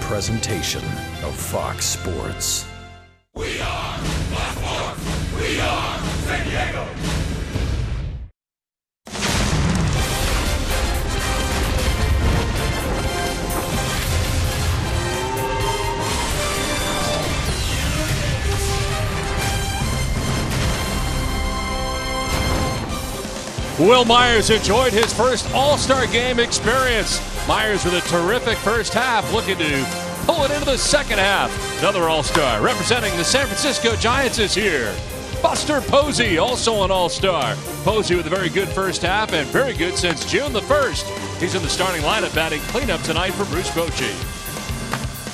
presentation of Fox Sports. We are Fox Sports. We are San Diego. Will Myers enjoyed his first All-Star Game experience. Myers with a terrific first half, looking to pull it into the second half. Another All-Star representing the San Francisco Giants is here. Buster Posey, also an All-Star. Posey with a very good first half and very good since June the 1st. He's in the starting lineup batting cleanup tonight for Bruce Bochy.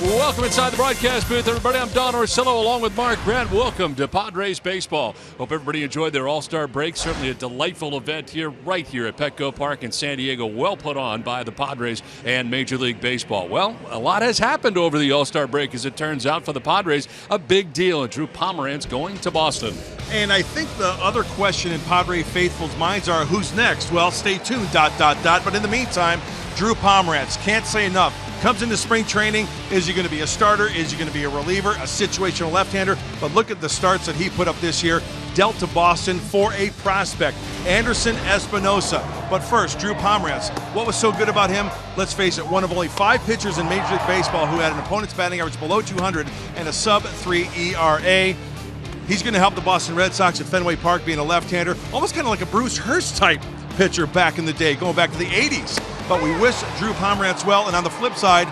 Welcome inside the broadcast booth, everybody. I'm Don Orsillo along with Mark Brent. Welcome to Padres Baseball. Hope everybody enjoyed their All-Star break. Certainly a delightful event here, right here at Petco Park in San Diego. Well put on by the Padres and Major League Baseball. Well, a lot has happened over the All-Star break, as it turns out, for the Padres. A big deal, and Drew Pomeranz going to Boston. And I think the other question in Padre faithfuls' minds are, who's next? Well, stay tuned, ... But in the meantime, Drew Pomeranz, can't say enough. Comes into spring training. Is he going to be a starter? Is he going to be a reliever? A situational left-hander? But look at the starts that he put up this year. Dealt to Boston for a prospect, Anderson Espinosa. But first, Drew Pomeranz. What was so good about him? Let's face it, one of only 5 pitchers in Major League Baseball who had an opponent's batting average below 200 and a sub-3 ERA. He's going to help the Boston Red Sox at Fenway Park being a left-hander, almost kind of like a Bruce Hurst type pitcher back in the day, going back to the 80s. But we wish Drew Pomeranz well. And on the flip side,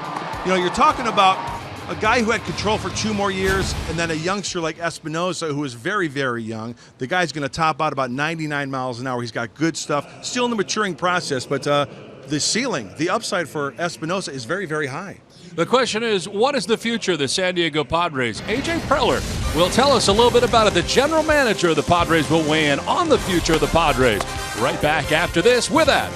you're talking about a guy who had control for 2 more years, and then a youngster like Espinosa, who is very, very young. The guy's going to top out about 99 miles an hour. He's got good stuff. Still in the maturing process, but the ceiling, the upside for Espinosa is very, very high. The question is, what is the future of the San Diego Padres? A.J. Preller will tell us a little bit about it. The general manager of the Padres will weigh in on the future of the Padres. Right back after this with that.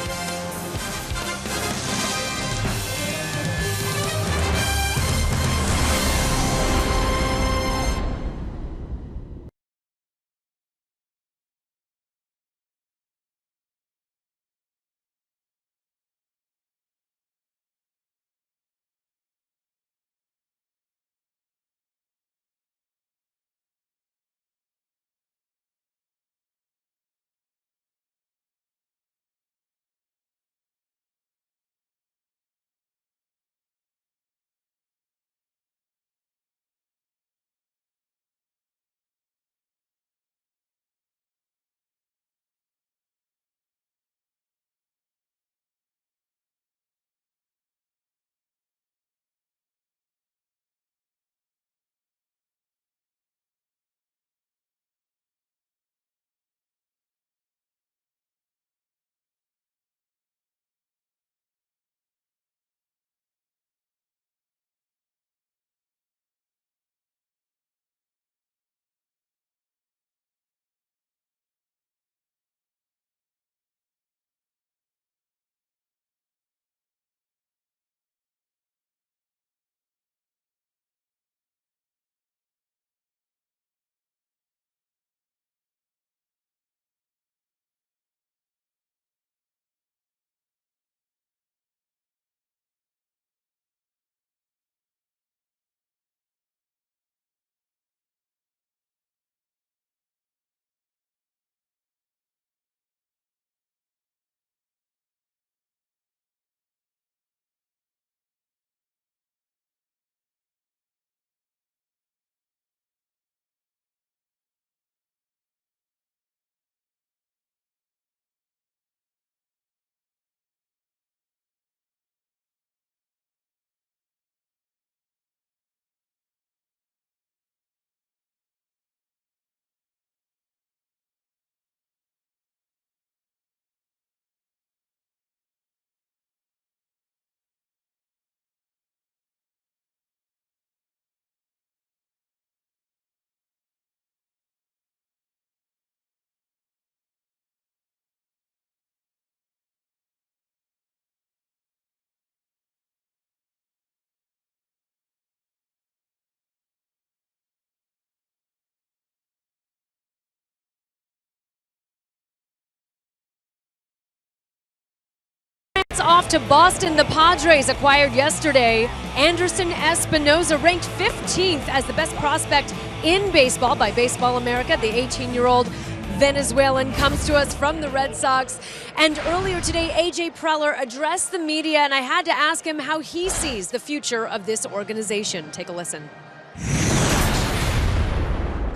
Off to Boston, the Padres acquired yesterday Anderson Espinoza, ranked 15th as the best prospect in baseball by Baseball America. The 18-year-old Venezuelan comes to us from the Red Sox. And earlier today, A.J. Preller addressed the media, and I had to ask him how he sees the future of this organization. Take a listen.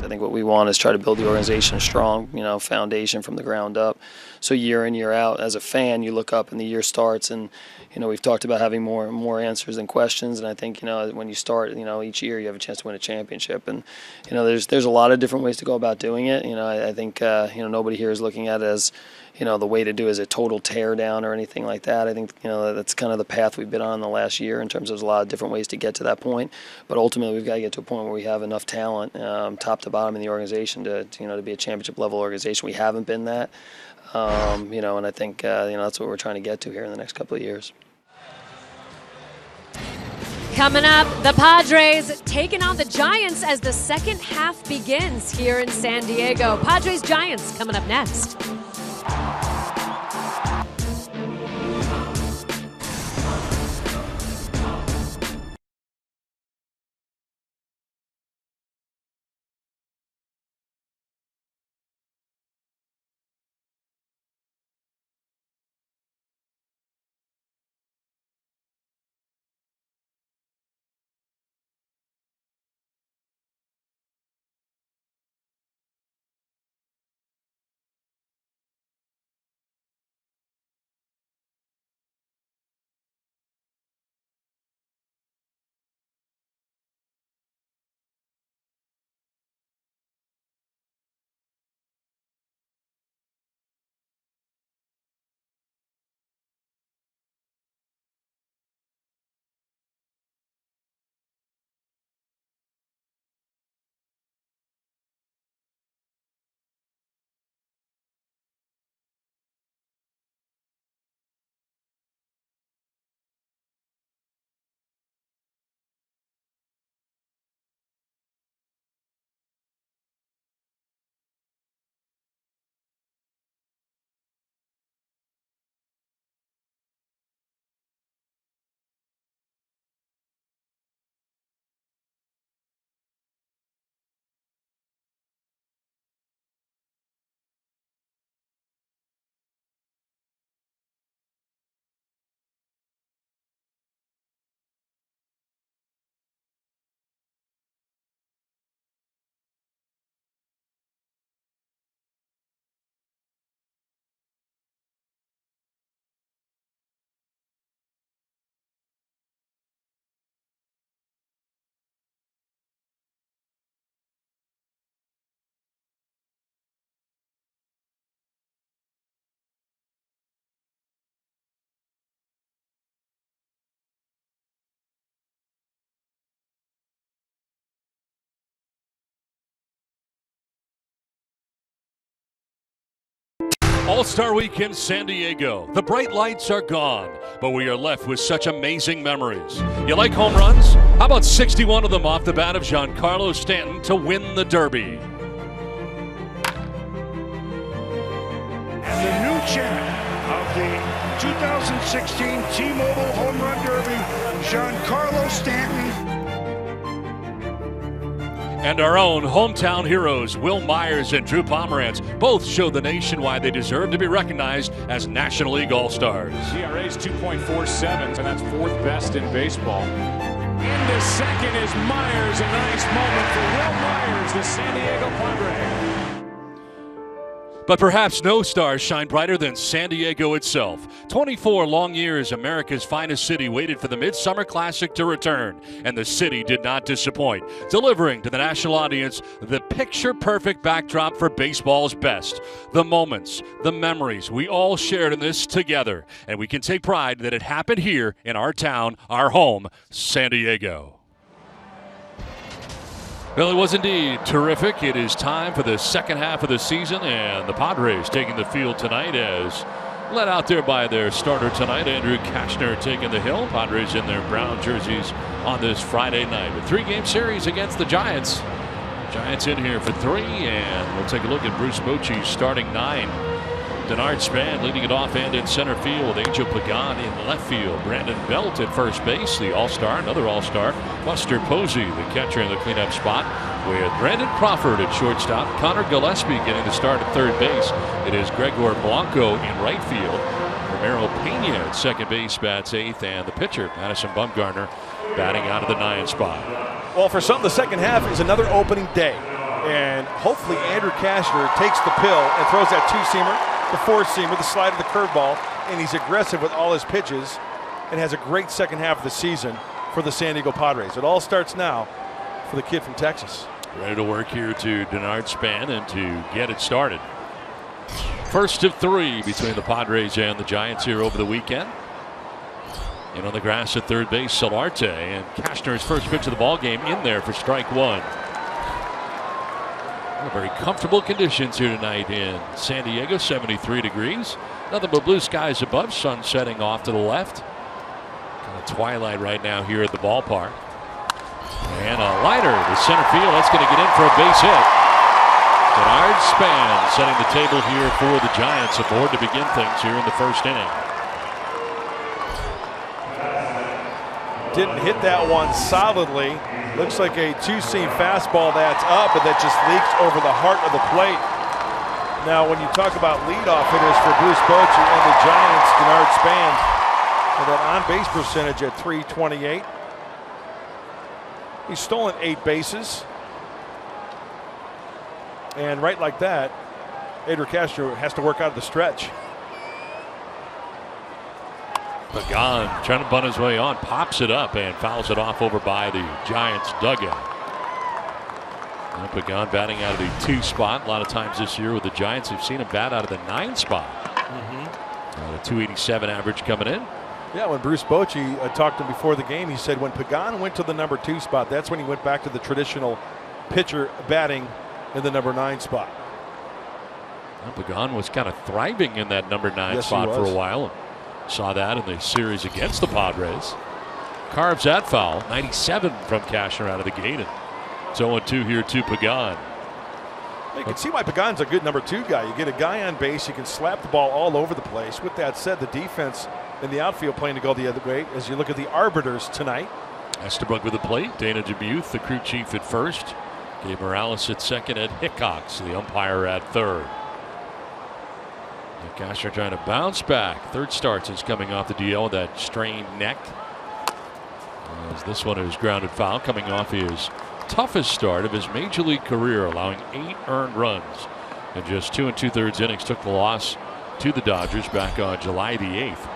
I think what we want is try to build the organization a strong, foundation from the ground up. So year in, year out, as a fan, you look up and the year starts, and we've talked about having more answers than questions. And I think when you start, each year you have a chance to win a championship. And there's a lot of different ways to go about doing it. I think nobody here is looking at it as the way to do is a total tear down or anything like that. I think that's kind of the path we've been on the last year in terms of there's a lot of different ways to get to that point. But ultimately, we've got to get to a point where we have enough talent, top to bottom in the organization to be a championship level organization. We haven't been that, and I think that's what we're trying to get to here in the next couple of years. Coming up, the Padres taking on the Giants as the second half begins here in San Diego. Padres-Giants coming up next. All-Star Week in San Diego. The bright lights are gone, but we are left with such amazing memories. You like home runs? How about 61 of them off the bat of Giancarlo Stanton to win the Derby? And the new champ of the 2016 T-Mobile Home Run Derby, Giancarlo Stanton. And our own hometown heroes, Will Myers and Drew Pomeranz, both show the nation why they deserve to be recognized as National League All-Stars. ERA is 2.47, and that's fourth best in baseball. Into second is Myers. A nice moment for Will Myers, the San Diego Padre. But perhaps no stars shine brighter than San Diego itself. 24 long years, America's finest city waited for the Midsummer Classic to return, and the city did not disappoint, delivering to the national audience the picture-perfect backdrop for baseball's best. The moments, the memories we all shared in this together, and we can take pride that it happened here in our town, our home, San Diego. Well, it was indeed terrific. It is time for the second half of the season, and the Padres taking the field tonight as led out there by their starter tonight, Andrew Cashner, taking the hill. Padres in their brown jerseys on this Friday night. A three-game series against the Giants. Giants in here for three, and we'll take a look at Bruce Bochy's starting nine. Denard Span leading it off and in center field. Angel Pagan in left field. Brandon Belt at first base, the All-Star, another All-Star. Buster Posey, the catcher in the cleanup spot, with Brandon Crawford at shortstop. Connor Gillespie getting the start at third base. It is Gregor Blanco in right field. Romero Pena at second base bats eighth, and the pitcher, Madison Bumgarner, batting out of the 9 spot. Well, for some, the second half is another opening day. And hopefully Andrew Cashner takes the pill and throws that 2-seamer, the 4-seamer, the slide of the curveball, and he's aggressive with all his pitches and has a great second half of the season for the San Diego Padres. It all starts now for the kid from Texas. Ready to work here to Denard Span and to get it started. First of 3 between the Padres and the Giants here over the weekend. In on the grass at third base, Solarte, and Cashner's first pitch of the ball game in there for strike 1. Very comfortable conditions here tonight in San Diego, 73 degrees. Nothing but blue skies above, sun setting off to the left. Kind of twilight right now here at the ballpark. And a liner to center field. That's going to get in for a base hit. Denard Span setting the table here for the Giants aboard to begin things here in the first inning. Didn't hit that one solidly. Looks like a 2-seam fastball that's up, and that just leaks over the heart of the plate. Now, when you talk about leadoff hitters for Bruce Bochy and the Giants, Denard Span, and that on-base percentage at .328. He's stolen 8 bases. And right like that, Andrew Cashner has to work out of the stretch. Pagan trying to bunt his way on, pops it up and fouls it off over by the Giants dugout. And Pagan batting out of the 2 spot. A lot of times this year with the Giants, we've seen him bat out of the 9 spot. A 287 average coming in. Yeah, when Bruce Bochy talked to him before the game, he said when Pagan went to the number 2 spot, that's when he went back to the traditional pitcher batting in the number 9 spot. Well, Pagan was kind of thriving in that number 9 spot for a while. Saw that in the series against the Padres. Carves that foul. 97 from Cashner out of the gate. And it's 0-2 here to Pagan. You can see why Pagan's a good number 2 guy. You get a guy on base, you can slap the ball all over the place. With that said, the defense in the outfield playing to go the other way as you look at the arbiters tonight. Estabrook with the plate. Dana Dubuque, the crew chief at first. Gabe Morales at second. Ed Hickox, the umpire, at third. Cashner trying to bounce back. Third start since coming off the DL with that strained neck. As this one is grounded foul, coming off his toughest start of his major league career, allowing 8 earned runs in just 2 2/3 innings. Took the loss to the Dodgers back on July the 8th.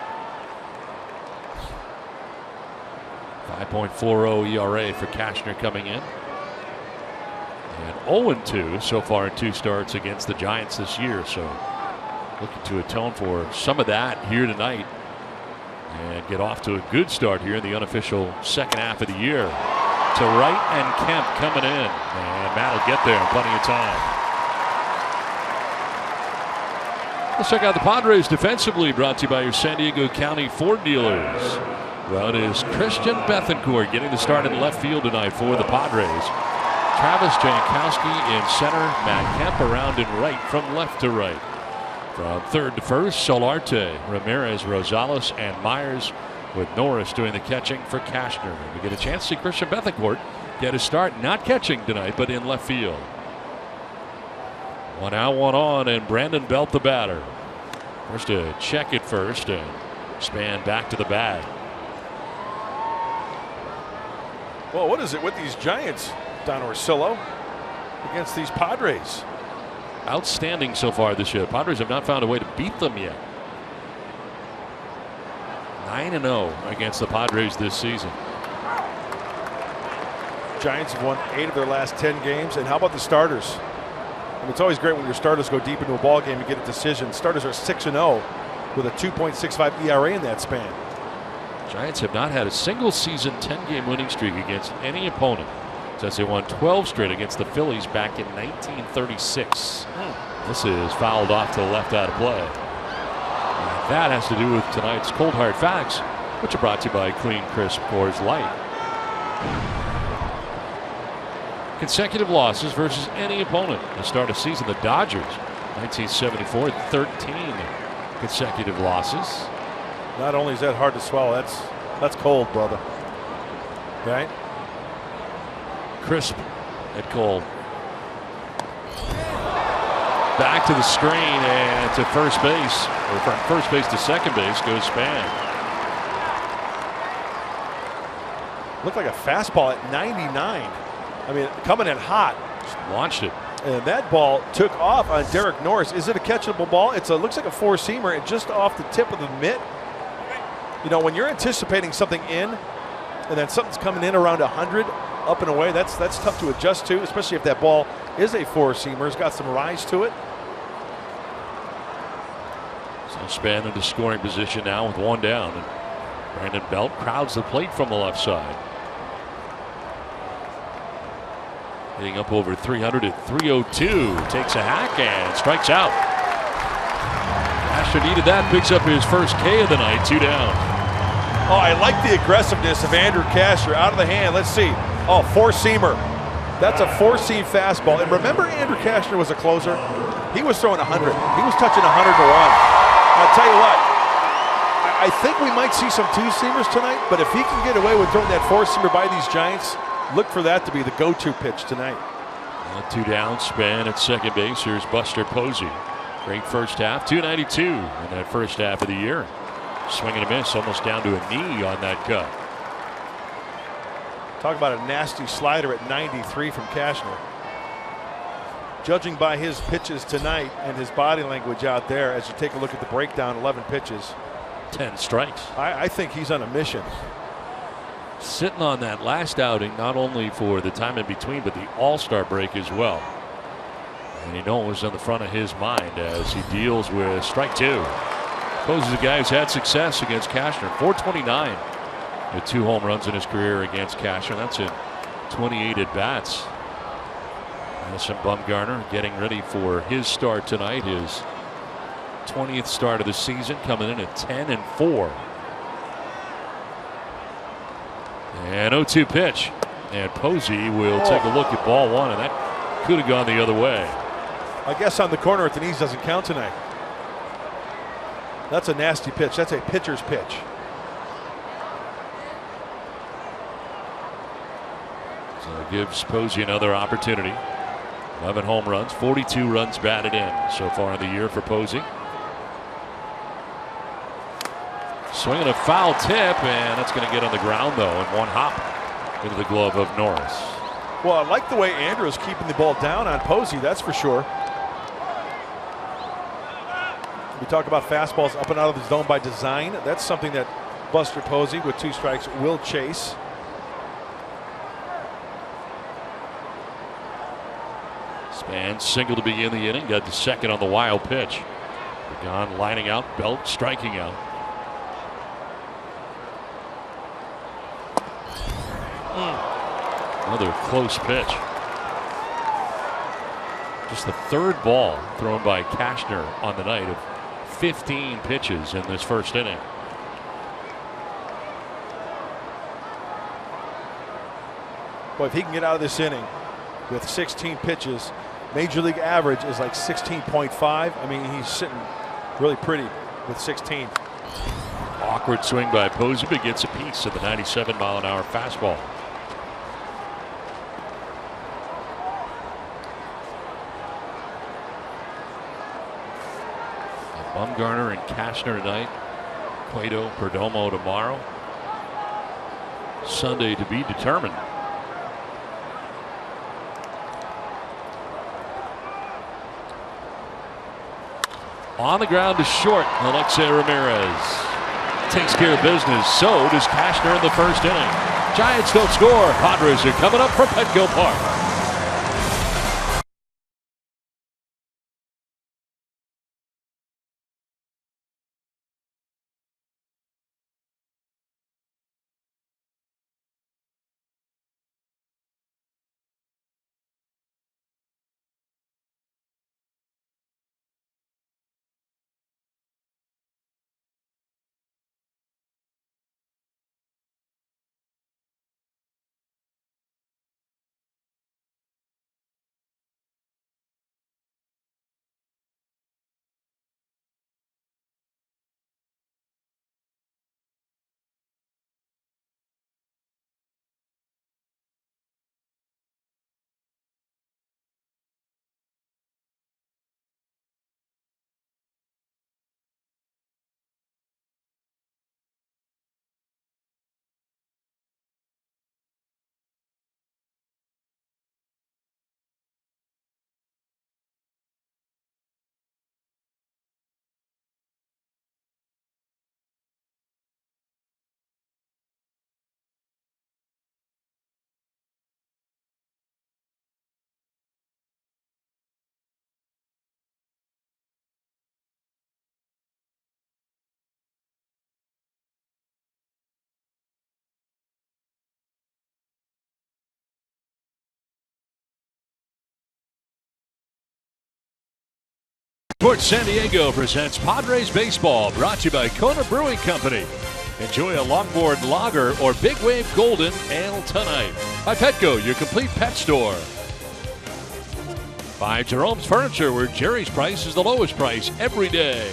5.40 ERA for Cashner coming in. And 0-2 so far in 2 starts against the Giants this year. So looking to atone for some of that here tonight and get off to a good start here in the unofficial second half of the year. To right and Kemp coming in, and Matt will get there in plenty of time. Let's check out the Padres defensively, brought to you by your San Diego County Ford dealers. Well, it is Christian Bethancourt getting the start in left field tonight for the Padres. Travis Janowski in center, Matt Kemp around and right from left to right. From third to first, Solarte, Ramirez, Rosales, and Myers, with Norris doing the catching for Cashner. We get a chance to see Christian Bethancourt get his start, not catching tonight, but in left field. 1 out, 1 on, and Brandon Belt the batter. First to check it first, and Span back to the bag. Well, what is it with these Giants, Don Orsillo, against these Padres? Outstanding so far this year. Padres have not found a way to beat them yet. 9-0 against the Padres this season. Giants have won 8 of their last 10 games. And how about the starters? I mean, it's always great when your starters go deep into a ball game and get a decision. Starters are 6-0 with a 2.65 ERA in that span. Giants have not had a single season 10-game winning streak against any opponent since they won 12 straight against the Phillies back in 1936. This is fouled off to the left out of play. And that has to do with tonight's Cold Hard Facts, which are brought to you by Clean Crisp Coors Light. Consecutive losses versus any opponent to start a season. The Dodgers 1974, 13 consecutive losses. Not only is that hard to swallow, that's cold, brother. Right? Crisp and cold. Back to the screen and to first base, or from first base to second base goes Span. Looked like a fastball at 99. I mean, coming in hot. Just launched it. And that ball took off on Derek Norris. Is it a catchable ball? Looks like a four-seamer and just off the tip of the mitt. You know, when you're anticipating something in and then something's coming in around 100 up and away, that's tough to adjust to, especially if that ball is a four-seamer. It's got some rise to it. So Span into scoring position now with one down. And Brandon Belt crowds the plate from the left side. Hitting up over 300 at 302. Takes a hack and strikes out. Cashner needed that. Picks up his first K of the night. 2 down. Oh, I like the aggressiveness of Andrew Cashner. Out of the hand. Let's see. Oh, four-seamer. That's a four-seam fastball. And remember, Andrew Cashner was a closer. He was throwing 100. He was touching 101. I'll tell you what. I think we might see some two-seamers tonight, but if he can get away with throwing that four-seamer by these Giants, look for that to be the go-to pitch tonight. 2 down. Span at second base. Here's Buster Posey. Great first half. 292 in that first half of the year. Swing and a miss, almost down to a knee on that cut. Talk about a nasty slider at 93 from Cashner. Judging by his pitches tonight and his body language out there, as you take a look at the breakdown, 11 pitches. 10 strikes. I think he's on a mission. Sitting on that last outing, not only for the time in between, but the All-Star break as well. And you know it was on the front of his mind as he deals with strike 2. Posey's a guy who's had success against Cashner. 429 with 2 home runs in his career against Cashner. That's in 28 at-bats. Madison Bumgarner getting ready for his start tonight. His 20th start of the season, coming in at 10-4. And 0-2 pitch. And Posey will take a look at ball 1, and that could have gone the other way. I guess on the corner at the knees doesn't count tonight. That's a nasty pitch. That's a pitcher's pitch. So it gives Posey another opportunity. 11 home runs, 42 runs batted in so far in the year for Posey. Swinging a foul tip, and that's going to get on the ground, though, and one hop into the glove of Norris. Well, I like the way Andrew's keeping the ball down on Posey, that's for sure. We talk about fastballs up and out of the zone by design. That's something that Buster Posey, with 2 strikes, will chase. Span single to begin the inning, got to second on the wild pitch. Pagan lining out, Belt striking out. Another close pitch. Just the 3rd ball thrown by Cashner on the night of 15 pitches in this first inning. Boy, if he can get out of this inning with 16 pitches, Major League average is like 16.5. I mean, he's sitting really pretty with 16. Awkward swing by Posey, but gets a piece of the 97-mile-an-hour fastball. Bumgarner and Cashner tonight. Cueto, Perdomo tomorrow. Sunday to be determined. On the ground to short, Alexei Ramirez takes care of business. So does Cashner in the first inning. Giants don't score. Padres are coming up from Petco Park. Sports San Diego presents Padres Baseball, brought to you by Kona Brewing Company. Enjoy a longboard lager or big wave golden ale tonight. By Petco, your complete pet store. By Jerome's Furniture, where Jerry's price is the lowest price every day.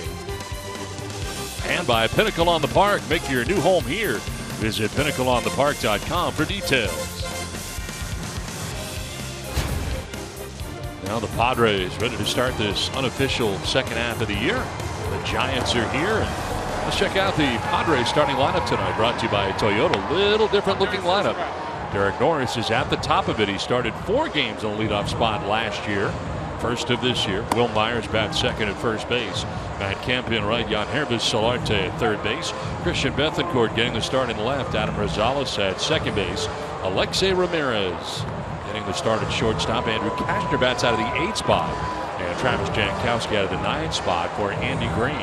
And by Pinnacle on the Park, make your new home here. Visit pinnacleonthepark.com for details. Now the Padres ready to start this unofficial second half of the year. The Giants are here. And let's check out the Padres starting lineup tonight, brought to you by Toyota. Little different looking lineup. Derek Norris is at the top of it. He started 4 games on the leadoff spot last year. First of this year. Will Myers bats second at first base. Matt Kemp in right. Jan Herbis Solarte at third base. Christian Bethancourt getting the start in left. Adam Rosales at second base. Alexei Ramirez getting the start at shortstop. Andrew Cashner bats out of the 8th spot. And Travis Jankowski out of the 9th spot for Andy Green.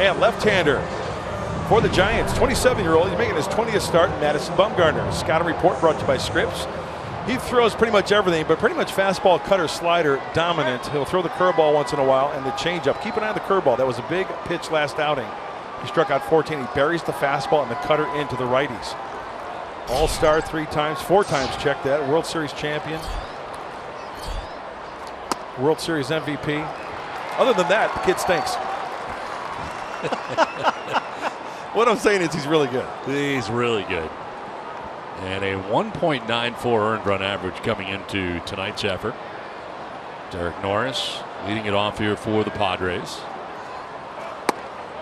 And left-hander for the Giants, 27-year-old. He's making his 20th start, Madison Bumgarner. Scouting report brought to you by Scripps. He throws pretty much everything, but pretty much fastball, cutter, slider dominant. He'll throw the curveball once in a while and the changeup. Keep an eye on the curveball. That was a big pitch last outing. He struck out 14. He buries the fastball and the cutter into the righties. All-star 3 times, 4 times, check that. World Series champion. World Series MVP. Other than that, the kid stinks. What I'm saying is he's really good. He's really good. And a 1.94 earned run average coming into tonight's effort. Derek Norris leading it off here for the Padres.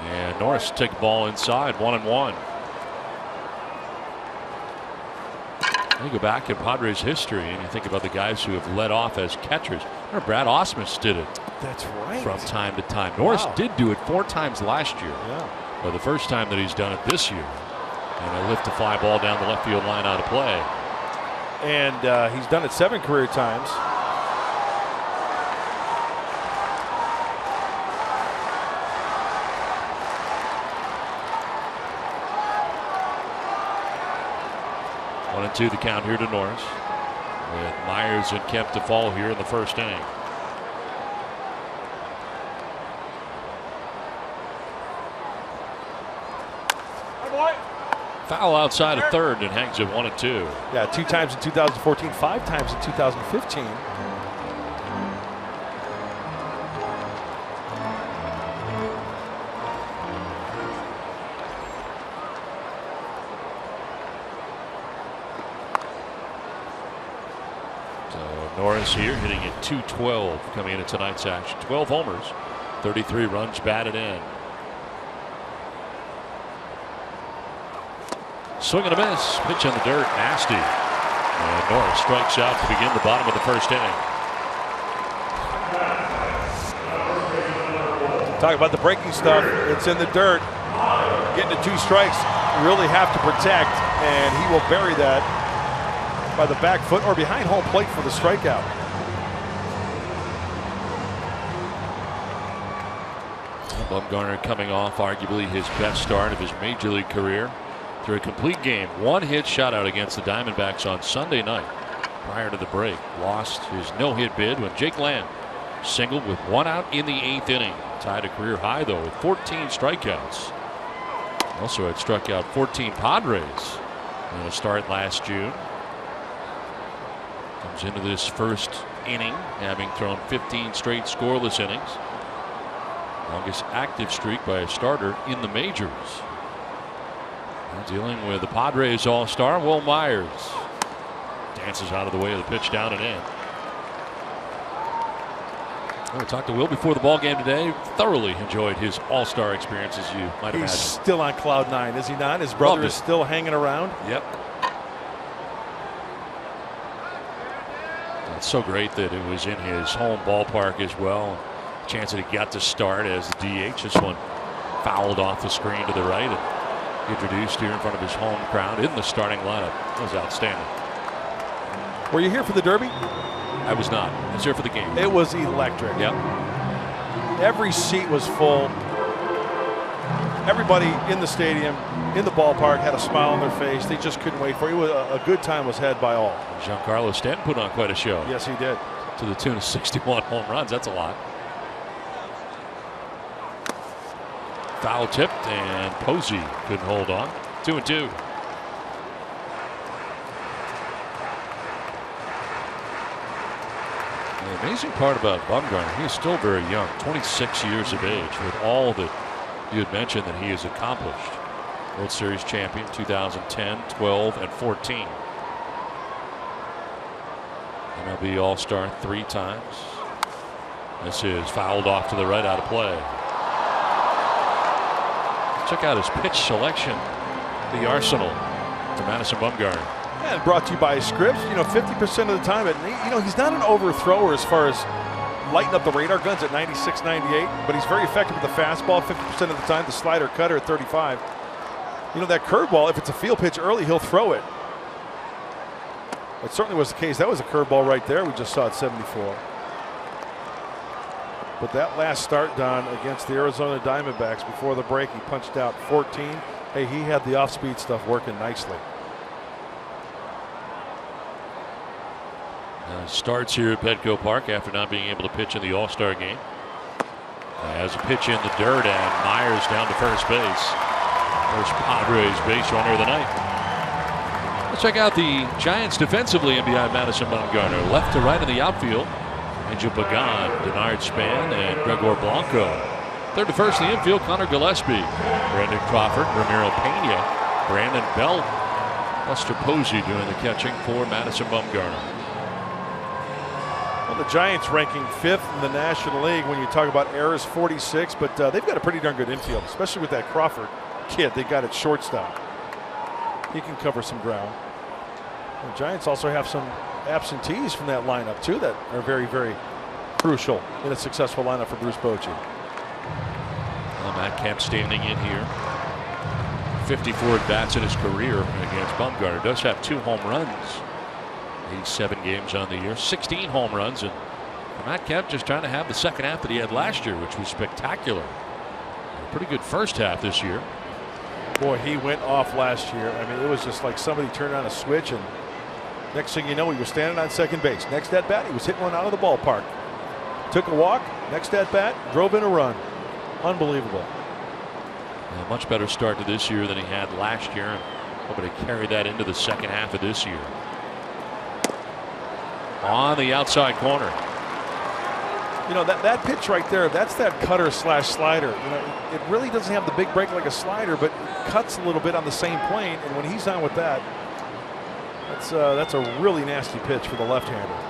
And Norris takes the ball inside, 1-1. You go back in Padres history and you think about the guys who have led off as catchers. Remember Brad Ausmus did it. That's right. From time to time. Norris did do it 4 times last year. Yeah. But the first time that he's done it this year. And a lift a fly ball down the left field line out of play. And he's done it 7 career times. One and 2 the count here to Norris. With Myers and Kemp to fall here in the first inning. Foul outside of third and hangs at 1 and 2. Yeah, 2 times in 2014, 5 times in 2015. So Norris here hitting at .212 coming into tonight's action. 12 homers, 33 runs batted in. Swing and a miss. Pitch in the dirt. Nasty. And Norris strikes out to begin the bottom of the first inning. Talk about the breaking stuff. It's in the dirt. Getting to 2 strikes. You really have to protect. And he will bury that by the back foot or behind home plate for the strikeout. Bumgarner coming off arguably his best start of his major league career. Through a complete game, 1 hit shutout against the Diamondbacks on Sunday night. Prior to the break, lost his no-hit bid when Jake Lamb singled with 1 out in the 8th inning. Tied a career high though with 14 strikeouts. Also had struck out 14 Padres in a start last June. Comes into this first inning having thrown 15 straight scoreless innings. Longest active streak by a starter in the majors. Now dealing with the Padres all-star Will Myers. Dances out of the way of the pitch down and in. We talked to Will before the ball game today. Thoroughly enjoyed his all-star experience, as you might imagine. He's still on cloud 9, is he not? His brother is still hanging around. Yep. It's so great that it was in his home ballpark as well. Chance that he got to start as the DH. This one fouled off the screen to the right and introduced here in front of his home crowd in the starting lineup. That was outstanding. Were you here for the Derby? I was not. I was here for the game. It was electric. Yep. Every seat was full. Everybody in the stadium, in the ballpark, had a smile on their face. They just couldn't wait for it. It was a good time was had by all. Giancarlo Stanton put on quite a show. Yes, he did. To the tune of 61 home runs. That's a lot. Foul tipped, and Posey couldn't hold on. 2-2. The amazing part about Bumgarner, he is still very young, 26 years of age, with all that you had mentioned that he has accomplished. World Series champion 2010, 12, and 14. MLB All-Star 3 times. This is fouled off to the right, out of play. Check out his pitch selection. The arsenal to Madison Bumgarner. And brought to you by Scripps. 50% of the time, he's not an overthrower as far as lighting up the radar guns at 96, 98, but he's very effective with the fastball 50% of the time, the slider cutter at 35. That curveball, if it's a field pitch early, he'll throw it. That certainly was the case. That was a curveball right there. We just saw at 74. But that last start, Don, against the Arizona Diamondbacks before the break, he punched out 14. Hey, he had the off-speed stuff working nicely. Starts here at Petco Park after not being able to pitch in the All-Star game. Has a pitch in the dirt, and Myers down to first base. First Padres base runner of the night. Let's check out the Giants defensively in behind Madison Bumgarner. Left to right in the outfield. Angel Pagan, Denard Span, and Gregor Blanco. Third to first in the infield, Connor Gillespie. Brandon Crawford, Ramiro Pena, Brandon Belt, Buster Posey doing the catching for Madison Bumgarner. Well, the Giants ranking 5th in the National League when you talk about errors, 46, but they've got a pretty darn good infield, especially with that Crawford kid they got at shortstop. He can cover some ground. The Giants also have some absentees from that lineup too that are very, very crucial in a successful lineup for Bruce Bochy. Well, Matt Kemp standing in here. 54 at-bats in his career against Bumgarner. Does have 2 home runs. 87 games on the year, 16 home runs, and Matt Kemp just trying to have the second half that he had last year, which was spectacular. A pretty good first half this year. Boy, he went off last year. I mean, it was just like somebody turned on a switch, and next thing you know, he was standing on second base. Next at bat, he was hitting one out of the ballpark. Took a walk. Next at bat, drove in a run. Unbelievable. A much better start to this year than he had last year, and hoping to carry that into the second half of this year. On the outside corner. That pitch right there, that's that cutter slash slider. It really doesn't have the big break like a slider, but it cuts a little bit on the same plane. And when he's on with that, that's a really nasty pitch for the left-hander.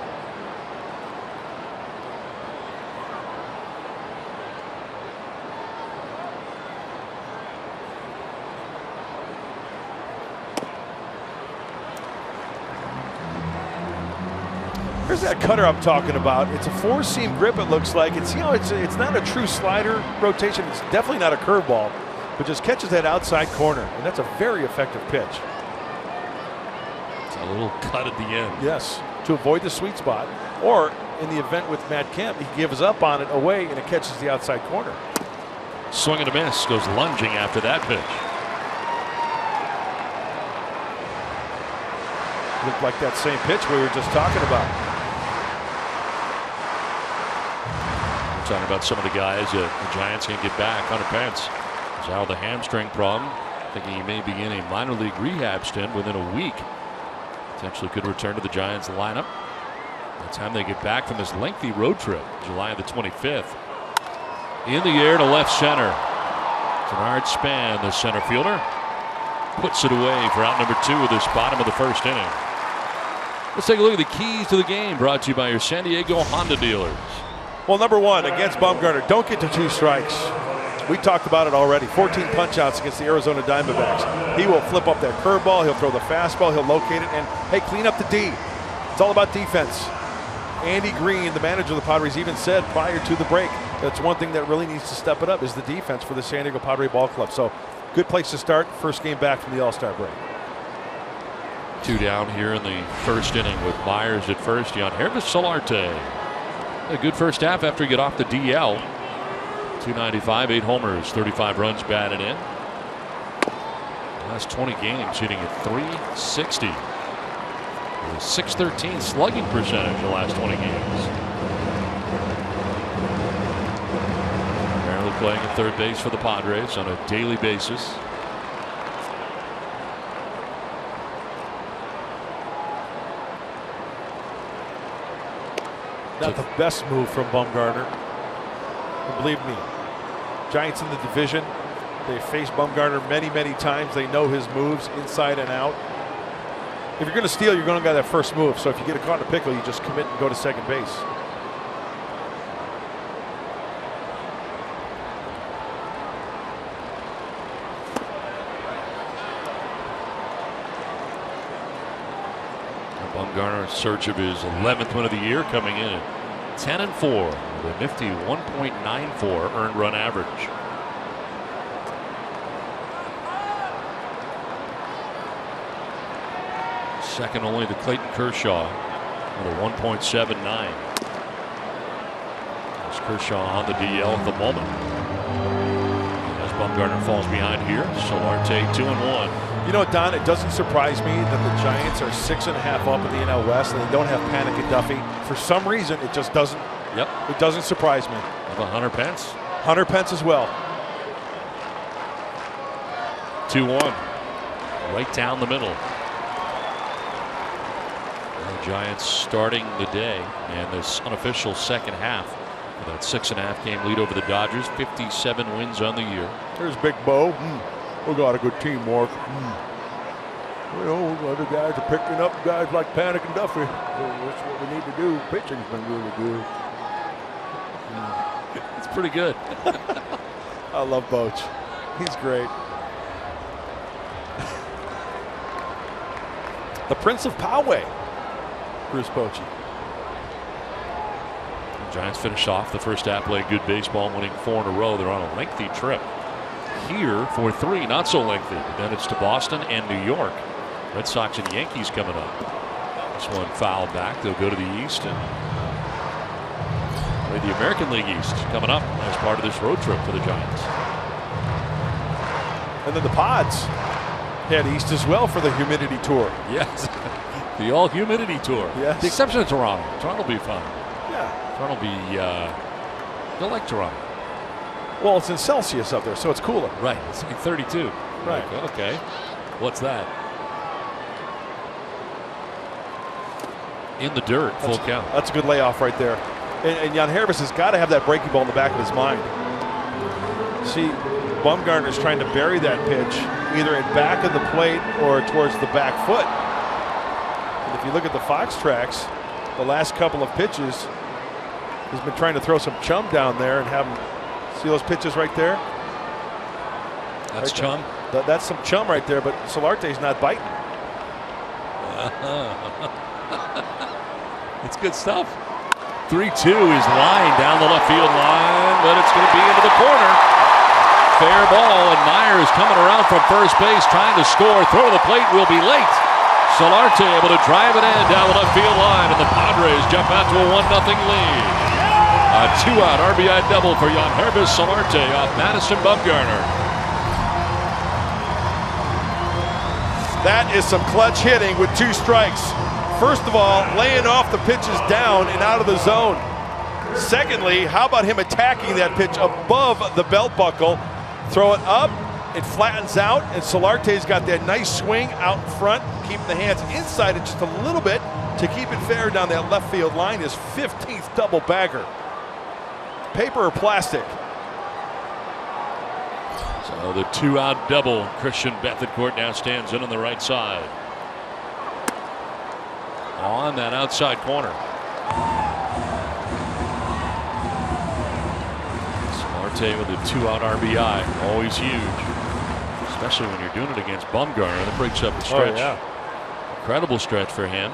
Here's that cutter I'm talking about. It's a 4-seam grip, it looks like. It's it's not a true slider rotation. It's definitely not a curveball, but just catches that outside corner, and that's a very effective pitch. It's a little cut at the end. Yes, to avoid the sweet spot, or in the event with Matt Kemp, he gives up on it away and it catches the outside corner. Swing and a miss, goes lunging after that pitch. Looked like that same pitch we were just talking about. Talking about some of the guys that the Giants can get back. Hunter Pence is out with a hamstring problem. Thinking he may begin a minor league rehab stint within a week. Potentially could return to the Giants lineup by the time they get back from this lengthy road trip, July the 25th. In the air to left center. Denard Span, the center fielder, puts it away for out number 2 of this bottom of the first inning. Let's take a look at the keys to the game, brought to you by your San Diego Honda dealers. Well, number 1 against Bumgarner, don't get to 2 strikes. We talked about it already. 14 punch-outs against the Arizona Diamondbacks. He will flip up that curveball. He'll throw the fastball. He'll locate it. And, hey, clean up the D. It's all about defense. Andy Green, the manager of the Padres, even said prior to the break, that's one thing that really needs to step it up is the defense for the San Diego Padre Ball Club. So, good place to start. First game back from the All-Star break. 2 down here in the first inning with Myers at first. Yangervis Solarte. A good first half after he got off the DL. 295, 8 homers, 35 runs batted in. Last 20 games hitting at 360. With a 613 slugging percentage the last 20 games. Barely playing at third base for the Padres on a daily basis. Not the best move from Bumgarner. And believe me, Giants in the division, they faced Bumgarner many, many times. They know his moves inside and out. If you're going to steal, you're going to get that first move. So if you get caught in a pickle, you just commit and go to second base. Bumgarner in search of his 11th win of the year, coming in at 10-4 with a nifty 1.94 earned run average. Second only to Clayton Kershaw with a 1.79. As Kershaw on the DL at the moment. As Bumgarner falls behind here, Solarte 2-1. You know, Don, it doesn't surprise me that the Giants are 6.5 up in the NL West and they don't have Panic and Duffy. For some reason, it just doesn't. Yep. It doesn't surprise me. How about Hunter Pence? Hunter Pence as well. 2-1. Right down the middle. The Giants starting the day and this unofficial second half with that 6.5 game lead over the Dodgers. 57 wins on the year. There's Big Bo. We got a good teamwork. You know, other guys are picking up guys like Panic and Duffy. That's what we need to do. Pitching's been really good. It's pretty good. I love Boch. He's great. The Prince of Poway, Bruce Bochy. The Giants finish off the first half, playing good baseball, winning 4 in a row. They're on a lengthy trip here for 3, not so lengthy. But then it's to Boston and New York. Red Sox and Yankees coming up. This one fouled back. They'll go to the East and play the American League East coming up as part of this road trip for the Giants. And then the Pods head east as well for the humidity tour. Yes, the all humidity tour. Yes. The exception of Toronto. Toronto will be fun. Yeah. Toronto will be. You'll like Toronto. Well, it's in Celsius up there, so it's cooler. Right. It's like 32. Right. Like, okay. What's that? In the dirt, full count. That's a good layoff right there. And Jan Hervis has got to have that breaking ball in the back of his mind. See, Bumgarner's trying to bury that pitch either at back of the plate or towards the back foot. And if you look at the Fox tracks, the last couple of pitches, he's been trying to throw some chum down there and have him. See those pitches right there? That's right chum? That's some chum right there, but Solarte's not biting. It's good stuff. 3-2 is lined down the left field line, but it's going to be into the corner. Fair ball, and Myers coming around from first base, trying to score. Throw to the plate will be late. Solarte able to drive it in down the left field line, and the Padres jump out to a 1-0 lead. A 2-out RBI double for Jan Hervis Solarte off Madison Bumgarner. That is some clutch hitting with 2 strikes. First of all, laying off the pitches down and out of the zone. Secondly, how about him attacking that pitch above the belt buckle? Throw it up, it flattens out, and Solarte's got that nice swing out in front, keeping the hands inside it just a little bit to keep it fair down that left field line. His 15th double bagger. Paper or plastic? So the 2-out double. Christian Bethancourt now stands in on the right side. On that outside corner. Solarte with a 2-out RBI. Always huge. Especially when you're doing it against Bumgarner. That breaks up the stretch. Oh, yeah. Incredible stretch for him.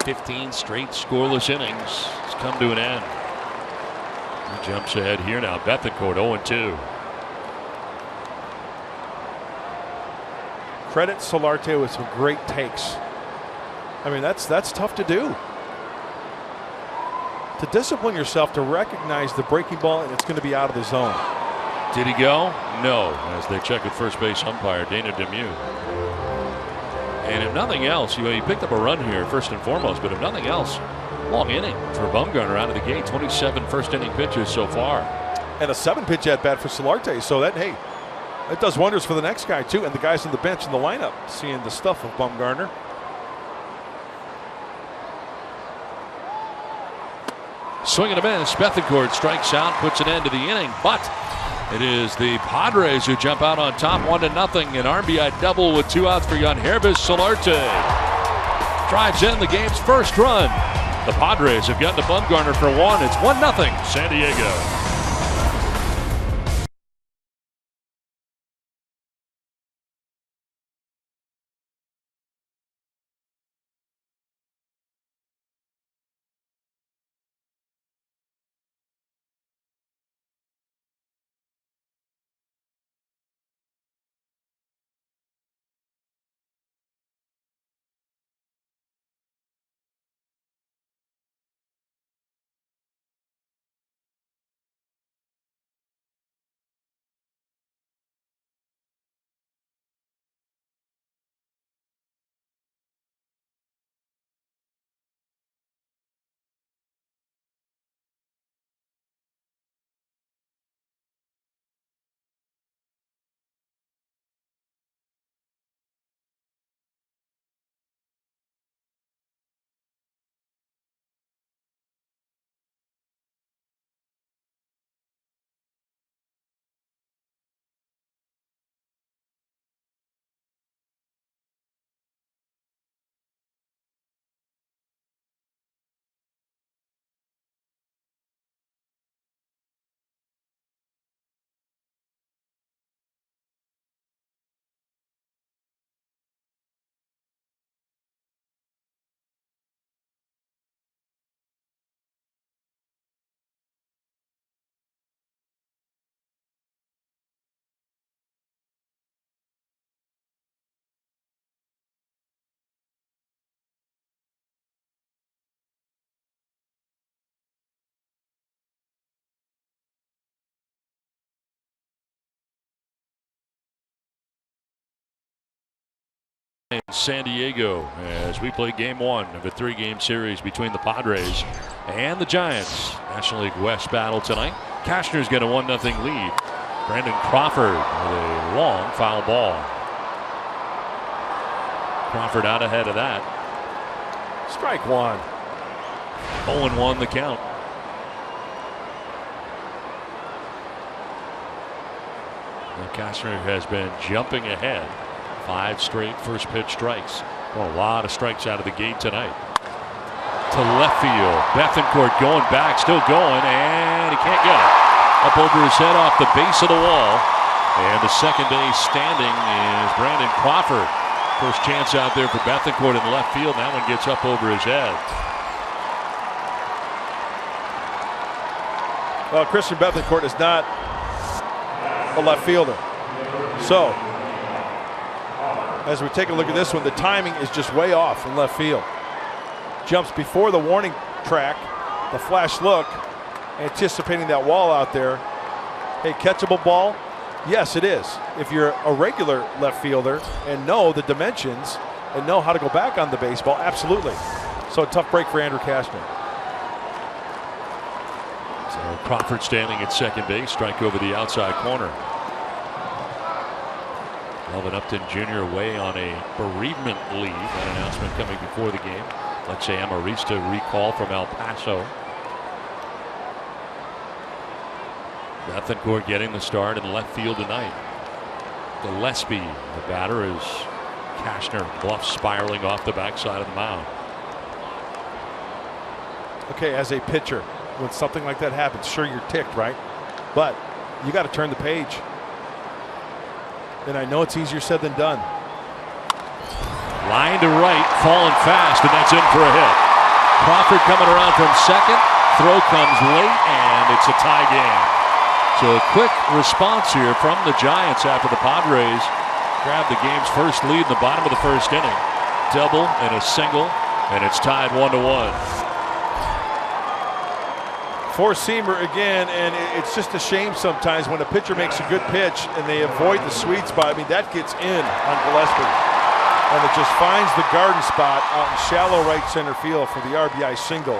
15 straight scoreless innings. It's come to an end. He jumps ahead here now. Bethancourt 0-2. Credit Solarte with some great takes. I mean, that's tough to do. To discipline yourself to recognize the breaking ball and it's going to be out of the zone. Did he go? No. As they check with first base umpire Dana Demuth. And if nothing else, he picked up a run here first and foremost, but if nothing else, Long inning for Bumgarner out of the gate. 27 first-inning pitches so far. And a 7-pitch at-bat for Solarte. So that, hey, that does wonders for the next guy, too. And the guys on the bench in the lineup seeing the stuff of Bumgarner. Swing and a miss. Bethancourt strikes out, puts an end to the inning. But it is the Padres who jump out on top 1-0. An RBI double with 2 outs for Yangervis Solarte. Drives in the game's first run. The Padres have gotten to Bumgarner for 1. It's 1-0 San Diego. In San Diego as we play game 1 of a 3-game series between the Padres and the Giants. National League West battle tonight. Cashner's got a 1-0 lead. Brandon Crawford with a long foul ball. Crawford out ahead of that. Strike 1. 0-1 the count. And Cashner has been jumping ahead. 5 straight first pitch strikes. Well, a lot of strikes out of the gate tonight. To left field. Bethancourt going back, still going, and he can't get it. Up over his head off the base of the wall. And the second base standing is Brandon Crawford. First chance out there for Bethancourt in left field. That one gets up over his head. Well, Christian Bethancourt is not a left fielder. So, as we take a look at this one, the timing is just way off in left field. Jumps before the warning track, the flash look, anticipating that wall out there. Hey, catchable ball? Yes, it is. If you're a regular left fielder and know the dimensions and know how to go back on the baseball, absolutely. So a tough break for Andrew Cashner. So Crawford standing at second base, strike over the outside corner. Melvin Upton Jr. away on a bereavement leave. That announcement coming before the game. Alexei Amarista recall from El Paso. Bethancourt getting the start in left field tonight. Gillespie, the batter, is Cashner. Bluff spiraling off the backside of the mound. Okay, as a pitcher, when something like that happens, sure, you're ticked, right? But you got to turn the page. And I know it's easier said than done. Line to right, falling fast, and that's in for a hit. Crawford coming around from second. Throw comes late, and it's a tie game. So a quick response here from the Giants after the Padres grabbed the game's first lead in the bottom of the first inning. Double and a single, and it's tied 1-1. Four-seamer again, and it's just a shame sometimes when a pitcher makes a good pitch and they avoid the sweet spot. I mean, that gets in on Gillespie. And it just finds the garden spot out in shallow right center field for the RBI single.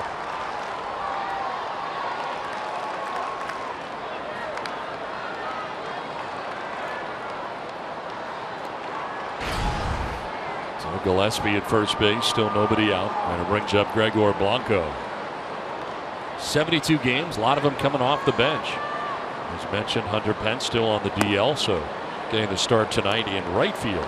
So Gillespie at first base, still nobody out. And it brings up Gregor Blanco. 72 games, a lot of them coming off the bench. As mentioned, Hunter Pence still on the DL, so getting the start tonight in right field.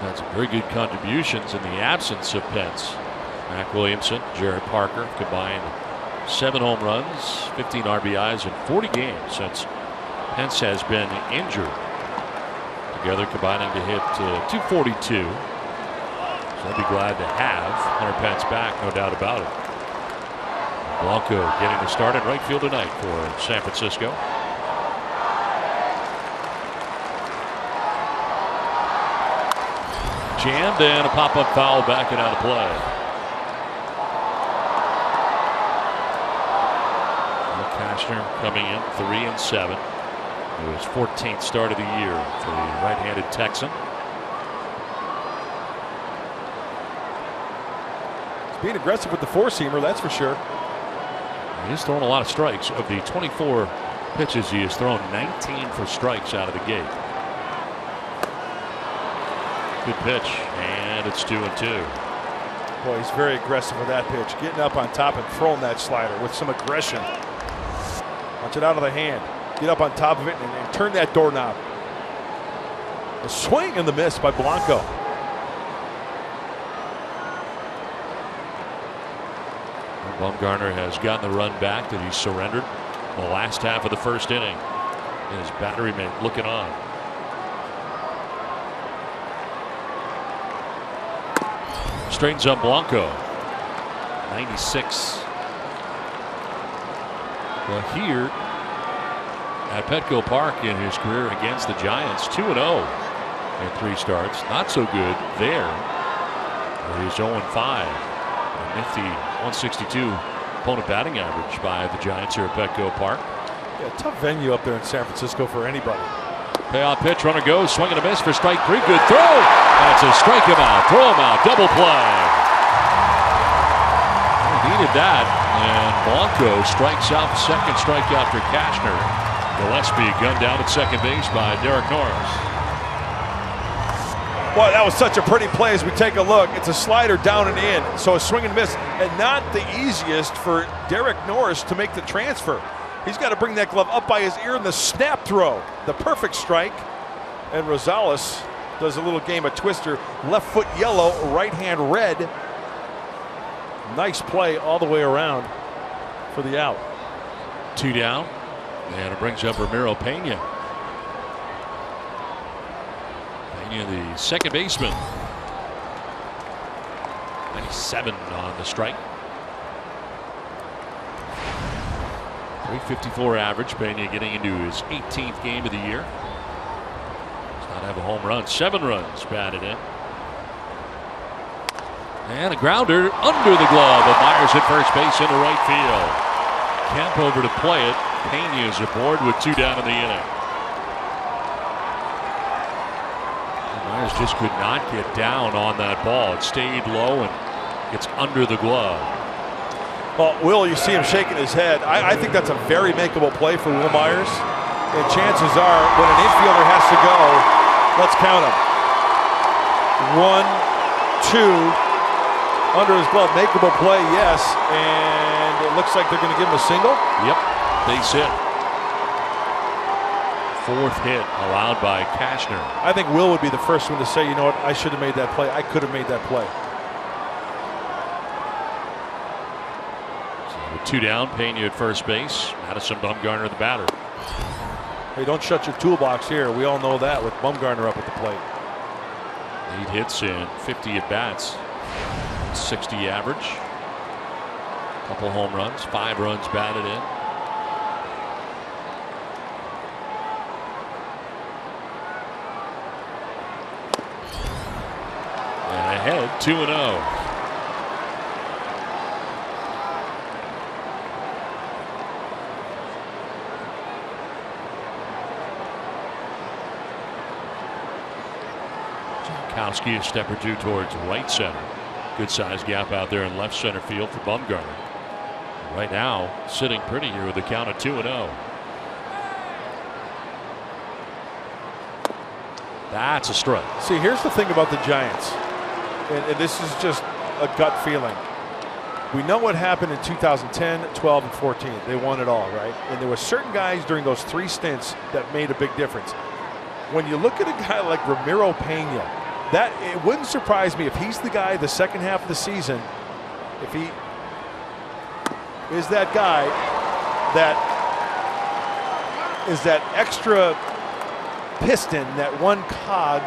Had some very good contributions in the absence of Pence. Mac Williamson, Jared Parker combined 7 home runs, 15 RBIs in 40 games since Pence has been injured. Together combining to hit 242. So I'd be glad to have Hunter Pence back, no doubt about it. Blanco getting the start in right field tonight for San Francisco. Jammed and a pop-up foul backing out of play. Cashner coming in 3-7. It was 14th start of the year for the right-handed Texan. He's being aggressive with the four-seamer, that's for sure. He's thrown a lot of strikes. Of the 24 pitches, he has thrown 19 for strikes out of the gate. Good pitch, and it's 2-2. Boy, he's very aggressive with that pitch. Getting up on top and throwing that slider with some aggression. Punch it out of the hand. Get up on top of it and turn that doorknob. A swing and the miss by Blanco. Bumgarner has gotten the run back that he surrendered in the last half of the first inning. And his battery mate looking on. Straightens up Blanco. 96. Well, here at Petco Park in his career against the Giants, 2-0 in 3 starts. Not so good there. He's 0-5. A nifty 162 opponent batting average by the Giants here at Petco Park. Yeah, tough venue up there in San Francisco for anybody. Payoff pitch, runner goes, swing and a miss for strike 3. Good throw. That's a strike him out, throw him out, double play. Needed that, and Blanco strikes out, second strikeout for Cashner. Gillespie gunned down at second base by Derek Norris. Boy, that was such a pretty play as we take a look. It's a slider down and in, so a swing and miss, and not the easiest for Derek Norris to make the transfer. He's got to bring that glove up by his ear in the snap throw. The perfect strike, and Rosales does a little game of twister. Left foot yellow, right hand red. Nice play all the way around for the out. 2 down, and it brings up Ramiro Pena. Pena, the second baseman. 97 on the strike. 354 average. Pena getting into his 18th game of the year. Does not have a home run. 7 runs batted in. And a grounder under the glove of Myers at first base into right field. Kemp over to play it. Pena is aboard with 2 down in the inning. And Myers just could not get down on that ball. It stayed low and gets under the glove. Well, Will, you see him shaking his head. I think that's a very makeable play for Will Myers. And chances are, when an infielder has to go, let's count them. 1, 2. Under his glove, makeable play, yes, and it looks like they're going to give him a single. Yep, base hit. 4th hit allowed by Cashner. I think Will would be the first one to say, you know what, I should have made that play. I could have made that play. So 2 down, Pena at first base. Madison Bumgarner the batter. Hey, don't shut your toolbox here. We all know that with Bumgarner up at the plate. 8 hits and 50 at bats. 60 average. Couple home runs, 5 runs batted in. And ahead 2-0. Janowski a step or 2 towards right center. Good sized gap out there in left center field for Bumgarner. Right now, sitting pretty here with a count of 2-0. That's a strike. See, here's the thing about the Giants, and this is just a gut feeling. We know what happened in 2010, 12, and 14. They won it all, right? And there were certain guys during those 3 stints that made a big difference. When you look at a guy like Ramiro Pena, that it wouldn't surprise me if he's the guy the second half of the season, if he is that guy that is that extra piston, that one cog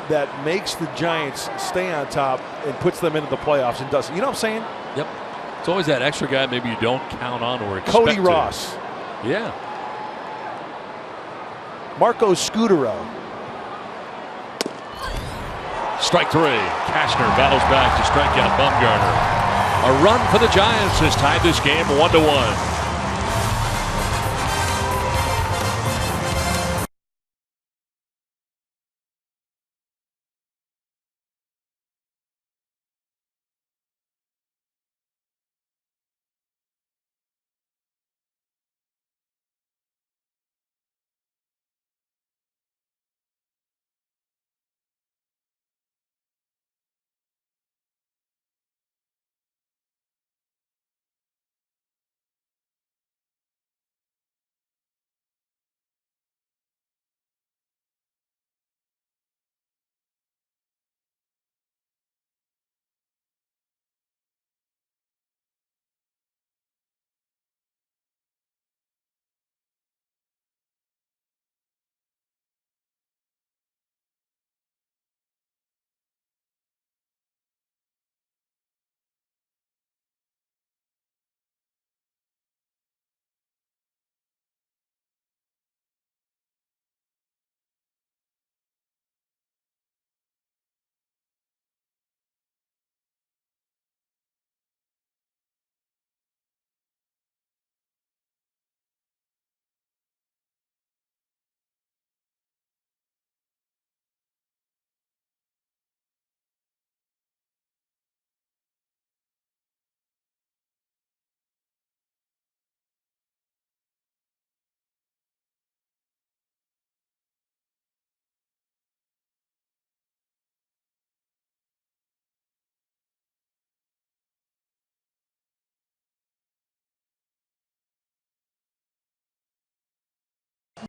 that makes the Giants stay on top and puts them into the playoffs and does. You know what I'm saying? Yep. It's always that extra guy maybe you don't count on or expect. Cody Ross. Yeah. Marco Scutero. Strike 3. Cashner battles back to strike out Bumgarner. A run for the Giants has tied this game 1-1.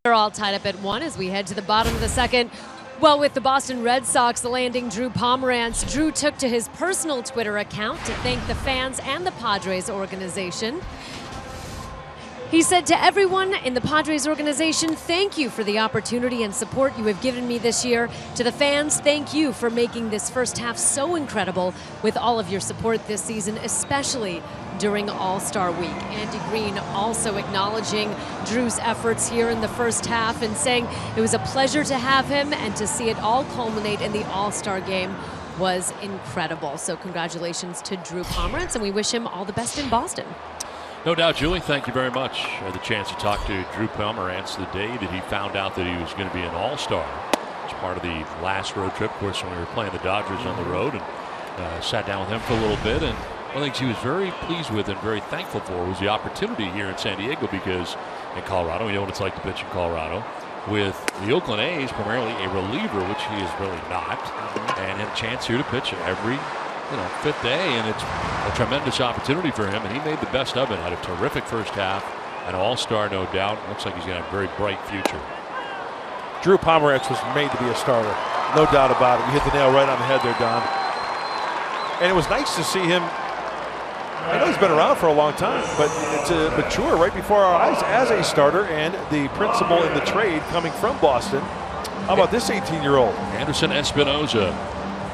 They're all tied up at 1 as we head to the bottom of the second. Well, with the Boston Red Sox landing Drew Pomerantz, Drew took to his personal Twitter account to thank the fans and the Padres organization. He said to everyone in the Padres organization, thank you for the opportunity and support you have given me this year. To the fans, thank you for making this first half so incredible with all of your support this season, especially during All-Star Week. Andy Green also acknowledging Drew's efforts here in the first half and saying it was a pleasure to have him and to see it all culminate in the All-Star game was incredible. So congratulations to Drew Pomerantz, and we wish him all the best in Boston. No doubt, Julie. Thank you very much. I had the chance to talk to Drew Pomerantz the day that he found out that he was going to be an All-Star. It's part of the last road trip, of course, when we were playing the Dodgers on the road, and sat down with him for a little bit. And one of the things he was very pleased with and very thankful for was the opportunity here in San Diego, because in Colorado, you know what it's like to pitch in Colorado, with the Oakland A's primarily a reliever, which he is really not, and had a chance here to pitch every fifth day, and it's a tremendous opportunity for him, and he made the best of it. Had a terrific first half, an all-star, no doubt. Looks like he's got a very bright future. Drew Pomerantz was made to be a starter, no doubt about it. You hit the nail right on the head there, Don. And it was nice to see him. I know he's been around for a long time, but to mature right before our eyes as a starter, and the principal in the trade coming from Boston. How about this 18-year-old? Anderson Espinoza.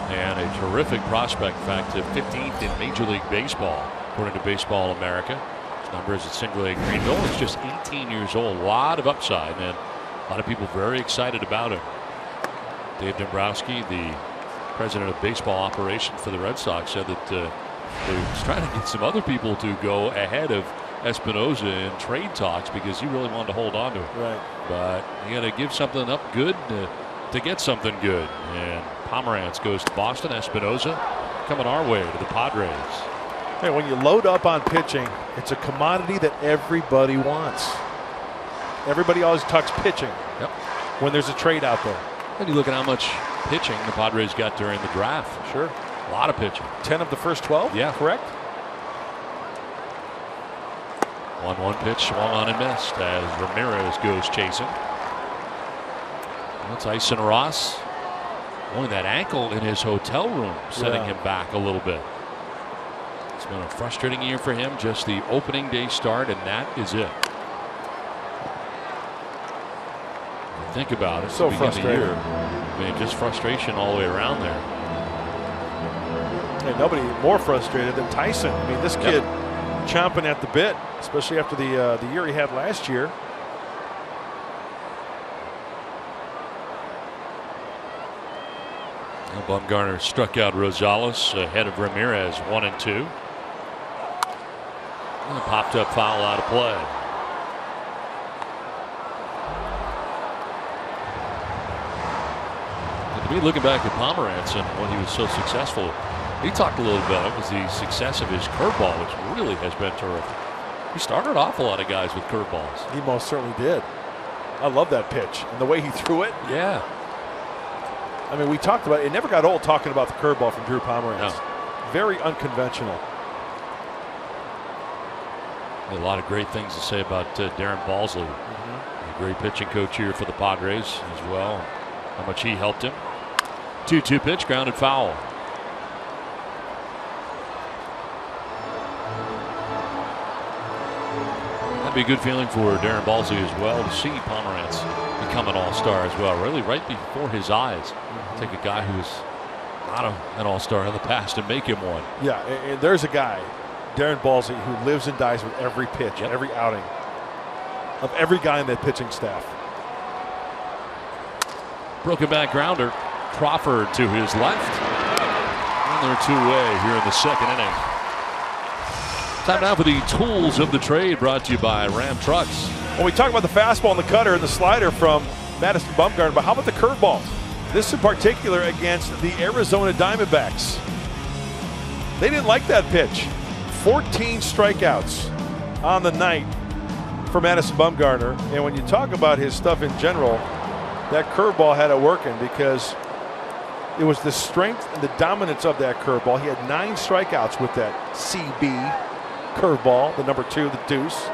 And a terrific prospect, in fact, 15th in Major League Baseball, according to Baseball America. His number is at Single A Greenville. He's just 18 years old. A lot of upside, and a lot of people very excited about him. Dave Dombrowski, the president of baseball operations for the Red Sox, said that they was trying to get some other people to go ahead of Espinoza in trade talks because he really wanted to hold on to him. Right. But you got to give something up good to get something good. And Pomerantz goes to Boston. Espinoza coming our way to the Padres. Hey, when you load up on pitching, it's a commodity that everybody wants. Everybody always talks pitching. Yep. When there's a trade out there. And you look at how much pitching the Padres got during the draft. Sure. A lot of pitching. 10 of the first 12? Yeah. Correct? 1-1 pitch swung on and missed as Ramirez goes chasing. That's Tyson Ross. Only that ankle in his hotel room setting him back a little bit. It's been a frustrating year for him. Just the opening day start, and that is it. Think about it. So frustrating. I mean, just frustration all the way around there. Hey, nobody more frustrated than Tyson. I mean, this kid chomping at the bit, especially after the year he had last year. Bumgarner struck out Rosales ahead of Ramirez, 1-2. And popped up foul out of play. To me, looking back at Pomeranz and when he was so successful, he talked a little bit about the success of his curveball, which really has been terrific. He started off a lot of guys with curveballs. He most certainly did. I love that pitch and the way he threw it. Yeah. I mean, we talked about it. It never got old talking about the curveball from Drew Pomeranz. No. Very unconventional. A lot of great things to say about Darren Balsley. A great pitching coach here for the Padres as well. How much he helped him. 2-2 pitch, grounded foul. That'd be a good feeling for Darren Balsley as well to see Pomeranz become an all-star as well. Really right before his eyes. Take a guy who's not an all-star in the past and make him one. Yeah, and there's a guy, Darren Balsley, who lives and dies with every pitch, every outing of every guy in that pitching staff. Broken back grounder. Crawford to his left. And they're two-way here in the second inning. Time now for the tools of the trade, brought to you by Ram Trucks. When we talk about the fastball and the cutter and the slider from Madison Bumgarner, but how about the curveball? This in particular against the Arizona Diamondbacks. They didn't like that pitch. 14 strikeouts on the night for Madison Bumgarner. And when you talk about his stuff in general, that curveball had it working because it was the strength and the dominance of that curveball. He had 9 strikeouts with that CB curveball, the number 2, the deuce.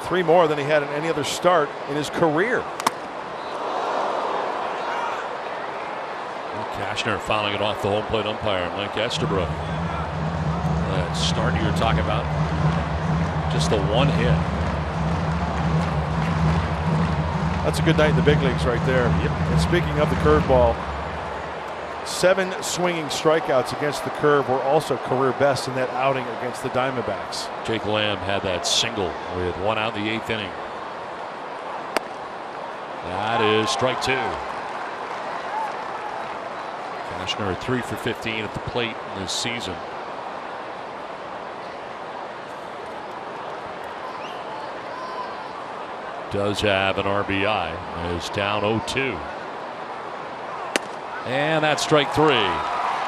3 more than he had in any other start in his career. Cashner fouling it off the home plate umpire, Mike Estabrook. That start you were talking about, just the one hit. That's a good night in the big leagues right there. Yep. And speaking of the curveball, 7 swinging strikeouts against the curve were also career best in that outing against the Diamondbacks. Jake Lamb had that single with 1 out in the 8th inning. That is strike 2. Cashner 3 for 15 at the plate this season. Does have an RBI. Is down 0-2. And that's strike 3.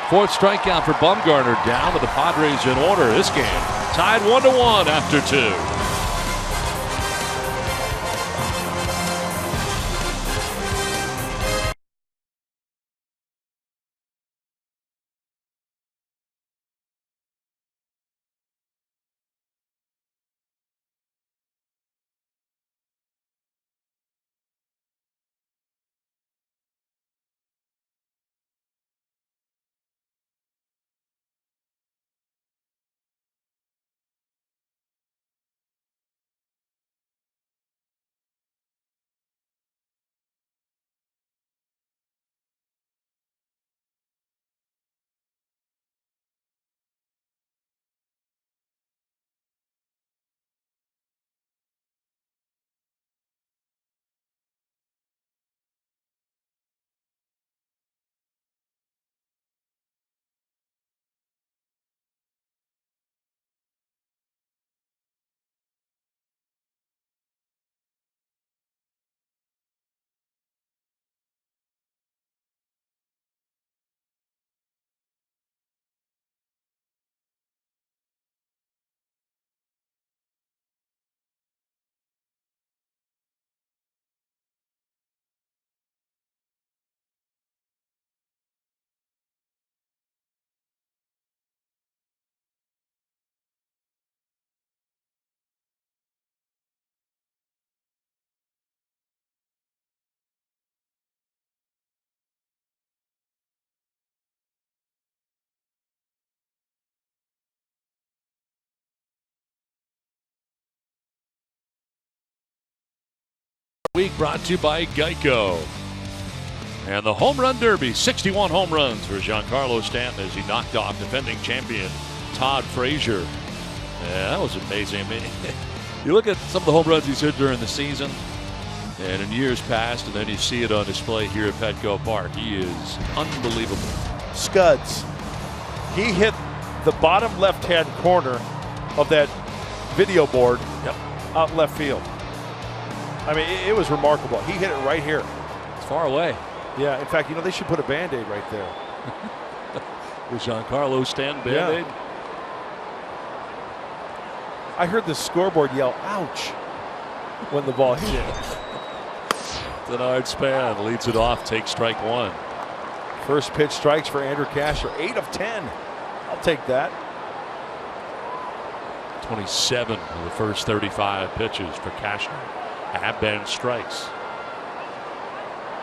4th strikeout for Bumgarner, down with the Padres in order. This game tied 1-1 after 2. Week brought to you by Geico. And the home run derby, 61 home runs for Giancarlo Stanton as he knocked off defending champion Todd Frazier. Yeah, that was amazing. I mean, you look at some of the home runs he's hit during the season and in years past, and then you see it on display here at Petco Park. He is unbelievable. Scuds. He hit the bottom left-hand corner of that video board out left field. I mean, it was remarkable. He hit it right here. It's far away. Yeah, in fact, they should put a Band-Aid right there. With Giancarlo Stanton Band-Aid? Yeah. I heard the scoreboard yell, ouch, when the ball hit it. Denard Span leads it off, takes strike one. First pitch strikes for Andrew Cashner, 8 of 10. I'll take that. 27 of the first 35 pitches for Cashner have been strikes.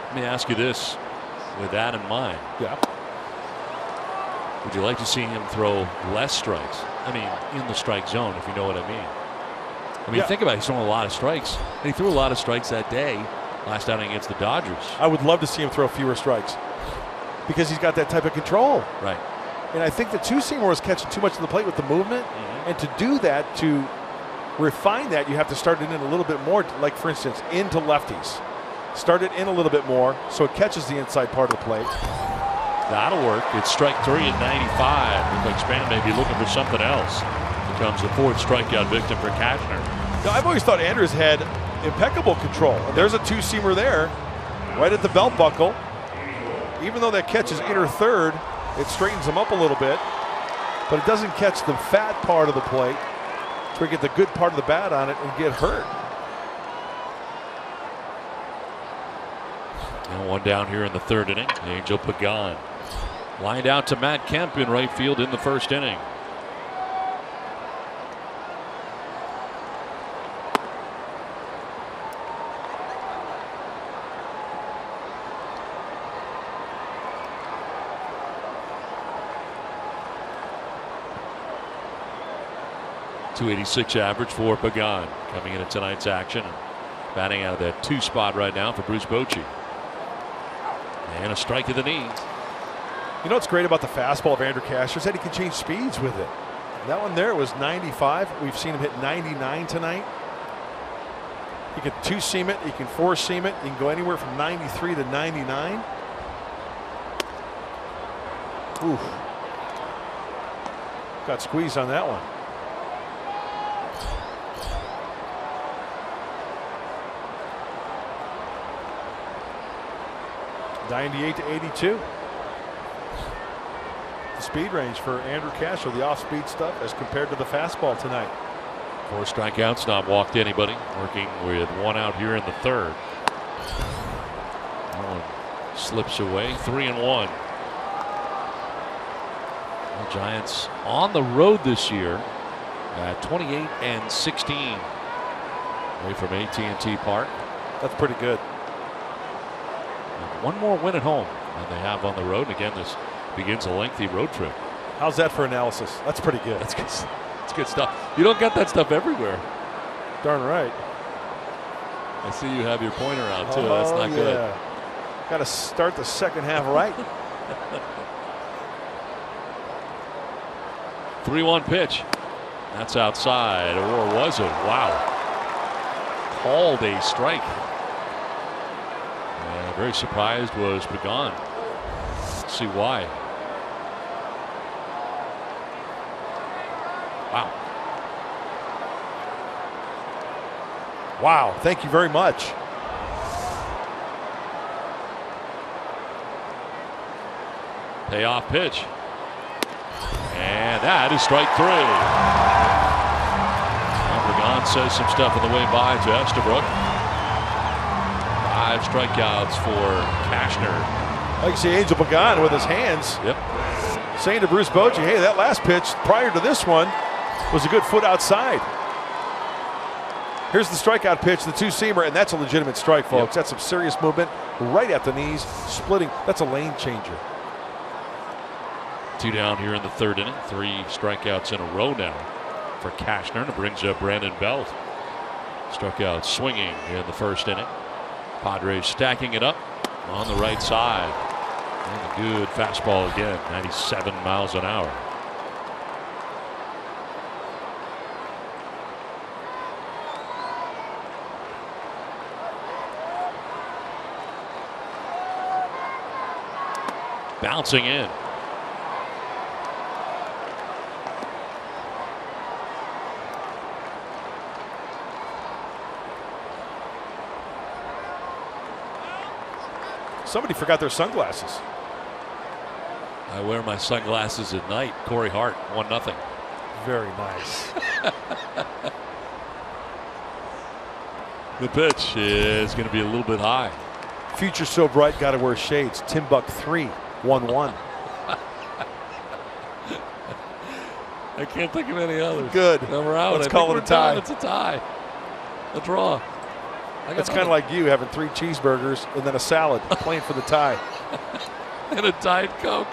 Let me ask you this, with that in mind. Yeah. Would you like to see him throw less strikes? I mean, in the strike zone, if you know what I mean. I mean, think about it, he's throwing a lot of strikes. And he threw a lot of strikes that day, last outing against the Dodgers. I would love to see him throw fewer strikes because he's got that type of control. Right. And I think the two-seamer was catching too much of the plate with the movement. And to do that, to refine that, you have to start it in a little bit more, like, for instance, into lefties. Start it in a little bit more so it catches the inside part of the plate. That'll work. It's strike 3 at 95. Looks like Span may be looking for something else. Becomes the fourth strikeout victim for Cashner. Now, I've always thought Andrews had impeccable control. And there's a two-seamer there, right at the belt buckle. Even though that catch is inner third, it straightens him up a little bit. But it doesn't catch the fat part of the plate to get the good part of the bat on it and get hurt. And one down here in the third inning. Angel Pagan lined out to Matt Kemp in right field in the first inning. .286 average for Pagan coming into tonight's action. Batting out of that 2 spot right now for Bruce Bochy. And a strike to the knees. You know what's great about the fastball of Andrew Cashner is that he can change speeds with it. That one there was 95. We've seen him hit 99 tonight. He can two-seam it. He can four-seam it. He can go anywhere from 93 to 99. Oof. Got squeezed on that one. .98 to 82. The speed range for Andrew Cashner, the off-speed stuff, as compared to the fastball tonight. 4 strikeouts, not walked anybody. Working with 1 out here in the third. That one slips away. 3-1. The Giants on the road this year at 28-16 away from AT&T Park. That's pretty good. One more win at home than they have on the road. And again, this begins a lengthy road trip. How's that for analysis? That's pretty good. That's good. That's good stuff. You don't get that stuff everywhere. Darn right. I see you have your pointer out too. That's not good. Got to start the second half right. 3-1 pitch. That's outside, or was it? Wow. Called a strike. Very surprised was Pagan. Let's see why. Wow. Wow. Thank you very much. Payoff pitch. And that is strike 3. Pagan says some stuff on the way by to Estabrook. 5 strikeouts for Cashner. Like you see Angel Pagan with his hands. Yep. Saying to Bruce Bochy, hey, that last pitch prior to this one was a good foot outside. Here's the strikeout pitch, the two-seamer, and that's a legitimate strike, folks. That's some serious movement right at the knees, splitting. That's a lane changer. 2 down here in the third inning. 3 strikeouts in a row now for Cashner. And it brings up Brandon Belt. Struck out swinging in the first inning. Padres stacking it up on the right side. And a good fastball again, 97 miles an hour. Bouncing in. Somebody forgot their sunglasses. I wear my sunglasses at night. Corey Hart, 1-0. Very nice. The pitch is going to be a little bit high. Future so bright, got to wear shades. Timbuk 3, 1-1. I can't think of any others. Good. No, we're out. Let's call it a tie. It's a tie. A draw. That's kind of like you having 3 cheeseburgers and then a salad, playing for the tie. And a Diet Coke.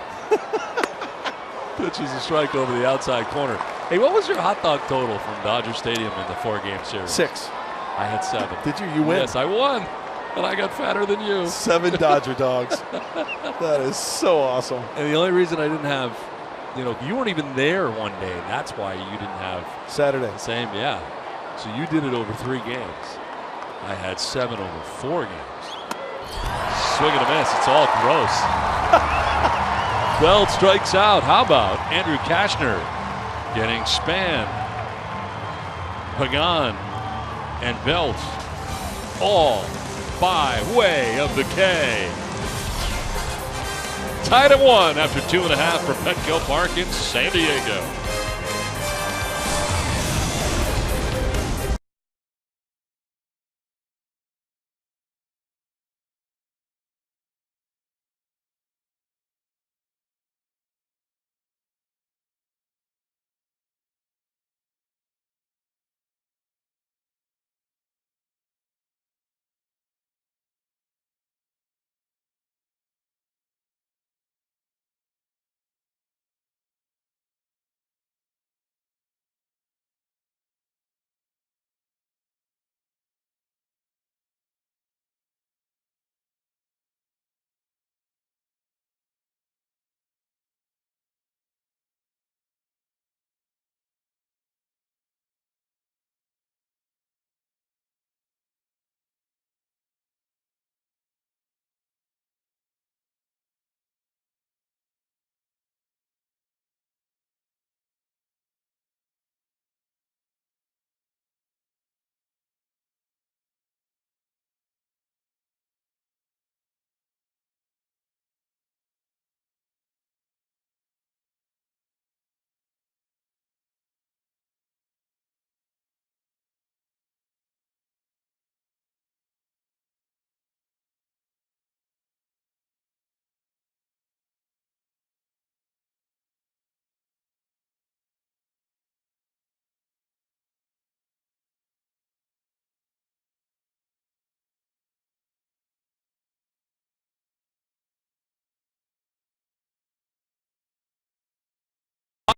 Pitches a strike over the outside corner. Hey, what was your hot dog total from Dodger Stadium in the 4-game series? 6. I had 7. Did you? You win? Yes, I won. And I got fatter than you. 7 Dodger dogs. That is so awesome. And the only reason I didn't have, you weren't even there one day. That's why you didn't have Saturday. The same, yeah. So you did it over 3 games. I had 7 over 4 games. Swing and a miss. It's all gross. Belt strikes out. How about Andrew Cashner getting Span, Pagan, and Belt all by way of the K. Tied at 1 after 2.5 for Petco Park in San Diego.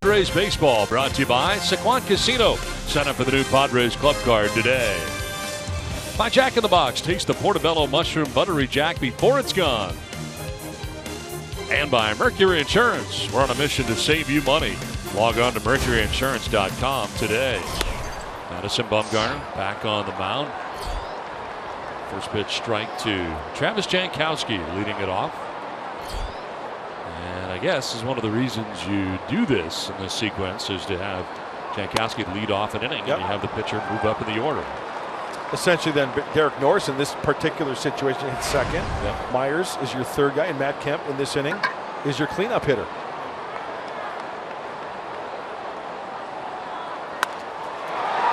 Padres baseball brought to you by Sequan Casino. Sign up for the new Padres club card today. By Jack in the Box. Taste the Portobello Mushroom Buttery Jack before it's gone. And by Mercury Insurance. We're on a mission to save you money. Log on to mercuryinsurance.com today. Madison Bumgarner back on the mound. First pitch strike to Travis Janowski leading it off. And I guess is one of the reasons you do this in this sequence is to have Janowski lead off an inning. And you have the pitcher move up in the order. Essentially then Derek Norris in this particular situation hits second. Myers is your third guy, and Matt Kemp in this inning is your cleanup hitter.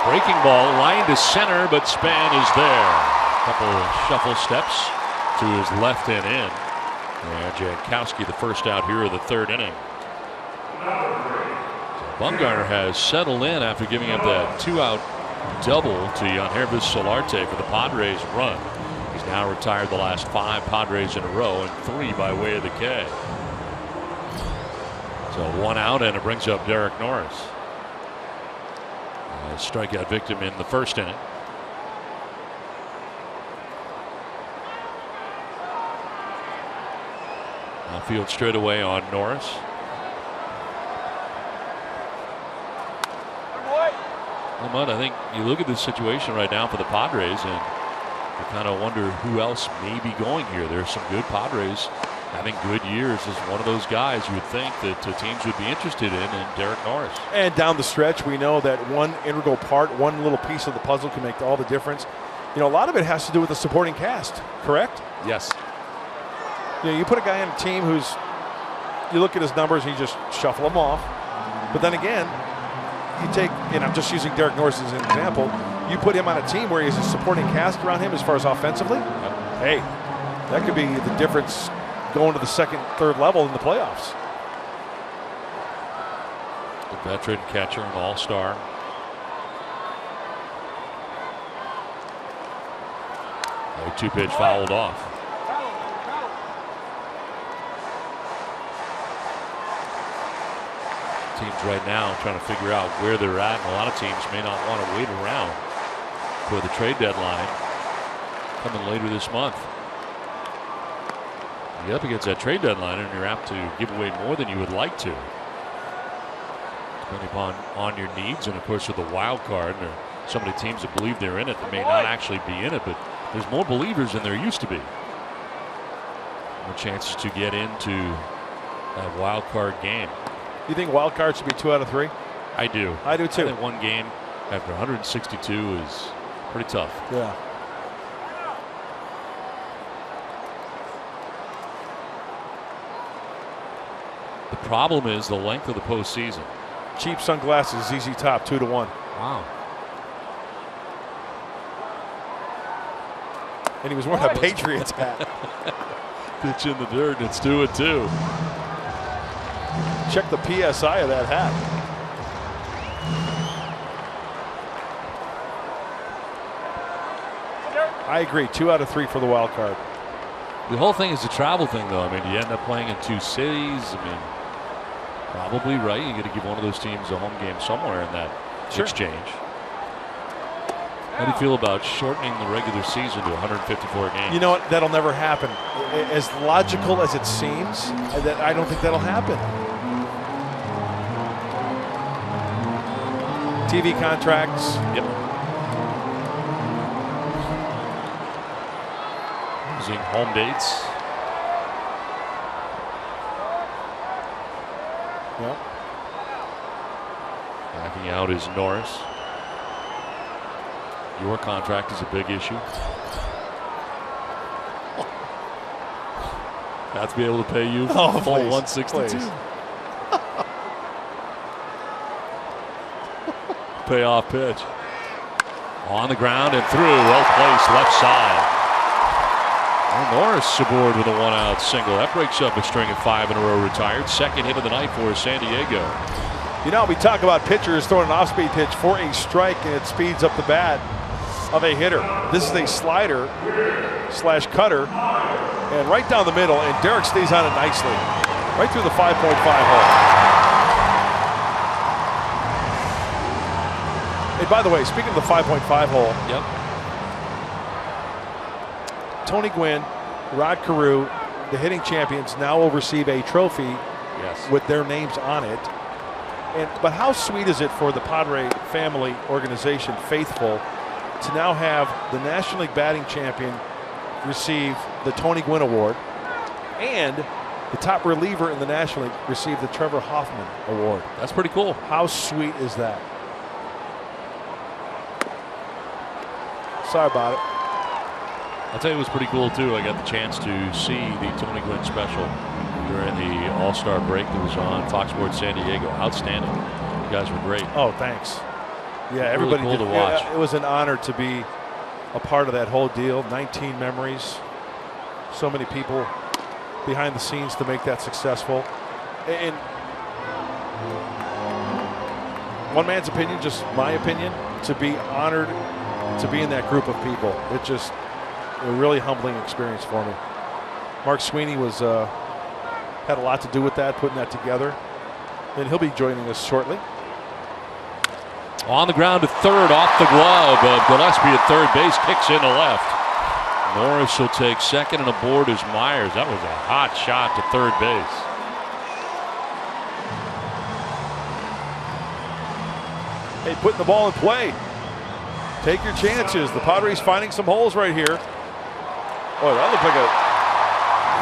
Breaking ball line to center, but Span is there. Couple of shuffle steps to his left and in. And Janowski the first out here of the third inning. So Bumgarner has settled in after giving up that 2-out double to Yangervis Solarte for the Padres run. He's now retired the last 5 Padres in a row and 3 by way of the K. So 1 out, and it brings up Derek Norris. A strikeout victim in the first inning. Field straight away on Norris. Well, Mudd, I think you look at this situation right now for the Padres, and you kind of wonder who else may be going here. There's some good Padres having good years as one of those guys you would think that teams would be interested in Derek Norris. And down the stretch, we know that one integral part, one little piece of the puzzle can make all the difference. You know, a lot of it has to do with the supporting cast, correct? Yes. You know, you put a guy on a team who's, you look at his numbers and you just shuffle them off. But then again, you take, and I'm just using Derek Norris as an example, you put him on a team where he has a supporting cast around him as far as offensively. Hey, that could be the difference going to the second, third level in the playoffs. The veteran catcher, an all-star. A 2-pitch fouled off. Teams right now trying to figure out where they're at, and a lot of teams may not want to wait around for the trade deadline coming later this month. You get up against that trade deadline and you're apt to give away more than you would like to, depending upon your needs. And of course, with the wild card, there are so many teams that believe they're in it that may not actually be in it, but there's more believers than there used to be. More chances to get into that wild card game. You think wild card should be 2 out of 3? I do. I do too. I think one game after 162 is pretty tough. Yeah. The problem is the length of the postseason. Cheap sunglasses, ZZ Top, 2-1. Wow. And he was wearing a Patriots hat. Pitch in the dirt, and it's 2-2. Check the PSI of that hat. I agree. 2 out of 3 for the wild card. The whole thing is a travel thing, though. I mean, you end up playing in 2 cities. I mean, probably right. You got to give one of those teams a home game somewhere in that exchange. How do you feel about shortening the regular season to 154 games? You know what? That'll never happen. As logical as it seems, I don't think that'll happen. TV contracts. Yep. Using home dates. Yep. Backing out is Norris. Your contract is a big issue. Have to be able to pay you full 162. Payoff pitch. On the ground and through. Well placed left side. And Norris aboard with a 1-out single. That breaks up a string of 5 in a row retired. Second hit of the night for San Diego. You know, we talk about pitchers throwing an off-speed pitch for a strike, and it speeds up the bat of a hitter. This is a slider slash cutter, and right down the middle, and Derek stays on it nicely. Right through the 5.5 hole. And by the way, speaking of the 5.5 hole, yep. Tony Gwynn, Rod Carew, the hitting champions, now will receive a trophy with their names on it. But how sweet is it for the Padre family organization, faithful, to now have the National League batting champion receive the Tony Gwynn Award, and the top reliever in the National League receive the Trevor Hoffman Award. That's pretty cool. How sweet is that? Sorry about it. I'll tell you it was pretty cool too. I got the chance to see the Tony Gwynn special during the All-Star break that was on Fox Sports San Diego. Outstanding. You guys were great. Oh, thanks. Yeah, everybody really cool did. to watch. It was an honor to be a part of that whole deal. 19 memories. So many people behind the scenes to make that successful. And one man's opinion, just my opinion, to be honored to be in that group of people. It just a really humbling experience for me. Mark Sweeney was had a lot to do with that, putting that together, and he'll be joining us shortly. On the ground to third, off the glove of Gillespie at third base, kicks into left. Norris will take second, and aboard is Myers. That was a hot shot to third base. Hey, putting the ball in play. Take your chances. The Padres finding some holes right here. Oh, that looked like a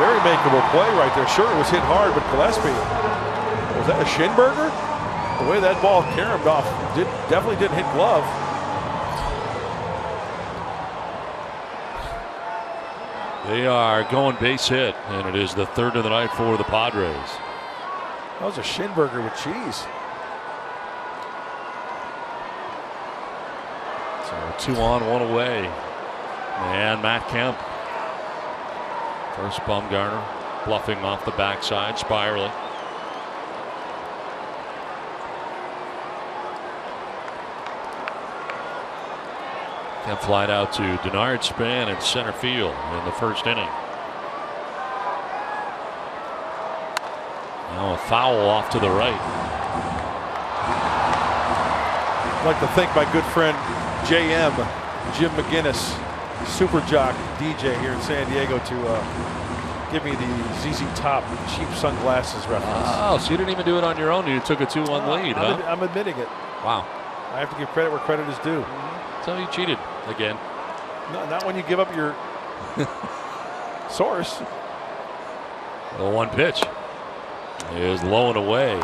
very makeable play right there. Sure, it was hit hard, but Gillespie, was that a Schinberger? The way that ball caromed off definitely didn't hit glove. They are going base hit, and it is the third of the night for the Padres. That was a Schinberger with cheese. So 2 on, 1 away. And Matt Kemp. First Bumgarner bluffing off the backside, spiraling. Kemp flied out to Denard Span in center field in the first inning. Now a foul off to the right. I'd like to thank my good friend JM, Jim McGinnis, super jock DJ here in San Diego, to give me the ZZ Top cheap sunglasses reference. Oh, so you didn't even do it on your own. You took a 2-1 lead, huh? I'm admitting it. Wow. I have to give credit where credit is due. So you cheated again. No, not when you give up your source. The 1 pitch is low and away.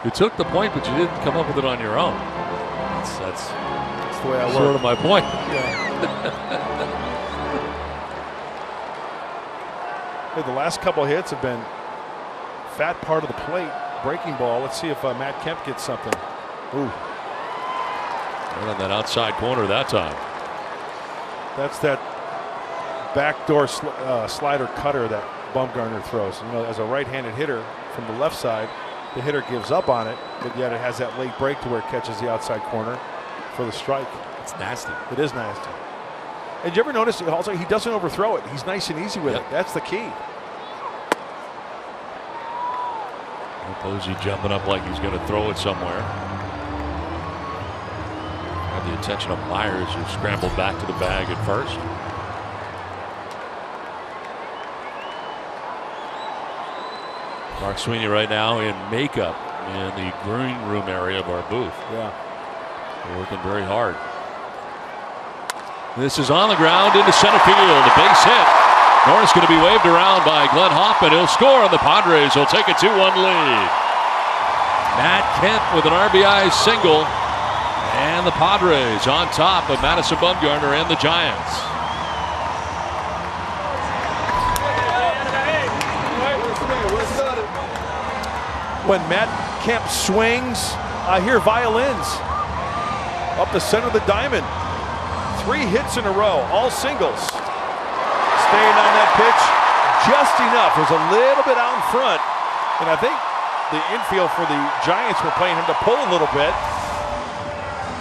You took the point, but you didn't come up with it on your own. That's the way I work. Sort of my point. Yeah. Hey, the last couple of hits have been fat part of the plate, breaking ball. Let's see if Matt Kemp gets something. Ooh. Right on that outside corner that time. That's that backdoor slider cutter that Bumgarner throws. You know, as a right-handed hitter from the left side, the hitter gives up on it, but yet it has that late break to where it catches the outside corner for the strike. It's nasty. It is nasty. And you ever notice also he doesn't overthrow it. He's nice and easy with it. That's the key. Posey jumping up like he's going to throw it somewhere. Have the attention of Myers, who scrambled back to the bag at first. Mark Sweeney right now in makeup in the green room area of our booth. Yeah. They're working very hard. This is on the ground into center field. A base hit. Norris going to be waved around by Glenn Hoffman. He'll score, and the Padres will take a 2-1 lead. Matt Kemp with an RBI single. And the Padres on top of Madison Bumgarner and the Giants. When Matt Kemp swings, I hear violins up the center of the diamond. 3 hits in a row, all singles. Staying on that pitch just enough. It was a little bit out in front. And I think the infield for the Giants were playing him to pull a little bit.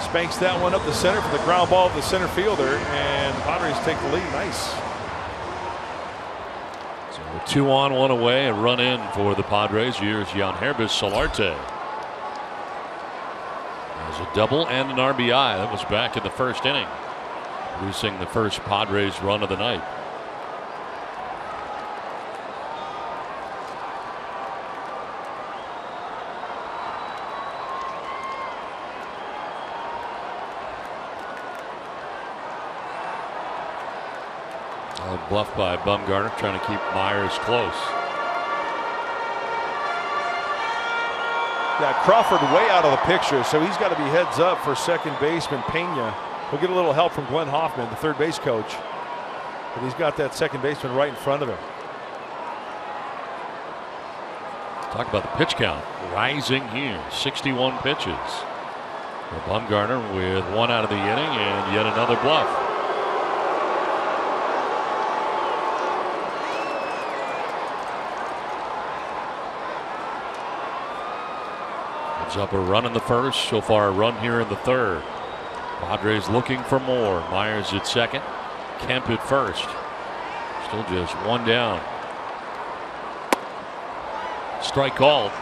Spanks that one up the center for the ground ball of the center fielder, and the Padres take the lead. Nice. So 2 on, 1 away, and run in for the Padres. Here's Yanherbis Solarte. There's a double and an RBI. That was back in the first inning, producing the first Padres run of the night. Bluff by Bumgarner, trying to keep Myers close. Yeah, Crawford way out of the picture, so he's got to be heads up for second baseman Pena. He'll get a little help from Glenn Hoffman, the third base coach. But he's got that second baseman right in front of him. Talk about the pitch count rising here. 61 pitches. Bumgarner with 1 out of the inning and yet another bluff. Up a run in the first, so far a run here in the third. Padres looking for more. Myers at second, Kemp at first. Still just 1 down. Strike called.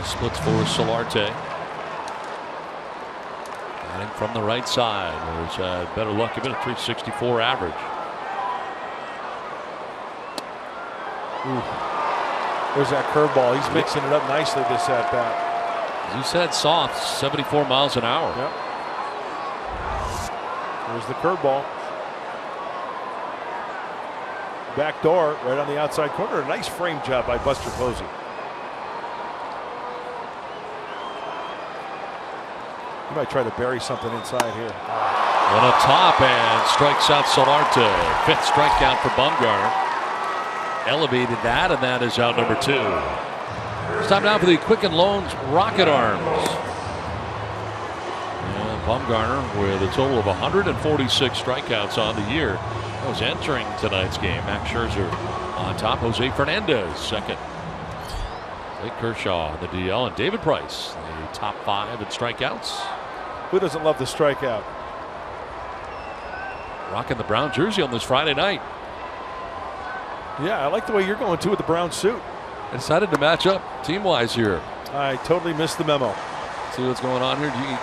splits for Solarte. Batting from the right side, where he's had better luck. He's been a 364 average. Ooh. There's that curveball. He's mixing it up nicely this at bat. As you said, soft, 74 miles an hour. Yep. There's the curveball. Back door, right on the outside corner. A nice frame job by Buster Posey. He might try to bury something inside here. On a top and strikes out Solarte. 5th strikeout for Bumgarner. Elevated that, and that is out number 2. It's time now for the Quicken Loans Rocket Arms. And Bumgarner with a total of 146 strikeouts on the year. That was entering tonight's game. Max Scherzer on top. Jose Fernandez second. Blake Kershaw on the DL, and David Price, the top 5 in strikeouts. Who doesn't love the strikeout? Rocking the brown jersey on this Friday night. Yeah, I like the way you're going too with the brown suit. I decided to match up team-wise here. I totally missed the memo. See what's going on here? Do you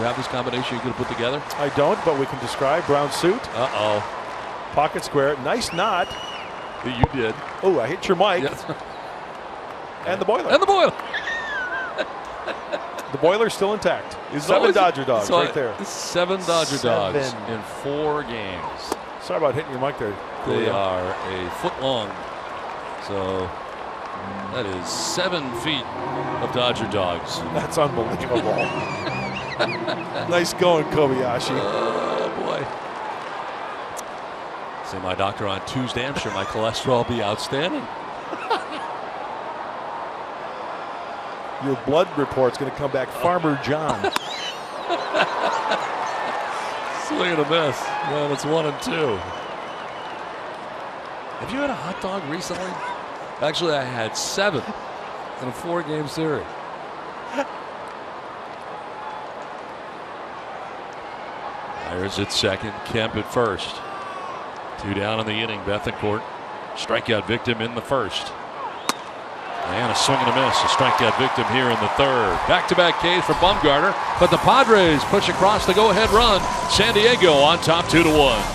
have this combination you could put together? I don't, but we can describe. Brown suit. Uh-oh. Pocket square. Nice knot. You did. Oh, I hit your mic. Yes. And the boiler. And the boiler. The boiler's still intact. 7 Dodger dogs right there. 7 Dodger dogs in 4 games. Sorry about hitting your mic there. They are a foot long. So that is 7 feet of Dodger dogs. That's unbelievable. Nice going, Kobayashi. Oh, boy. See my doctor on Tuesday. I'm sure my cholesterol will be outstanding. Your blood report's going to come back Farmer John. Swing and a miss. Man, it's 1 and 2. Have you had a hot dog recently? Actually, I had 7 in a 4-game series. Myers at second, Kemp at first. 2 down in the inning. Bethancourt, strikeout victim in the first. And a swing and a miss. A strikeout victim here in the 3rd. Back-to-back Ks for Bumgarner, but the Padres push across the go-ahead run. San Diego on top 2-1.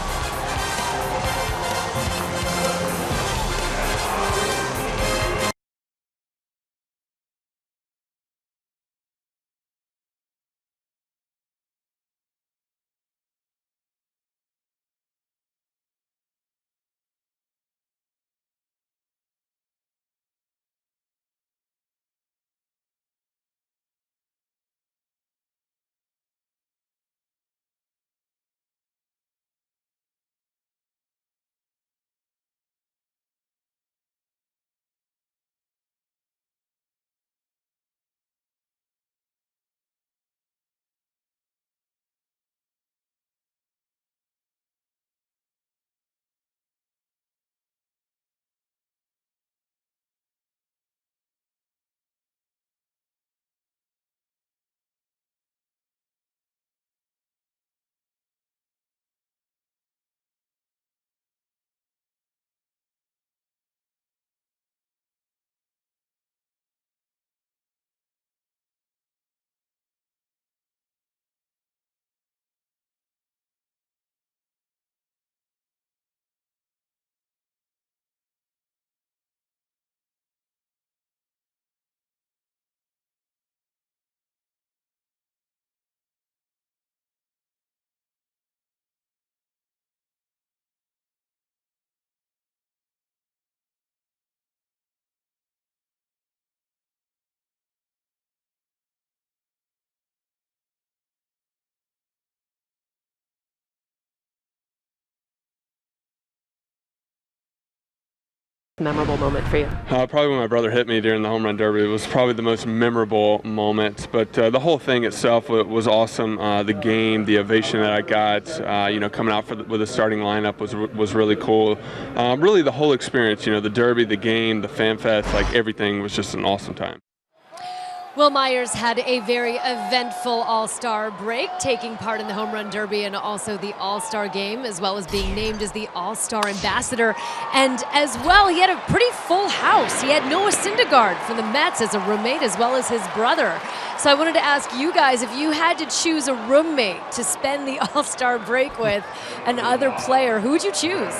Memorable moment for you? Probably when my brother hit me during the home run derby. It was probably the most memorable moment, but the whole thing itself was awesome. The game, the ovation that I got, coming out with the starting lineup was really cool. Really the whole experience, the derby, the game, the fan fest, like everything was just an awesome time. Will Myers had a very eventful All-Star break, taking part in the Home Run Derby and also the All-Star Game, as well as being named as the All-Star Ambassador. And as well, he had a pretty full house. He had Noah Syndergaard from the Mets as a roommate, as well as his brother. So I wanted to ask you guys, if you had to choose a roommate to spend the All-Star break with, another player, who would you choose?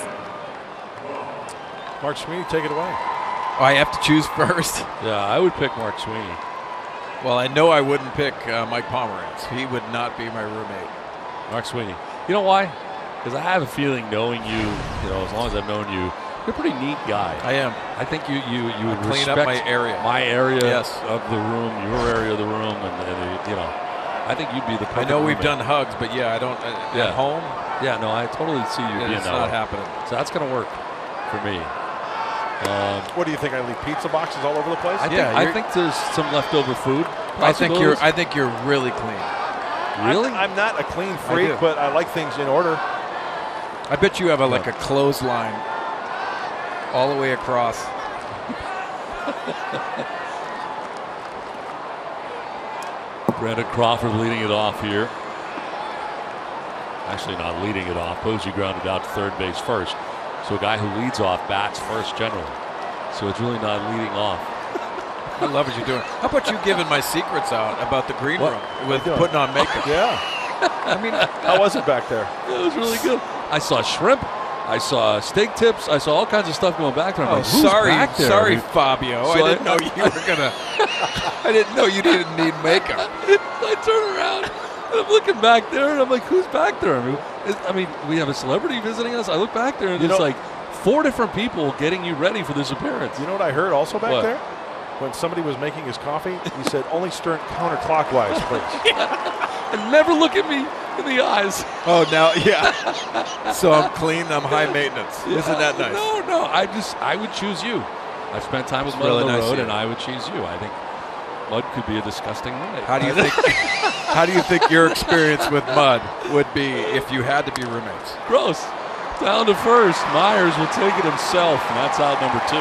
Mark Sweeney, take it away. Oh, I have to choose first. Yeah, I would pick Mark Sweeney. Well, I know I wouldn't pick Mike Pomerantz. He would not be my roommate. Mark Sweeney. You know why? Because I have a feeling, knowing you, as long as I've known you, you're a pretty neat guy. I am. I think you would clean respect up my area. My area yes. of the room, your area of the room, and I think you'd be the perfect I know we've roommate. done hugs, but yeah, I don't at home. Yeah, no, I totally see you being it's that not way. happening. So that's going to work for me. What do you think? I leave pizza boxes all over the place? I think there's some leftover food. I think you're really clean. Really? I'm not a clean freak, but I like things in order. I bet you have like a clothesline all the way across. Brandon Crawford leading it off here. Actually, not leading it off. Posey grounded out to third base first. So a guy who leads off bats first generally. So it's really not leading off. I love what you're doing. How about you giving my secrets out about the green room with putting on makeup? Yeah. I mean, how was it back there? It was really good. I saw shrimp. I saw steak tips. I saw all kinds of stuff going back there. I'm like, who's back there? Sorry, Fabio. So I didn't know you were gonna. I didn't know you didn't need makeup. I turn around and I'm looking back there, and I'm like, who's back there? I mean, we have a celebrity visiting us. I look back there, and there's like 4 different people getting you ready for this appearance. You know what I heard also back there? When somebody was making his coffee, he said, "Only stir it counterclockwise, please." And never look at me in the eyes. Oh, now, yeah. So I'm clean, I'm high maintenance. Yeah. Isn't that nice? No, I would choose you. I've spent time with Mud on the road, and I would choose you. I think Mud could be a disgusting roommate. How do you think your experience with Mud would be if you had to be roommates? Gross. Down to first. Myers will take it himself, and that's out number 2.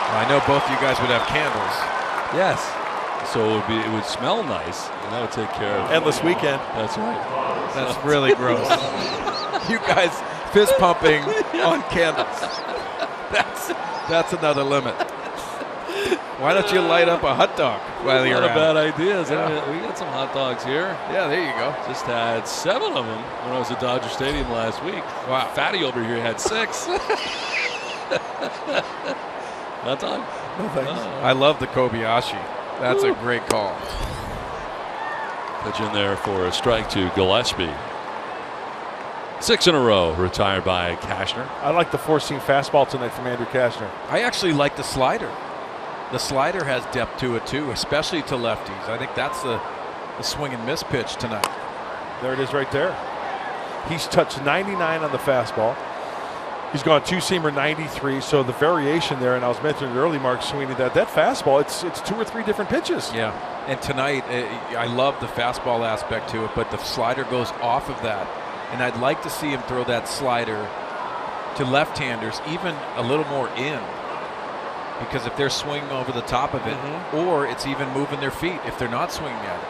I know both of you guys would have candles. Yes. So it would smell nice, and that would take care of it. Endless weekend. That's right. That's really gross. You guys fist pumping on candles. That's another limit. Why don't you light up a hot dog while you're Not a at bad idea. We got some hot dogs here. Yeah, there you go. Just had 7 of them when I was at Dodger Stadium last week. Wow. Fatty over here had 6. Not time. No thanks. I love the Kobayashi. That's a great call. Pitch in there for a strike to Gillespie. 6 in a row retired by Cashner. I like the 4-seam fastball tonight from Andrew Cashner. I actually like the slider. The slider has depth to it too, especially to lefties. I think that's the swing and miss pitch tonight. There it is right there. He's touched 99 on the fastball. He's gone 2-seamer 93, so the variation there, and I was mentioning early, Mark Sweeney, that fastball, it's 2 or 3 different pitches. Yeah, and tonight I love the fastball aspect to it, but the slider goes off of that, and I'd like to see him throw that slider to left-handers even a little more in, because if they're swinging over the top of it, or it's even moving their feet if they're not swinging at it.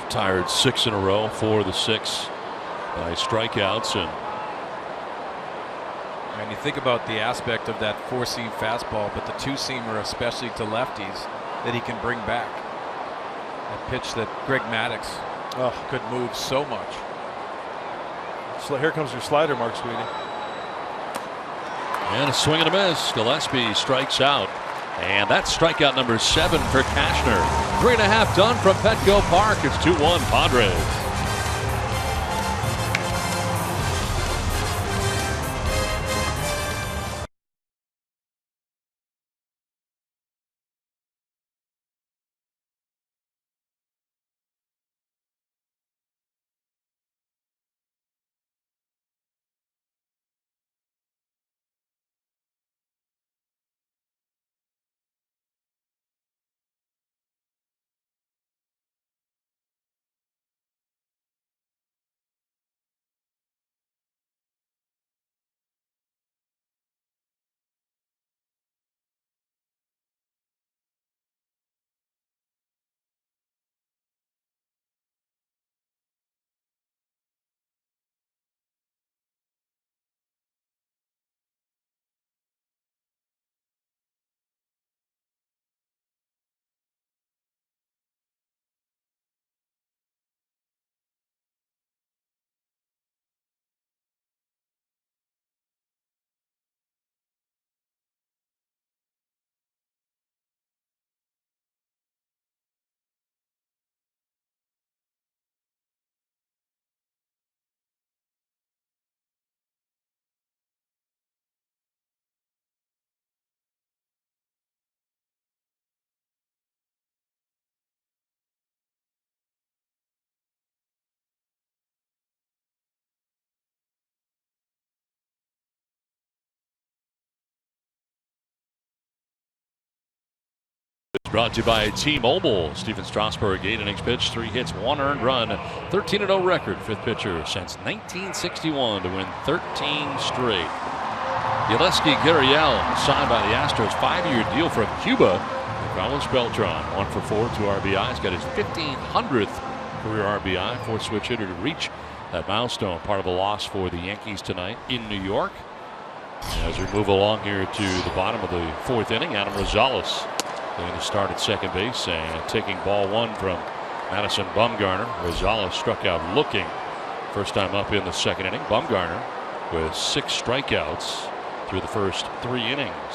Retired 6 in a row, 4 of the 6 by strikeouts. And you think about the aspect of that 4-seam fastball, but the 2-seamer, especially to lefties, that he can bring back. A pitch that Greg Maddux could move so much. So here comes your slider, Mark Sweeney. And a swing and a miss. Gillespie strikes out. And that's strikeout number 7 for Cashner. 3.5 done from Petco Park. It's 2-1 Padres. Brought to you by T-Mobile. Steven Strasburg, 8 innings pitched, 3 hits, 1 earned run, 13-0 record. 5th pitcher since 1961 to win 13 straight. Janowski Gurriel signed by the Astros, 5-year deal from Cuba. Carlos Beltran, 1 for 4, 2 RBIs, got his 1,500th career RBI, 4th switch hitter to reach that milestone. Part of a loss for the Yankees tonight in New York. As we move along here to the bottom of the 4th inning, Adam Rosales going to start at second base and taking ball 1 from Madison Bumgarner. Rosales struck out looking first time up in the 2nd inning. Bumgarner with 6 strikeouts through the first 3 innings.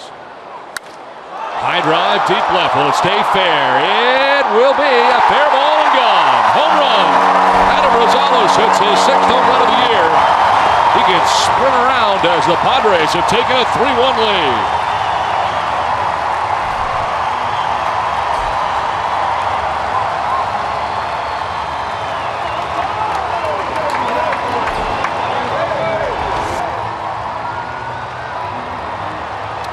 High drive, deep left. Will it stay fair? It will be a fair ball and gone. Home run. Adam Rosales hits his 6th home run of the year. He can sprint around as the Padres have taken a 3-1 lead.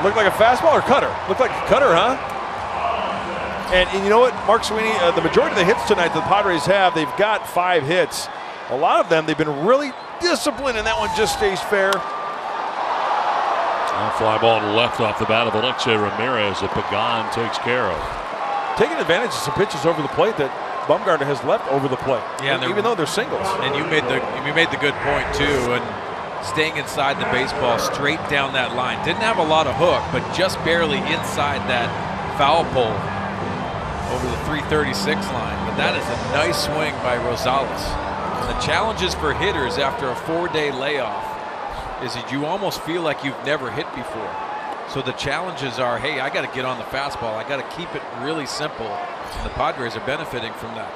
Looked like a fastball or cutter? Looked like a cutter, huh? And you know what, Mark Sweeney, the majority of the hits tonight that the Padres have, they've got 5 hits. A lot of them, they've been really disciplined, and that one just stays fair. A fly ball to left off the bat of Alexei Ramirez that Pagan takes care of. Taking advantage of some pitches over the plate that Bumgarner has left over the plate. Yeah, even though they're singles. And you made the good point too. And staying inside the baseball, straight down that line. Didn't have a lot of hook, but just barely inside that foul pole over the 336 line. But that is a nice swing by Rosales. And the challenges for hitters after a 4-day layoff is that you almost feel like you've never hit before. So the challenges are, hey, I got to get on the fastball. I got to keep it really simple. And the Padres are benefiting from that.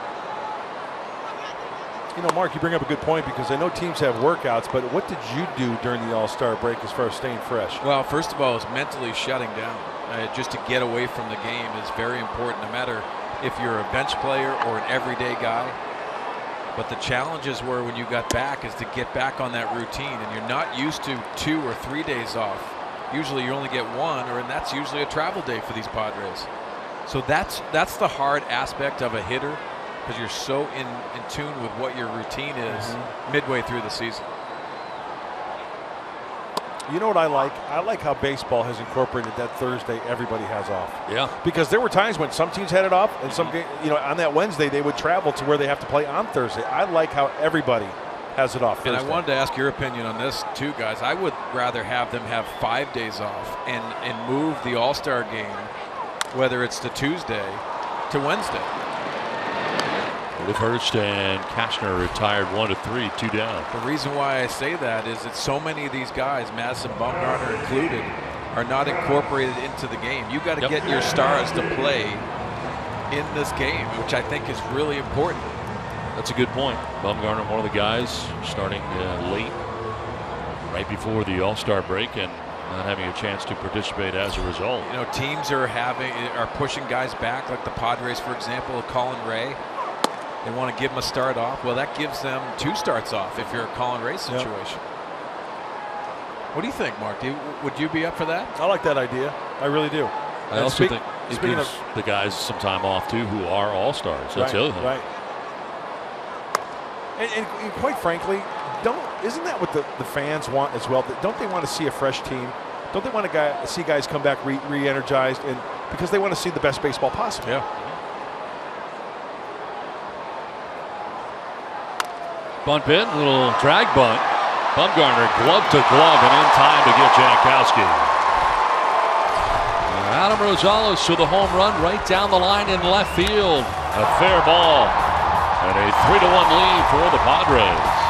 You know, Mark, you bring up a good point because I know teams have workouts, but what did you do during the All-Star break as far as staying fresh? Well, first of all, it's mentally shutting down. Just to get away from the game is very important, no matter if you're a bench player or an everyday guy. But the challenges were when you got back is to get back on that routine, and you're not used to 2 or 3 days off. Usually you only get 1, and that's usually a travel day for these Padres. So that's the hard aspect of a hitter, because you're so in tune with what your routine is midway through the season. You know what I like? I like how baseball has incorporated that Thursday everybody has off. Yeah. Because there were times when some teams had it off, and some, on that Wednesday they would travel to where they have to play on Thursday. I like how everybody has it off Thursday. And I wanted to ask your opinion on this too, guys. I would rather have them have 5 days off and move the All-Star game, whether it's to Tuesday to Wednesday. Hurst and Cashner retired 1-3, 2 down. The reason why I say that is that so many of these guys, Madison Bumgarner included, are not incorporated into the game. You got to get your stars to play in this game, which I think is really important. That's a good point. Bumgarner, one of the guys starting late, right before the All-Star break, and not having a chance to participate as a result. You know, teams are pushing guys back, like the Padres, for example, Colin Ray. They want to give him a start off. Well, that gives them 2 starts off if you're a Colin Ray situation. Yep. What do you think, Mark? Would you be up for that? I like that idea. I really do. I also think it gives the guys some time off, too, who are all-stars. That's the other thing. Right. And quite frankly, isn't that what the fans want as well? Don't they want to see a fresh team? Don't they want to see guys come back re-energized, and because they want to see the best baseball possible? Yeah. Bunt pin, little drag bunt. Bumgarner glove to glove and in time to get Janowski. Adam Rosales to the home run right down the line in left field. A fair ball and a 3-1 lead for the Padres.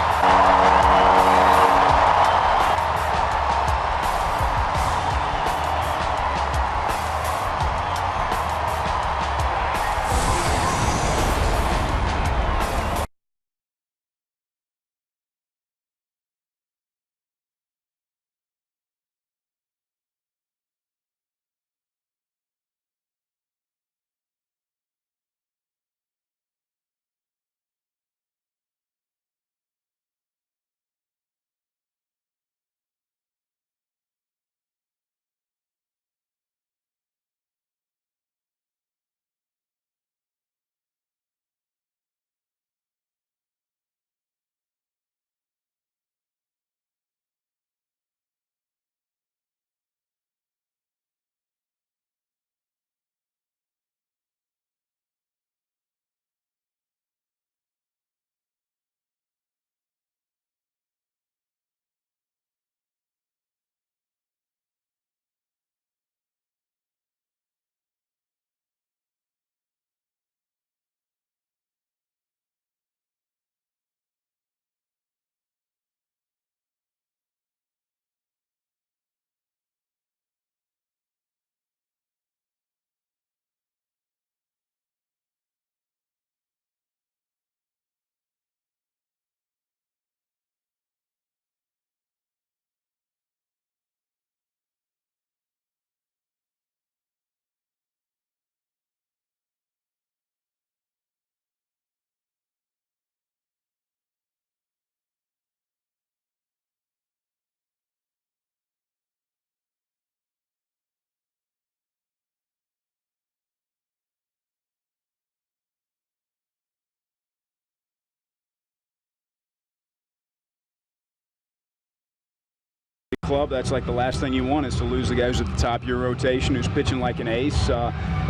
club, that's like the last thing you want, is to lose the guy who's at the top of your rotation, who's pitching like an ace.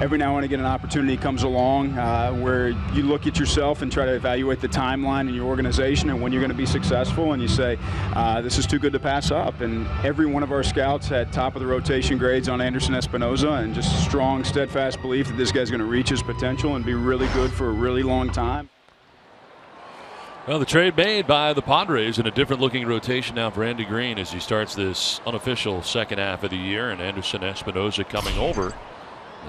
Every now and again, an opportunity comes along where you look at yourself and try to evaluate the timeline in your organization and when you're going to be successful, and you say, this is too good to pass up. And every one of our scouts had top of the rotation grades on Anderson Espinoza, and just strong, steadfast belief that this guy's going to reach his potential and be really good for a really long time. Well, the trade made by the Padres in a different looking rotation now for Andy Green as he starts this unofficial second half of the year, and Anderson Espinoza coming over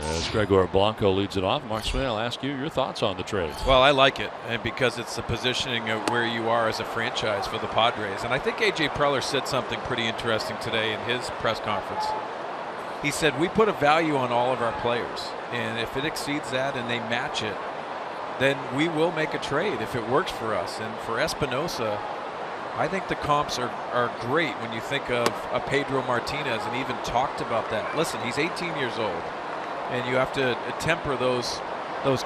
as Gregor Blanco leads it off. Mark Sweeney, I'll ask you your thoughts on the trade. Well, I like it, and because it's the positioning of where you are as a franchise for the Padres. And I think A.J. Preller said something pretty interesting today in his press conference. He said, we put a value on all of our players, and if it exceeds that and they match it, then we will make a trade if it works for us. And for Espinoza, I think the comps are great when you think of a Pedro Martinez, and even talked about that. Listen, he's 18 years old, and you have to temper those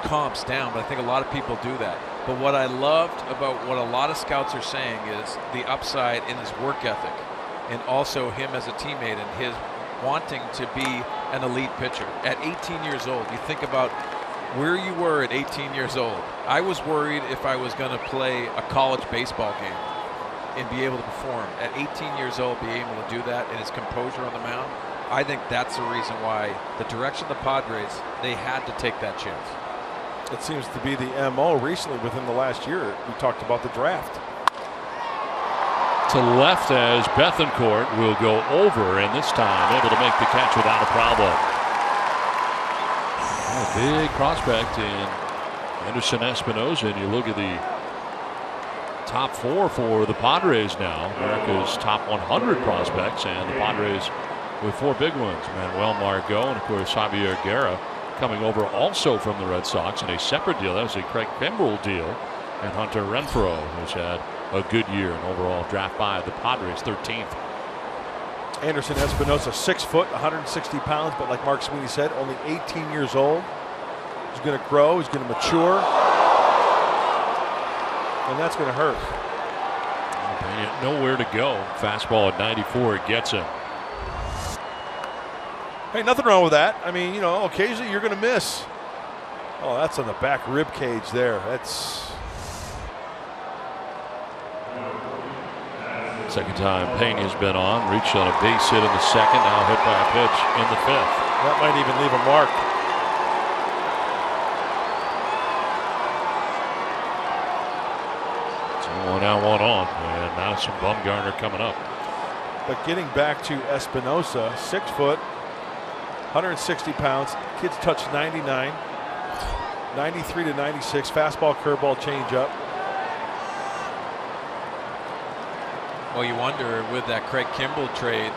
comps down, but I think a lot of people do that. But what I loved about what a lot of scouts are saying is the upside in his work ethic, and also him as a teammate and his wanting to be an elite pitcher. At 18 years old, you think about where you were at 18 years old. I was worried if I was going to play a college baseball game and be able to perform. At 18 years old, being able to do that and his composure on the mound, I think that's the reason why the direction of the Padres, they had to take that chance. It seems to be the MO recently within the last year. We talked about the draft. To left as Bethancourt will go over, and this time able to make the catch without a problem. A big prospect in Anderson Espinoza, and you look at the top four for the Padres now, America's top 100 prospects, and the Padres with 4 big ones. Manuel Margot and, of course, Javier Guerra coming over also from the Red Sox in a separate deal. That was a Craig Kimbrell deal, and Hunter Renfroe, who's had a good year and overall draft by the Padres, 13th. Anderson Espinoza, 6 foot, 160 pounds, but like Mark Sweeney said, only 18 years old. He's going to grow, he's going to mature, and that's going to hurt. Nowhere to go. Fastball at 94, it gets him. Hey, nothing wrong with that. I mean, you know, occasionally you're going to miss. Oh, that's on the back rib cage there. That's... Second time Pena's been on, reached on a base hit in the second, now hit by a pitch in the 5th. That might even leave a mark. So 1 out, 1 on, and Madison Bumgarner coming up. But getting back to Espinoza, 6 foot, 160 pounds. Kid's touched 99, 93 to 96, fastball, curveball, changeup. Well, you wonder with that Craig Kimbrell trade,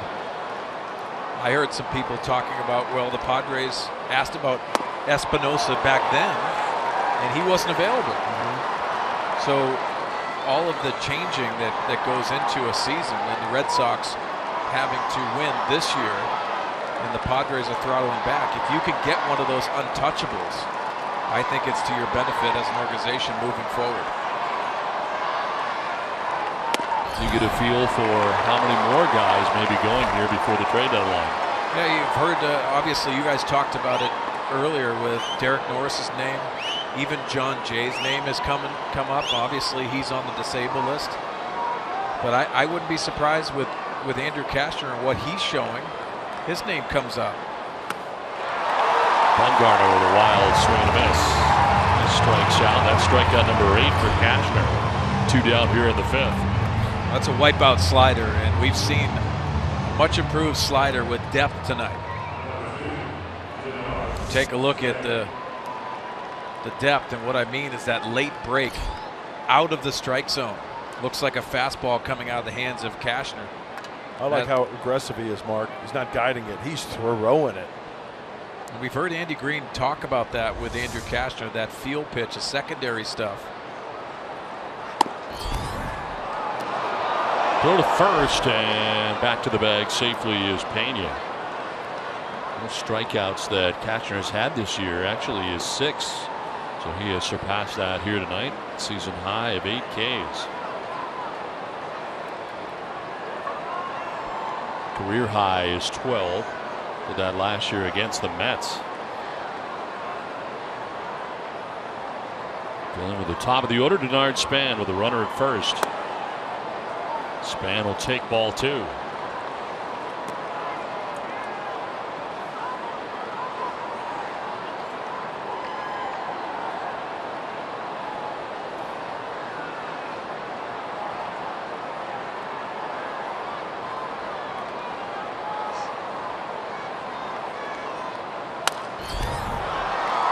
I heard some people talking about, well, the Padres asked about Espinoza back then, and he wasn't available. So all of the changing that goes into a season, and the Red Sox having to win this year, and the Padres are throttling back. If you could get one of those untouchables, I think it's to your benefit as an organization moving forward. You get a feel for how many more guys may be going here before the trade deadline. Yeah, you've heard, obviously you guys talked about it earlier with Derek Norris's name. Even John Jay's name has come up. Obviously he's on the disabled list. But I wouldn't be surprised with Andrew Cashner and what he's showing. His name comes up. Bumgarner with a wild swing and a miss. He strikes out. That's strikeout number 8 for Cashner. 2 down here in the 5th. That's a wipeout slider, and we've seen much improved slider with depth tonight. Take a look at the depth, and what I mean is that late break out of the strike zone. Looks like a fastball coming out of the hands of Cashner. I like how aggressive he is, Mark. He's not guiding it, he's throwing it. And we've heard Andy Green talk about that with Andrew Cashner, that field pitch, the secondary stuff. Throw to first, and back to the bag safely is Pena. Those strikeouts that Cashner has had this year actually is 6. So he has surpassed that here tonight. Season high of 8 Ks. Career high is 12. Did that last year against the Mets. Dealing with the top of the order, Denard Span with a runner at first. Span will take ball 2.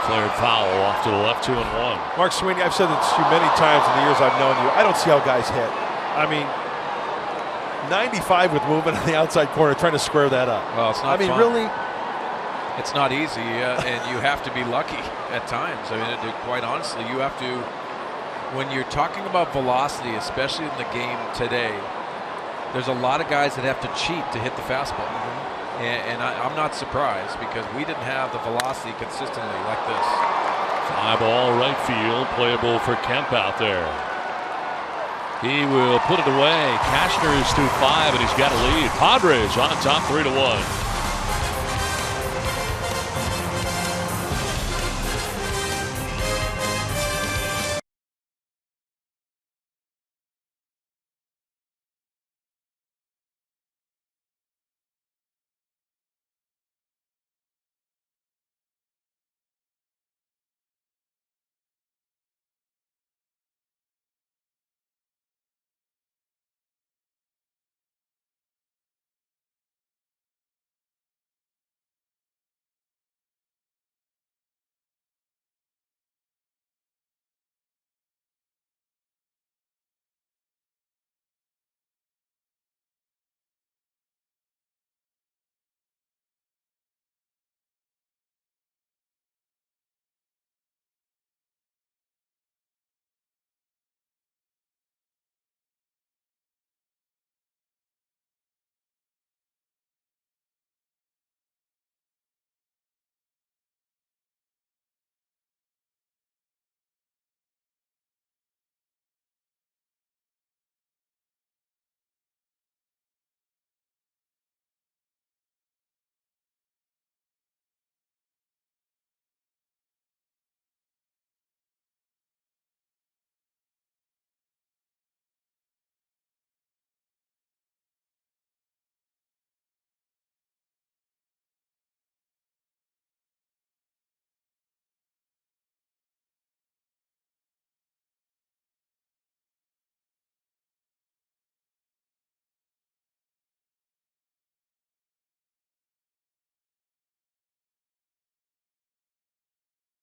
Flared foul off to the left, 2-1. Mark Sweeney, I've said this to you many times in the years I've known you. I don't see how guys hit. I mean, 95 with movement on the outside corner, trying to square that up. Well, it's not I mean, fun. really? It's not easy, and you have to be lucky at times. I mean, quite honestly, you have to, when you're talking about velocity, especially in the game today, there's a lot of guys that have to cheat to hit the fastball. And I'm not surprised because we didn't have the velocity consistently like this. Fly ball right field, playable for Kemp out there. He will put it away. Cashner is through 5 and he's got a lead. Padres on top 3-1.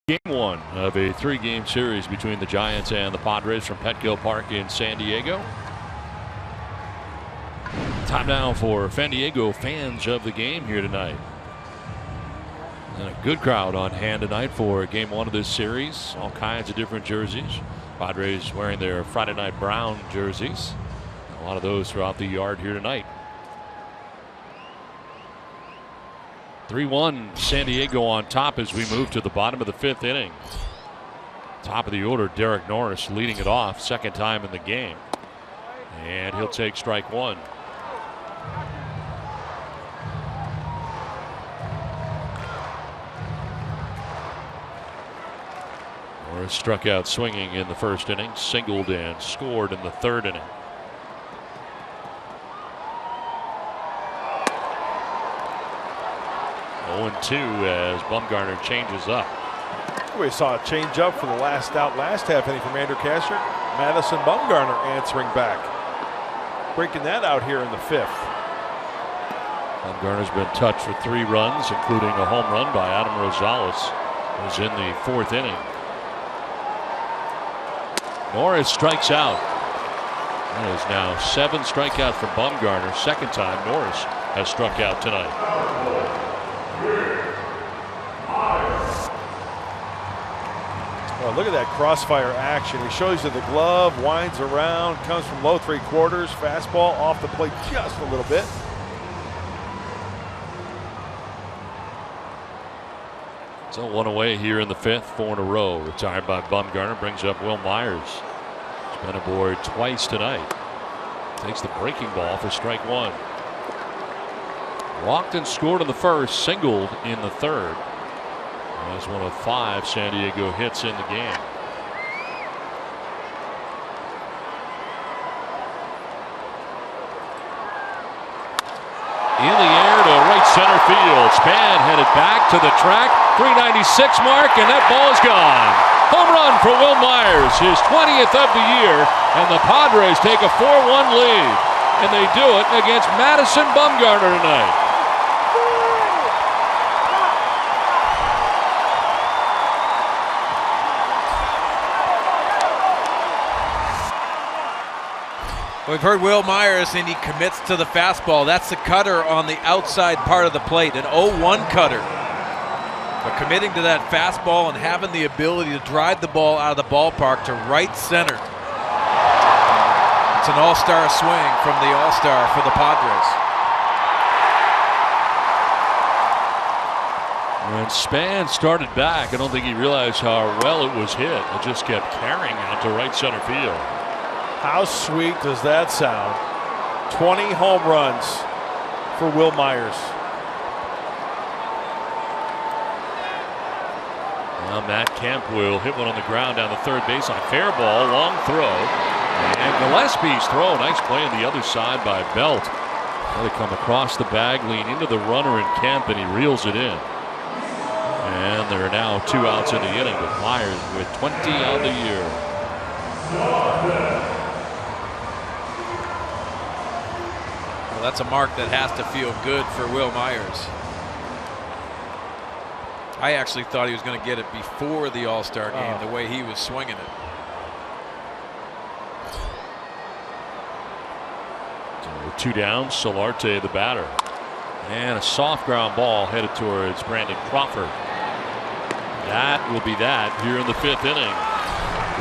Game 1 of a 3-game series between the Giants and the Padres from Petco Park in San Diego. Time now for San Diego fans of the game here tonight. And a good crowd on hand tonight for Game 1 of this series. All kinds of different jerseys. Padres wearing their Friday Night Brown jerseys. A lot of those throughout the yard here tonight. 3-1 San Diego on top as we move to the bottom of the 5th inning. Top of the order, Derek Norris leading it off, second time in the game. And he'll take strike 1. Norris struck out swinging in the first inning, singled and scored in the 3rd inning. And 2 as Bumgarner changes up. We saw a change up for the last out last half inning from Andrew Cashner. Madison Bumgarner answering back. Breaking that out here in the 5th. Bumgarner's been touched for 3 runs, including a home run by Adam Rosales. It was in the 4th inning. Norris strikes out. That is now 7 strikeouts from Bumgarner. Second time Norris has struck out tonight. Well, look at that crossfire action. He shows you the glove, winds around, comes from low 3/4, fastball off the plate just a little bit. So 1 away here in the 5th, 4 in a row. Retired by Bumgarner, brings up Will Myers. He's been aboard twice tonight. Takes the breaking ball for strike 1. Walked and scored in the first, singled in the third. That was one of 5 San Diego hits in the game. In the air to right center field. Span headed back to the track. 396 mark, and that ball is gone. Home run for Will Myers, his 20th of the year, and the Padres take a 4-1 lead. And they do it against Madison Bumgarner tonight. We've heard Will Myers, and he commits to the fastball. That's the cutter on the outside part of the plate, an 0-1 cutter. But committing to that fastball and having the ability to drive the ball out of the ballpark to right center. It's an all-star swing from the all-star for the Padres. When Span started back, I don't think he realized how well it was hit. It just kept carrying out to right center field. How sweet does that sound? 20 home runs for Will Myers. Now Matt Kemp will hit one on the ground down the third baseline. Fair ball, long throw. And Gillespie's throw. Nice play on the other side by Belt. They come across the bag, lean into the runner in Kemp, and he reels it in. And there are now 2 outs in the inning, but Myers with 20 on the year. That's a mark that has to feel good for Will Myers. I actually thought he was going to get it before the All-Star game, the way he was swinging it. So 2 down, Solarte the batter. And a soft ground ball headed towards Brandon Crawford. That will be that here in the 5th inning.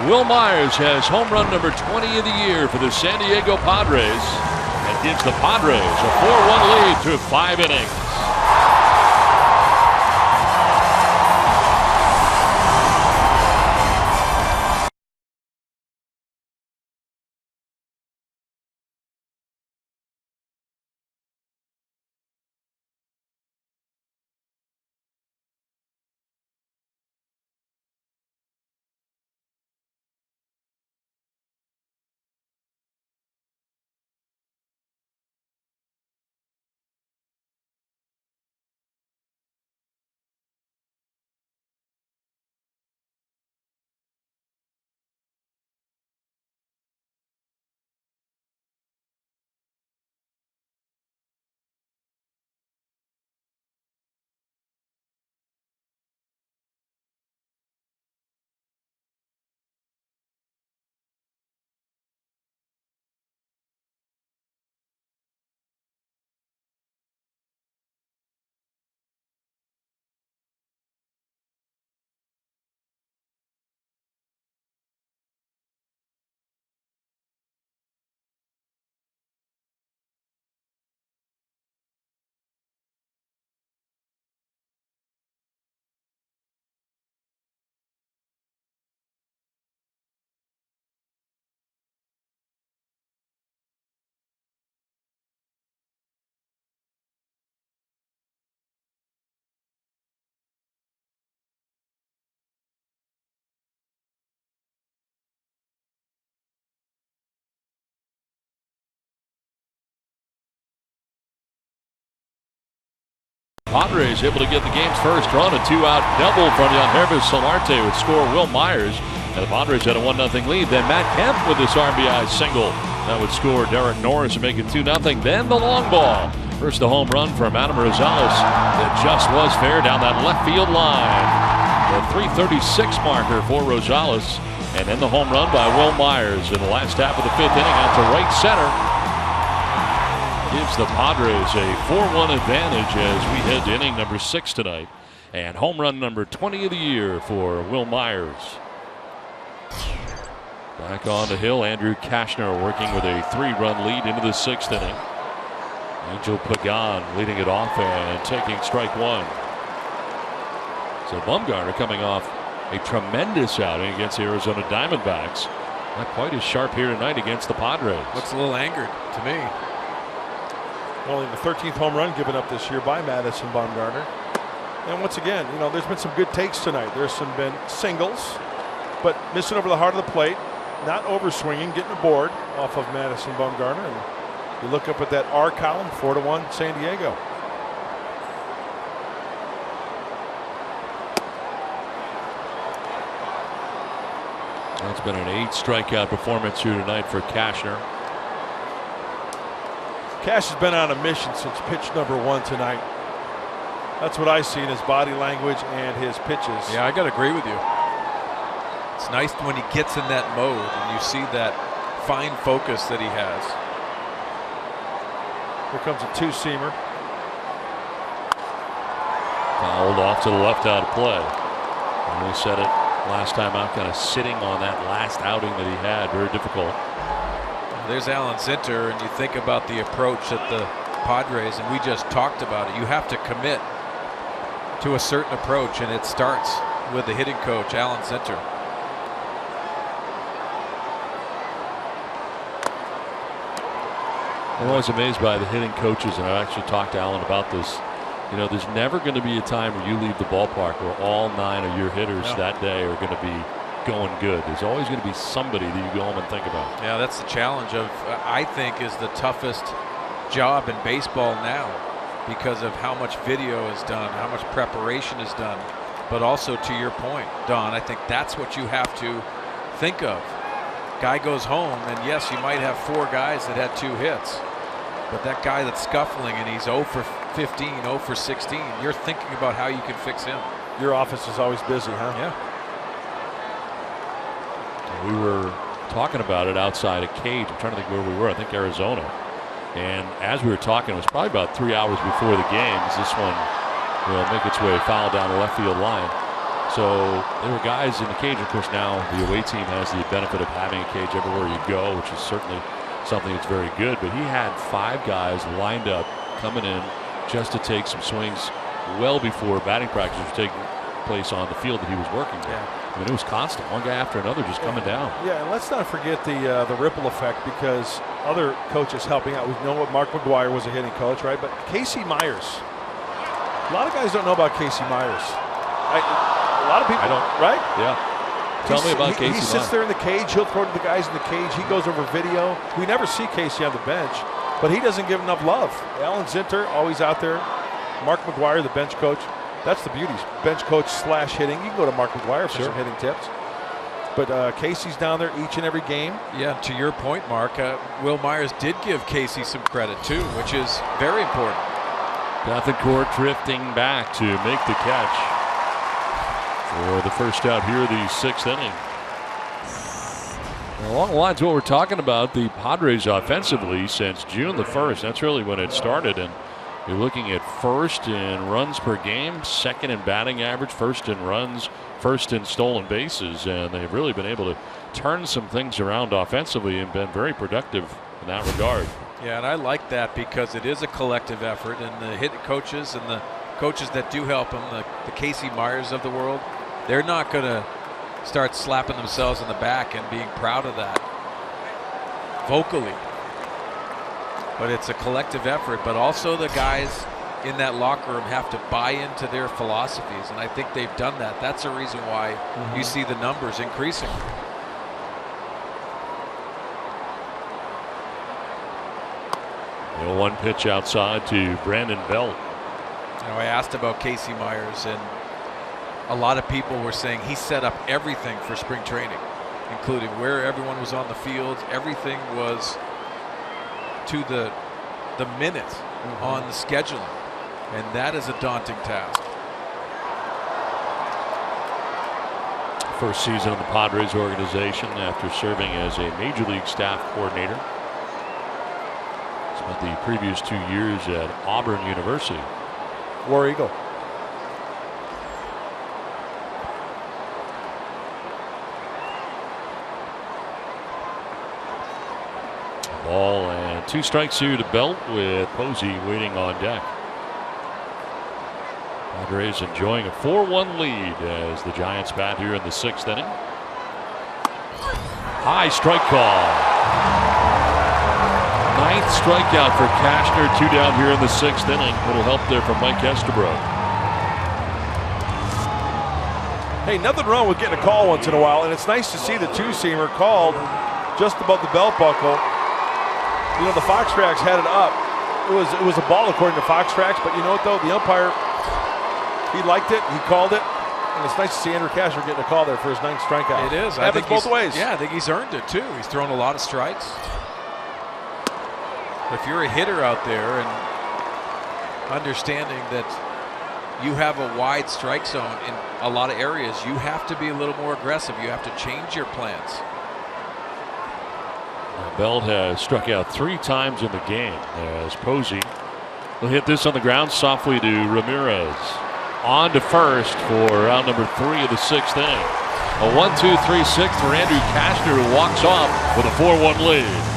Will Myers has home run number 20 of the year for the San Diego Padres. And gives the Padres a 4-1 lead through 5 innings. Padres able to get the game's first run. A 2-out double from Yangervis Solarte would score Will Myers. And the Padres had a 1-0 lead. Then Matt Kemp with this RBI single. That would score Derek Norris and make it 2-0. Then the long ball. First a home run from Adam Rosales. That just was fair down that left field line. The 336 marker for Rosales. And then the home run by Will Myers in the last half of the 5th inning out to right center. Gives the Padres a 4-1 advantage as we head to inning number 6 tonight. And home run number 20 of the year for Will Myers. Back on the hill, Andrew Cashner working with a 3-run lead into the 6th inning. Angel Pagan leading it off and taking strike 1. So Bumgarner coming off a tremendous outing against the Arizona Diamondbacks. Not quite as sharp here tonight against the Padres. Looks a little angered to me. Only the 13th home run given up this year by Madison Bumgarner. And once again, there's been some good takes tonight. There's been singles, but missing over the heart of the plate, not overswinging, getting a board off of Madison Bumgarner. And you look up at that R column, 4-1 San Diego. It's been an 8 strikeout performance here tonight for Cashner. Cash has been on a mission since pitch number 1 tonight. That's what I see in his body language and his pitches. Yeah, I got to agree with you. It's nice when he gets in that mode and you see that fine focus that he has. Here comes a 2-seamer. Fouled off to the left out of play. And we said it last time out, kind of sitting on that last outing that he had. Very difficult. There's Alan Zinter, and you think about the approach at the Padres, and we just talked about it. You have to commit to a certain approach, and it starts with the hitting coach, Alan Zinter. I'm always amazed by the hitting coaches, and I've actually talked to Alan about this. There's never going to be a time where you leave the ballpark where all 9 of your hitters that day are going to be going good. There's always going to be somebody that you go home and think about. Yeah, that's the challenge of, I think, is the toughest job in baseball now because of how much video is done, how much preparation is done. But also to your point, Don, I think that's what you have to think of. Guy goes home, and yes, you might have 4 guys that had 2 hits. But that guy that's scuffling and he's 0 for 15, 0 for 16, you're thinking about how you can fix him. Your office is always busy, huh? Yeah. We were talking about it outside a cage. I'm trying to think where we were. I think Arizona. And as we were talking, it was probably about 3 hours before the game. This one will make its way foul down the left field line. So there were guys in the cage. Of course, now the away team has the benefit of having a cage everywhere you go, which is certainly something that's very good. But he had 5 guys lined up coming in just to take some swings well before batting practice was taking place on the field that he was working with. Yeah. I mean, it was constant, one guy after another just coming down. Yeah, and let's not forget the ripple effect, because other coaches helping out. We know what Mark McGwire was a hitting coach, right? But Casey Myers. A lot of guys don't know about Casey Myers. A lot of people, I don't, right? Yeah. Tell me about Casey. He sits there in the cage. He'll throw to the guys in the cage. He goes over video. We never see Casey on the bench, but he doesn't give enough love. Alan Zinter, always out there. Mark McGwire, the bench coach. That's the beauty. Bench coach / hitting. You can go to Mark McGwire for some hitting tips. But Casey's down there each and every game. Yeah, to your point, Mark, Will Myers did give Casey some credit too, which is very important. Bethencourt drifting back to make the catch for the first out here of the 6th inning. Along the lines of what we're talking about, the Padres offensively since June the 1st, that's really when it started. And you're looking at 1st in runs per game, 2nd in batting average, 1st in runs, 1st in stolen bases. And they've really been able to turn some things around offensively and been very productive in that regard. Yeah, and I like that because it is a collective effort, and the hit coaches and the coaches that do help them, the Casey Myers of the world, they're not going to start slapping themselves in the back and being proud of that vocally. But it's a collective effort, but also the guys in that locker room have to buy into their philosophies, and I think they've done that. That's a reason why you see the numbers increasing. The 1 pitch outside to Brandon Belt. I asked about Casey Myers, and a lot of people were saying he set up everything for spring training, including where everyone was on the field. Everything was to the minute on the scheduling, and that is a daunting task. First season of the Padres organization after serving as a major league staff coordinator. Spent the previous 2 years at Auburn University. War Eagle. Ball and 2 strikes here to Belt with Posey waiting on deck. Padres enjoying a 4-1 lead as the Giants bat here in the 6th inning. High strike call. 9th strikeout for Cashner. 2 down here in the 6th inning. Little help there from Mike Estabro. Hey, nothing wrong with getting a call once in a while, and it's nice to see the two-seamer called just above the belt buckle. You know, the Fox Tracks had it up. It was a ball according to Fox Tracks, but you know what though? The umpire, he liked it, he called it, and it's nice to see Andrew Cashner getting a call there for his 9th strikeout. It is. I think both ways. Yeah, I think he's earned it too. He's thrown a lot of strikes. If you're a hitter out there and understanding that you have a wide strike zone in a lot of areas, you have to be a little more aggressive. You have to change your plans. Belt has struck out 3 times in the game as Posey will hit this on the ground softly to Ramirez. On to first for round number 3 of the 6th inning. A 1-2-3-6 for Andrew Cashner, who walks off with a 4-1 lead.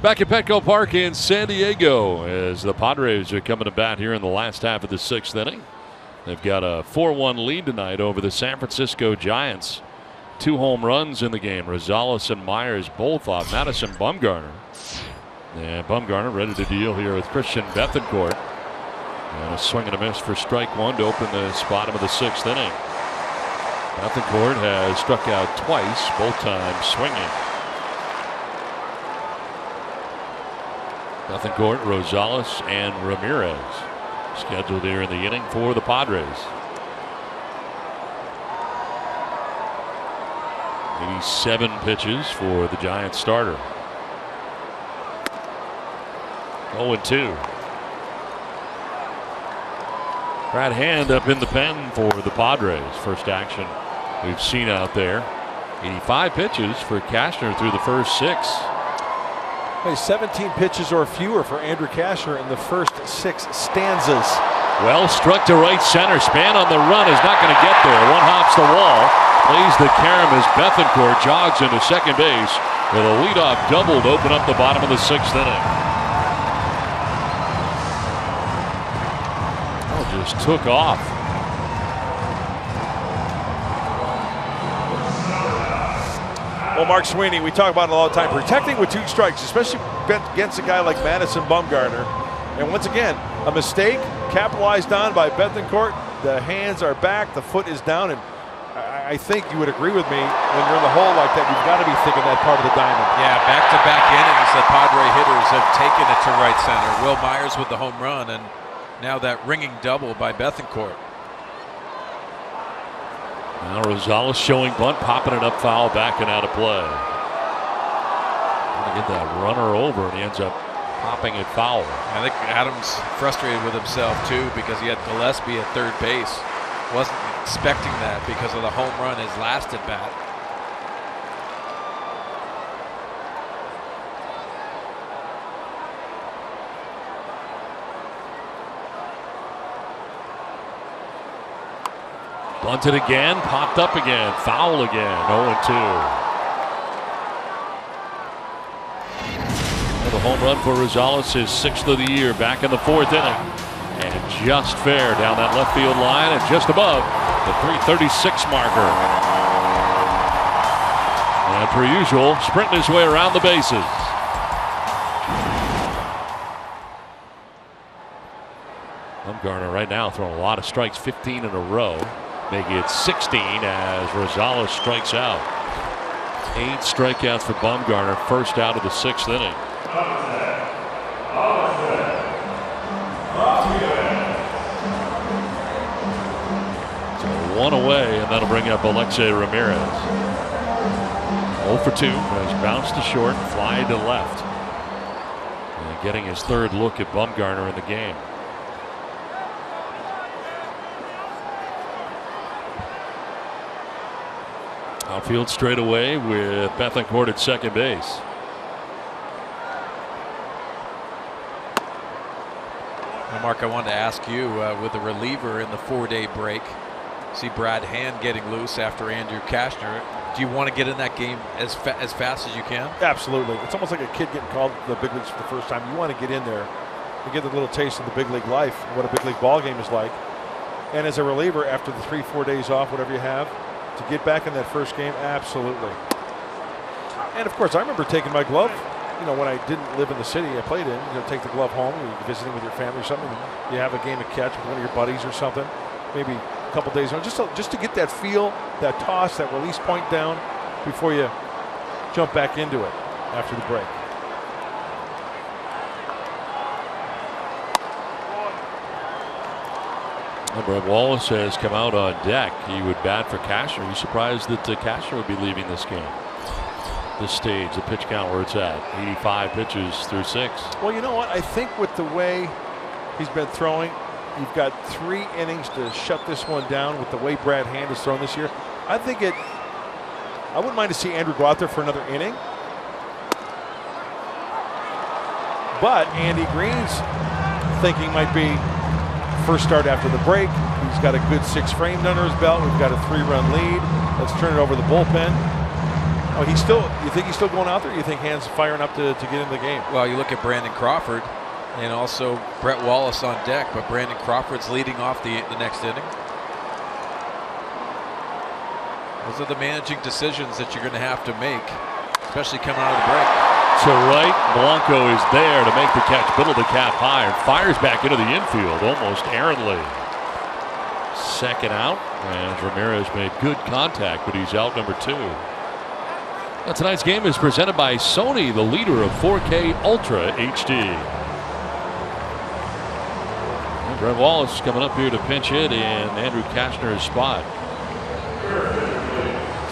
Back at Petco Park in San Diego as the Padres are coming to bat here in the last half of the 6th inning. They've got a 4-1 lead tonight over the San Francisco Giants. 2 home runs in the game. Rosales and Myers both off Madison Bumgarner. And Bumgarner ready to deal here with Christian Bethancourt. And a swing and a miss for strike 1 to open the bottom of the 6th inning. Bethancourt has struck out twice, both times swinging. Bethancourt, Rosales, and Ramirez scheduled here in the inning for the Padres. 87 pitches for the Giants starter. 0-2. Right hand up in the pen for the Padres. First action we've seen out there. 85 pitches for Cashner through the first 6. Hey, 17 pitches or fewer for Andrew Cashner in the first 6 stanzas. Well struck to right center. Span on the run is not going to get there. One hops the wall. Plays the carom as Bethancourt jogs into second base with a leadoff double to open up the bottom of the 6th inning. Oh, just took off. Well, Mark Sweeney, we talk about it all the time, protecting with 2 strikes, especially against a guy like Madison Bumgarner. And once again, a mistake capitalized on by Bethancourt. The hands are back, the foot is down, and I think you would agree with me, when you're in the hole like that, you've got to be thinking that part of the diamond. Yeah, back-to-back innings, the Padre hitters have taken it to right center. Will Myers with the home run, and now that ringing double by Bethancourt. Now Rosales showing bunt, popping it up foul, back and out of play. Trying to get that runner over, and he ends up popping it foul. I think Adams frustrated with himself too because he had Gillespie at third base. Wasn't expecting that because of the home run his last at bat. Bunted again, popped up again, foul again, 0-2. The home run for Rosales, his 6th of the year, back in the 4th inning. And just fair down that left field line and just above the 336 marker. And per usual, sprinting his way around the bases. Bumgarner right now throwing a lot of strikes, 15 in a row, making it 16 as Rosales strikes out. 8 strikeouts for Bumgarner, first out of the 6th inning. So 1 away, and that'll bring up Alexei Ramirez. 0 for 2 has bounced to short, fly to left. And getting his 3rd look at Bumgarner in the game. Outfield straight away with Bethancourt at second base. Well, Mark, I wanted to ask you, with the reliever in the 4-day break, see Brad Hand getting loose after Andrew Cashner. Do you want to get in that game as fast as you can? Absolutely. It's almost like a kid getting called to the big leagues for the first time. You want to get in there and get a little taste of the big league life, what a big league ball game is like. And as a reliever, after the 3-4 days off, whatever you have, to get back in that first game, absolutely. And of course, I remember taking my glove, you know, when I didn't live in the city I played in, you know, take the glove home, you're visiting with your family or something, you have a game of catch with one of your buddies or something, maybe a couple days on, just to get that feel, that toss, that release point down before you jump back into it after the break. Brett Wallace has come out on deck. He would bat for Cashner. Are you surprised that Cashner would be leaving this game? This stage, the pitch count where it's at, 85 pitches through 6. Well, you know what? I think with the way he's been throwing, you've got 3 innings to shut this one down with the way Brad Hand has thrown this year. I wouldn't mind to see Andrew go out there for another inning. But Andy Green's thinking might be first start after the break. He's got a good 6 framed under his belt. We've got a 3-run lead. Let's turn it over to the bullpen. Oh, you think he's still going out there? You think Hand's firing up to get in the game? Well, you look at Brandon Crawford and also Brett Wallace on deck, but Brandon Crawford's leading off the next inning. Those are the managing decisions that you're going to have to make, especially coming out of the break. To right, Blanco is there to make the catch, middle of the cap high, and fires back into the infield almost errantly. Second out, and Ramirez made good contact, but he's out number 2. Now, tonight's game is presented by Sony, the leader of 4K Ultra HD. And Brett Wallace coming up here to pinch hit in Andrew Cashner's spot.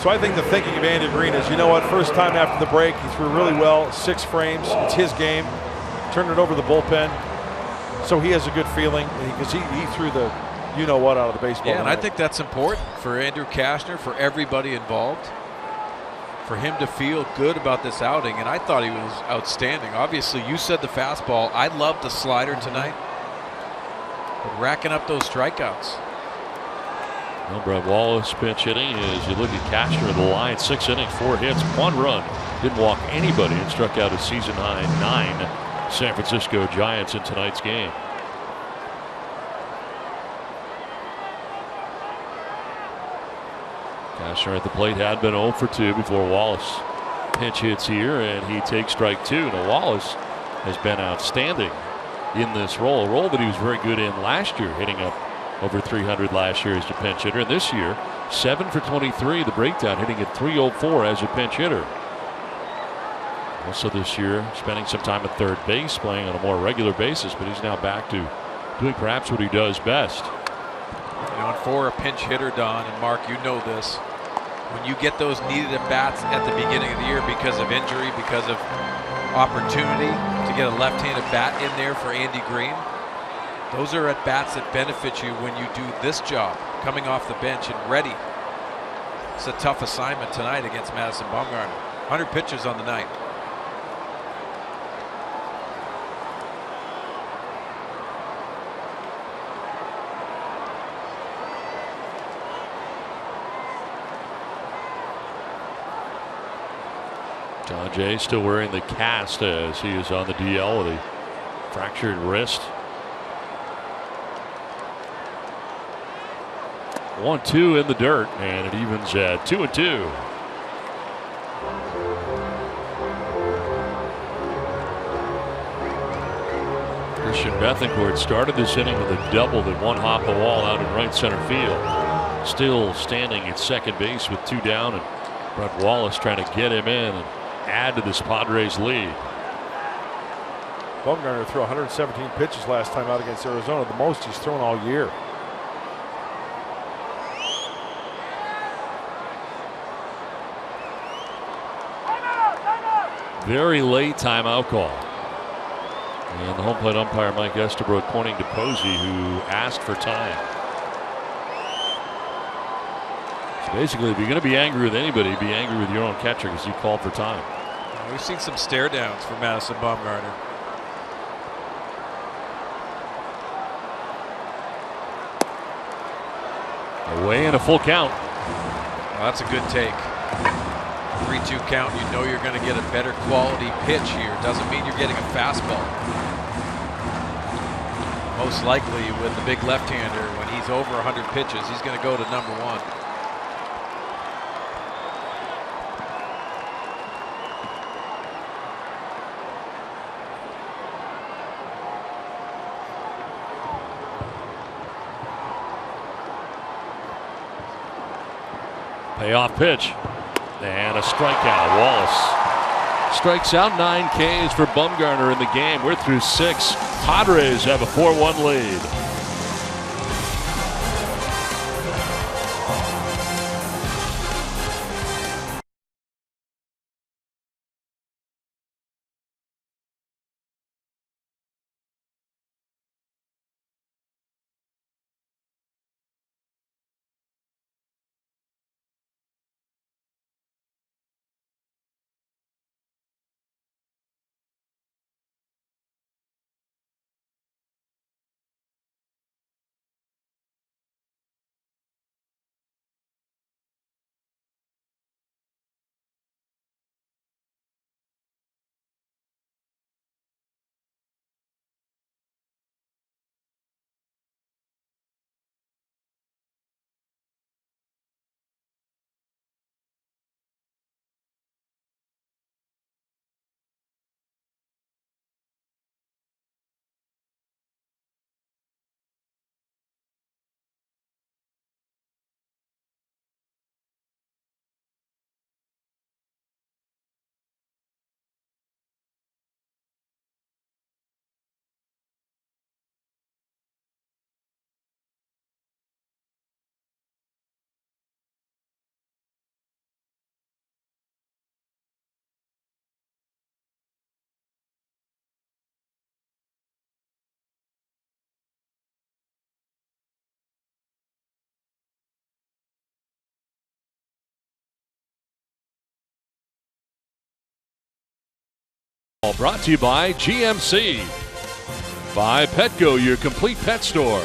So I think the thinking of Andy Green is, you know what, first time after the break, he threw really well, 6 frames, it's his game, turned it over to the bullpen, so he has a good feeling, because he threw the you-know-what out of the baseball. Yeah, and I think that's important for Andrew Cashner, for everybody involved, for him to feel good about this outing, and I thought he was outstanding. Obviously, you said the fastball. I loved the slider tonight, but racking up those strikeouts. Well, Brett Wallace pinch hitting as you look at Cashner in the line, 6 innings, 4 hits, 1 run. Didn't walk anybody and struck out a season high 9 San Francisco Giants in tonight's game. Cashner at the plate had been 0 for 2 before Wallace pinch hits here, and he takes strike 2. Now Wallace has been outstanding in this role, a role that he was very good in last year, hitting up over 300 last year as a pinch hitter. And this year, 7 for 23, the breakdown, hitting at 304 as a pinch hitter. Also this year, spending some time at third base, playing on a more regular basis, but he's now back to doing perhaps what he does best. You know, and for a pinch hitter, Don and Mark, you know this. When you get those needed at bats at the beginning of the year because of injury, because of opportunity to get a left-handed bat in there for Andy Green. Those are at bats that benefit you when you do this job, coming off the bench and ready. It's a tough assignment tonight against Madison Bumgarner. 100 pitches on the night. John Jay still wearing the cast as he is on the DL with a fractured wrist. 1-2 in the dirt, and it evens at 2-2. Christian Bethancourt started this inning with a double that one hop a wall out in right center field. Still standing at second base with 2 down, and Brett Wallace trying to get him in and add to this Padres lead. Bumgarner threw 117 pitches last time out against Arizona, the most he's thrown all year. Very late timeout call. And the home plate umpire Mike Estabrook pointing to Posey, who asked for time. So basically, if you're going to be angry with anybody, be angry with your own catcher because you called for time. We've seen some stare downs for Madison Bumgarner. Away and a full count. Well, that's a good take. 3-2 count. You know you're going to get a better quality pitch here. Doesn't mean you're getting a fastball. Most likely with the big left-hander, when he's over 100 pitches, he's going to go to number 1. Payoff pitch. And a strikeout. Wallace strikes out 9 Ks for Bumgarner in the game. We're through 6. Padres have a 4-1 lead. Brought to you by GMC, by Petco, your complete pet store,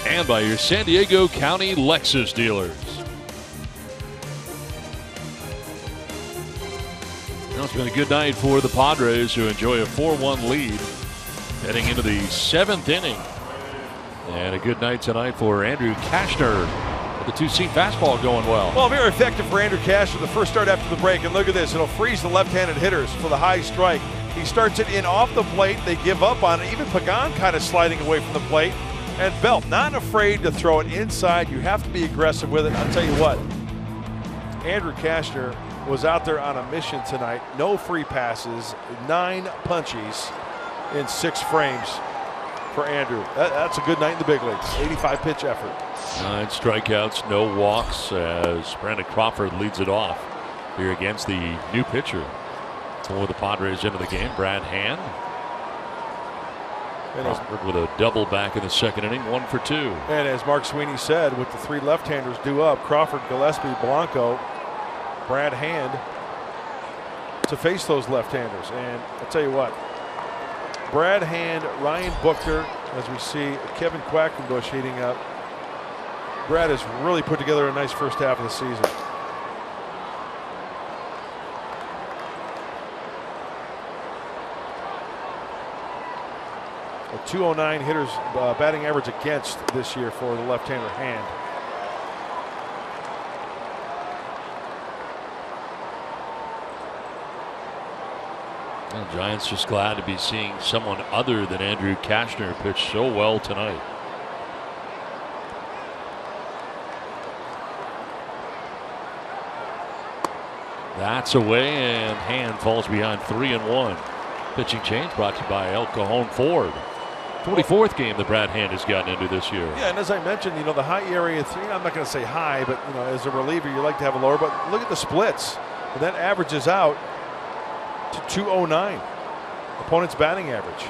and by your San Diego County Lexus dealers. Now it's been a good night for the Padres, who enjoy a 4-1 lead heading into the 7th inning. And a good night tonight for Andrew Cashner. The 2-seam fastball going well. Well, very effective for Andrew Cashner, the first start after the break. And look at this, it'll freeze the left-handed hitters for the high strike. He starts it in off the plate. They give up on it. Even Pagan kind of sliding away from the plate. And Belt not afraid to throw it inside. You have to be aggressive with it. I'll tell you what, Andrew Cashner was out there on a mission tonight. No free passes, 9 punchies in 6 frames for Andrew. That's a good night in the big leagues. 85 pitch effort. 9 strikeouts, no walks, as Brandon Crawford leads it off here against the new pitcher. For the Padres into the game, Brad Hand. Crawford with a double back in the second inning, 1 for 2. And as Mark Sweeney said, with the 3 left-handers due up, Crawford, Gillespie, Blanco, Brad Hand to face those left-handers. And I'll tell you what, Brad Hand, Ryan Buchter, as we see Kevin Quack negotiating up. Brad has really put together a nice first half of the season. A 209 hitters batting average against this year for the left-hander Hand. Well, Giants just glad to be seeing someone other than Andrew Cashner pitch so well tonight. That's away, and Hand falls behind 3-1. Pitching change brought to you by El Cajon Ford. 24th game that Brad Hand has gotten into this year. Yeah, and as I mentioned, you know, the high area 3, I'm not going to say high, but, you know, as a reliever, you like to have a lower. But look at the splits. And that averages out to 209. Opponent's batting average.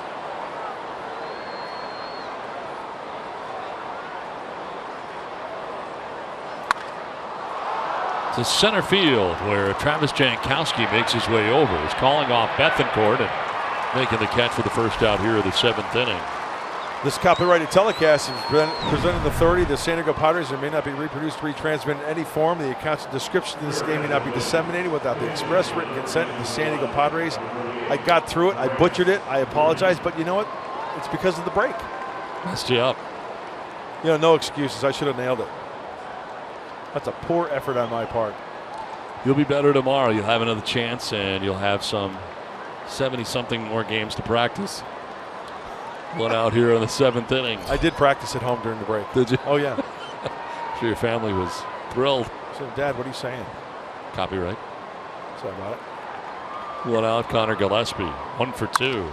To center field, where Travis Janowski makes his way over. He's calling off Bethencourt and making the catch for the first out here of the 7th inning. This copyrighted telecast is presented in the 30. The San Diego Padres may not be reproduced, retransmitted in any form. The account's description of this game may not be disseminated without the express written consent of the San Diego Padres. I got through it. I butchered it. I apologize. But you know what? It's because of the break. Messed you up. You know, no excuses. I should have nailed it. That's a poor effort on my part. You'll be better tomorrow. You'll have another chance, and you'll have some 70-something more games to practice. One out here in the 7th inning. I did practice at home during the break. Did you? Oh, yeah. Sure, your family was thrilled. I said, Dad, what are you saying? Copyright. Sorry about it. One out, Connor Gillespie. 1 for 2.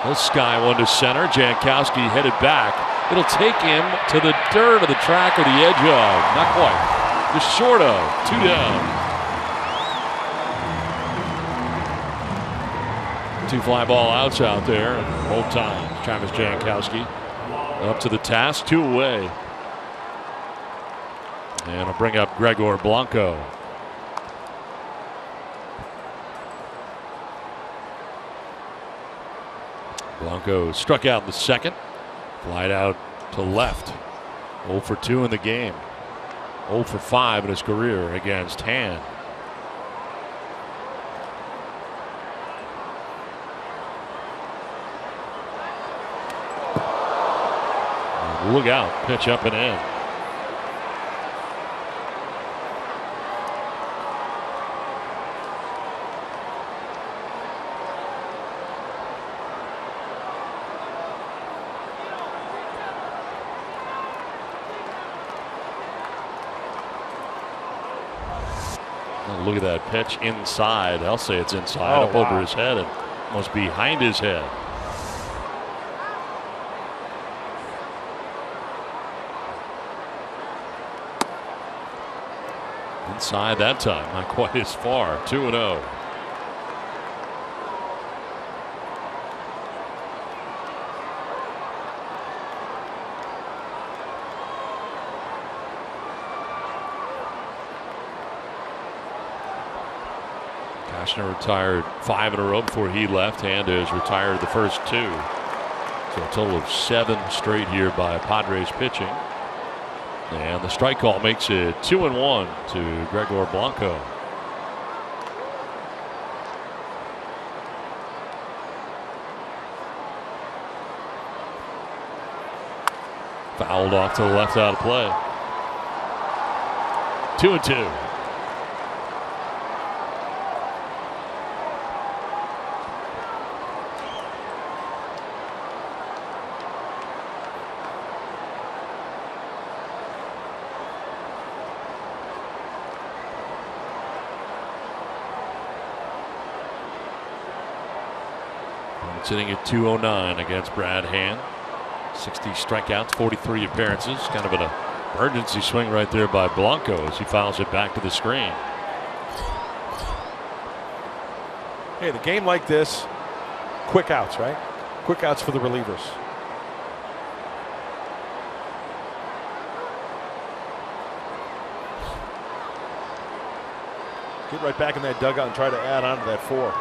He'll sky one to center. Janowski headed back. It'll take him to the dirt of the track or the edge of. Not quite. Just short of. 2 down. 2 fly ball outs out there. Both times. Travis Janowski up to the task. 2 away. And I'll bring up Gregor Blanco. Blanco struck out in the second. Flied out to left. 0 for 2 in the game. 0 for 5 in his career against Hand. Look out. Pitch up and in. Look at that pitch inside. I'll say it's inside, up over his head and almost behind his head. Inside that time, not quite as far. 2-0. Cashner retired 5 in a row before he left. Hand has retired the first 2. So a total of 7 straight here by Padres pitching. And the strike call makes it 2-1 to Gregor Blanco. Fouled off to the left out of play. 2-2. Sitting at 209 against Brad Hand. 60 strikeouts, 43 appearances. Kind of an emergency swing right there by Blanco as he fouls it back to the screen. Hey, the game like this, quick outs, right? Quick outs for the relievers. Get right back in that dugout and try to add on to that 4.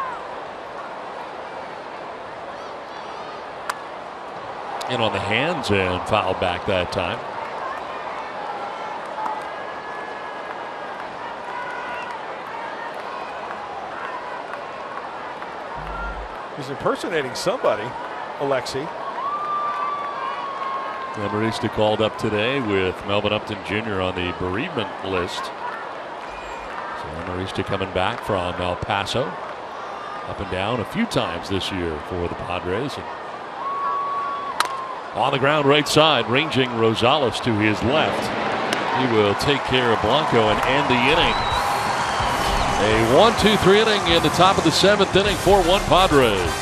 In on the hands and fouled back that time. He's impersonating somebody, Alexi. Marista called up today with Melvin Upton Jr. on the bereavement list. So Marista coming back from El Paso. Up and down a few times this year for the Padres. And on the ground right side, ranging Rosales to his left. He will take care of Blanco and end the inning. A 1-2-3 inning in the top of the 7th inning, 4-1 Padres.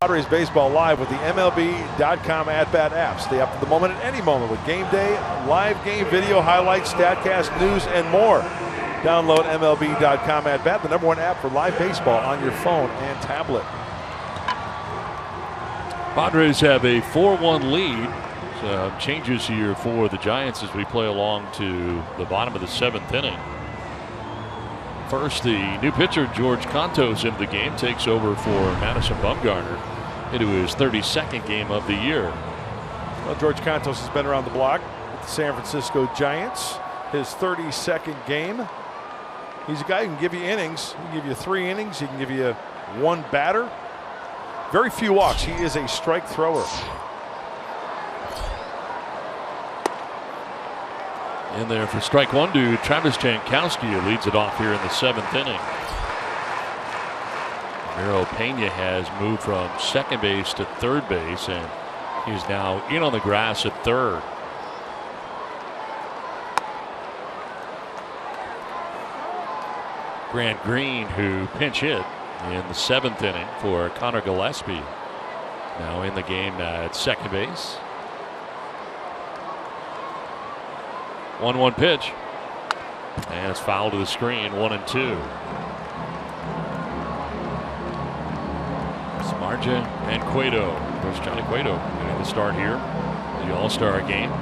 Padres Baseball live with the MLB.com at-bat app. Stay up to the moment at any moment with game day, live game video, highlights, StatCast, news, and more. Download MLB.com at-bat, the #1 app for live baseball on your phone and tablet. Padres have a 4-1 lead. So changes here for the Giants as we play along to the bottom of the 7th inning. First, the new pitcher, George Cantos, into the game, takes over for Madison Bumgarner into his 32nd game of the year. Well, George Cantos has been around the block with the San Francisco Giants. His 32nd game. He's a guy who can give you innings. He can give you 3 innings. He can give you 1 batter. Very few walks. He is a strike thrower. In there for strike 1 to Travis Janowski, who leads it off here in the 7th inning. Miro Pena has moved from second base to third base, and he's now in on the grass at third. Grant Green, who pinch hit in the 7th inning for Connor Gillespie, now in the game at second base. 1-1 pitch, and it's fouled to the screen. 1-2. Samardzija and Cueto. Of course, Johnny Cueto getting the start here, the All-Star game.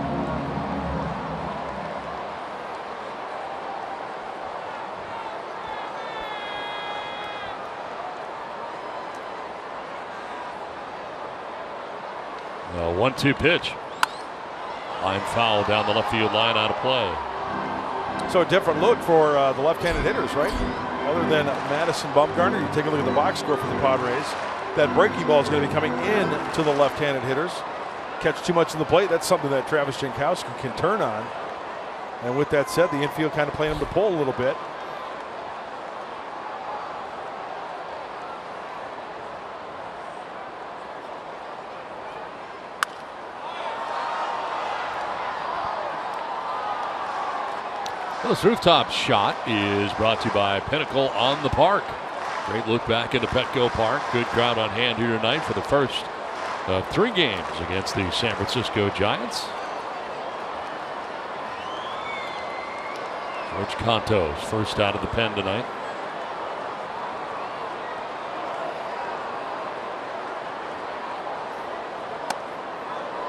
A 1-2 pitch. Line foul down the left field line, out of play. So a different look for the left-handed hitters, right? Other than Madison Bumgarner, you take a look at the box score for the Padres. That breaking ball is going to be coming in to the left-handed hitters. Catch too much in the plate, that's something that Travis Jankowski can turn on. And with that said, the infield kind of playing him to pull a little bit. This rooftop shot is brought to you by Pinnacle on the Park. Great look back into Petco Park. Good crowd on hand here tonight for the first of 3 games against the San Francisco Giants. George Cantos first out of the pen tonight.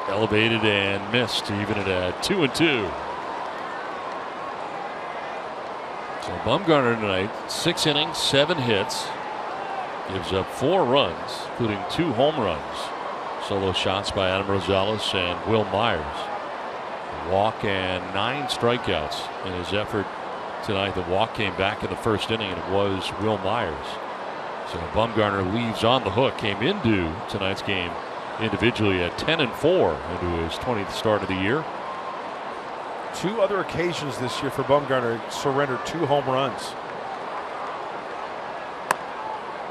Elevated and missed, even at 2-2. So Bumgarner tonight, 6 innings, 7 hits, gives up 4 runs, including 2 home runs. Solo shots by Adam Rosales and Will Myers. A walk and 9 strikeouts in his effort tonight. The walk came back in the first inning, and it was Will Myers. So Bumgarner leaves on the hook, came into tonight's game individually at 10-4 into his 20th start of the year. 2 other occasions this year for Bumgarner surrendered 2 home runs.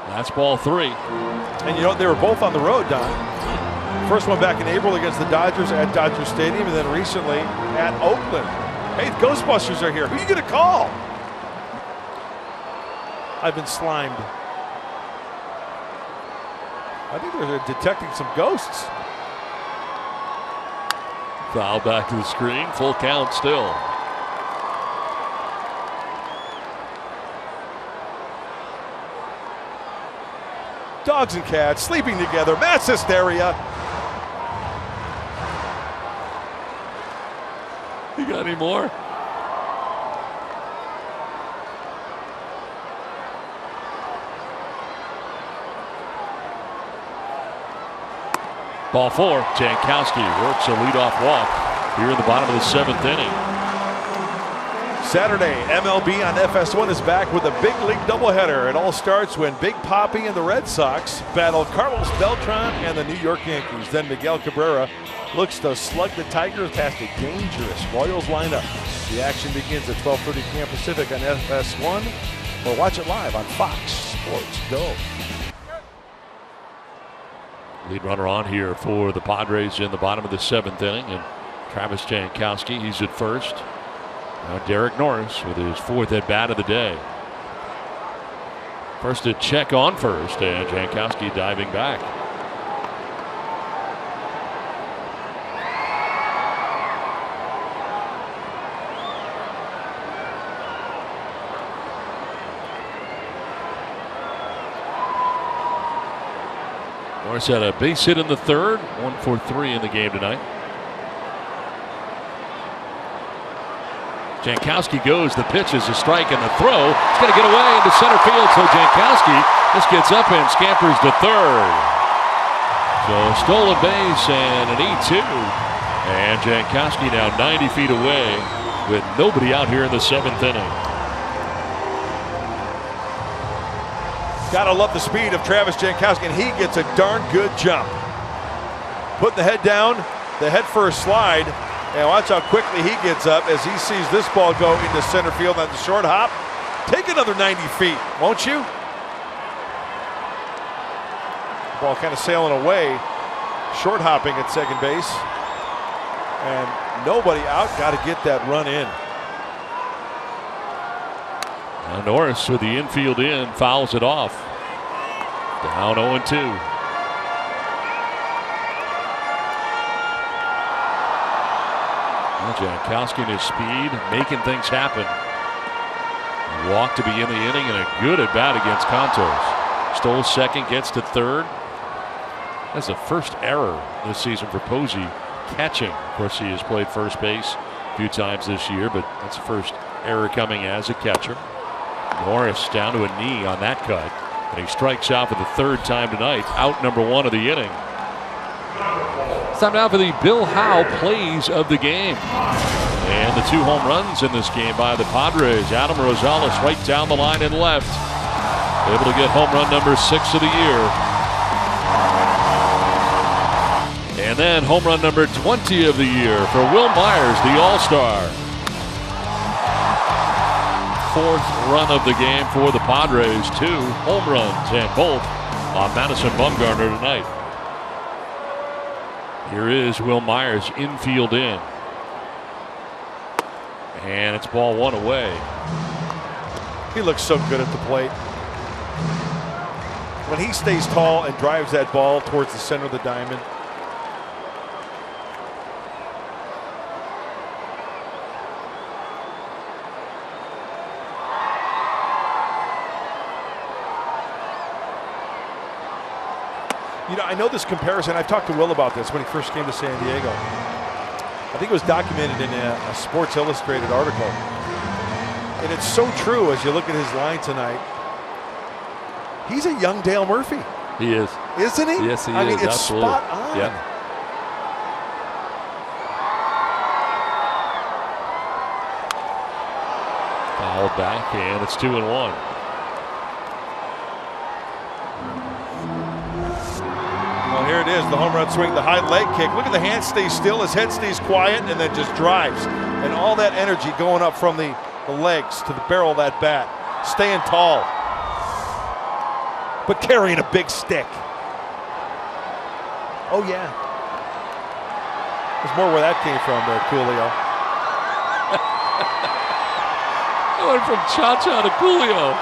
That's ball 3. And you know, they were both on the road, Don. First one back in April against the Dodgers at Dodger Stadium, and then recently at Oakland. Hey, the Ghostbusters are here. Who are you going to call? I've been slimed. I think they're detecting some ghosts. Foul back to the screen. Full count still. Dogs and cats sleeping together. Mass hysteria. You got any more? Ball 4. Janowski works a leadoff walk here in the bottom of the 7th inning. Saturday, MLB on FS1 is back with a big league doubleheader. It all starts when Big Papi and the Red Sox battle Carlos Beltran and the New York Yankees. Then Miguel Cabrera looks to slug the Tigers past a dangerous Royals lineup. The action begins at 12:30 p.m. Pacific on FS1, or watch it live on Fox Sports Go. Lead runner on here for the Padres in the bottom of the 7th inning, and Travis Jankowski, he's at first. Now Derek Norris with his 4th at bat of the day. First to check on first, and Jankowski diving back. Norris had a base hit in the 3rd, 1 for 3 in the game tonight. Jankowski goes, the pitch is a strike, and the throw. It's going to get away into center field, so Jankowski just gets up and scampers to 3rd. So a stolen base and an E2. And Jankowski now 90 feet away with nobody out here in the 7th inning. Gotta love the speed of Travis Jankowski, and he gets a darn good jump. Putting the head down, the head first slide, and watch how quickly he gets up as he sees this ball go into center field on the short hop. Take another 90 feet, won't you? The ball kind of sailing away, short hopping at second base, and nobody out. Got to get that run in. Now Norris with the infield in fouls it off. Down 0-2. Well, Jankowski and his speed making things happen. Walk to begin the inning, and a good at bat against Cantos. Stole second, gets to 3rd. That's the first error this season for Posey catching. Of course, he has played first base a few times this year, but that's the first error coming as a catcher. Norris down to a knee on that cut, and he strikes out for the 3rd time tonight. Out number 1 of the inning. It's time now for the Bill Howe plays of the game. And the 2 home runs in this game by the Padres. Adam Rosales right down the line and left. Able to get home run number 6 of the year. And then home run number 20 of the year for Will Myers, the All-Star. fourth run of the game for the Padres. 2 home runs, and both on Madison Bumgarner tonight. Here is Will Myers, infield in. And it's ball 1 away. He looks so good at the plate. When he stays tall and drives that ball towards the center of the diamond. You know, I know this comparison. I've talked to Will about this when he first came to San Diego. I think it was documented in a Sports Illustrated article. And it's so true as you look at his line tonight. He's a young Dale Murphy. He is. Isn't he? Yes, he is. I mean, it's absolutely. spot on. Yep. Fouled back, and it's 2-1. Well, here it is, the home run swing, the high leg kick. Look at the hand stays still, his head stays quiet, and then just drives. And all that energy going up from the legs to the barrel of that bat. Staying tall, but carrying a big stick. Oh, yeah. There's more where that came from there, Coolio. Going from Cha-Cha to Coolio.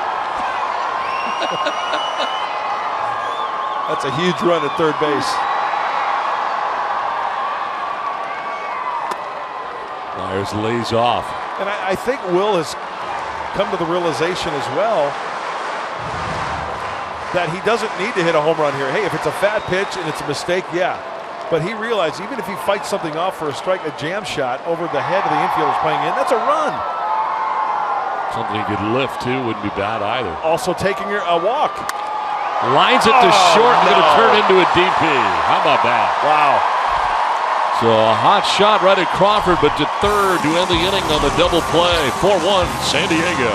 That's a huge run at third base. Myers lays off. And I think Will has come to the realization as well that he doesn't need to hit a home run here. Hey, if it's a fat pitch and it's a mistake, yeah. But he realized even if he fights something off for a strike, a jam shot over the head of the infielders playing in, that's a run. Something he could lift too, wouldn't be bad either. Also taking a walk. Lines it to short and going to turn into a DP. How about that? Wow. So a hot shot right at Crawford, but to third to end the inning on the double play. 4-1 San Diego.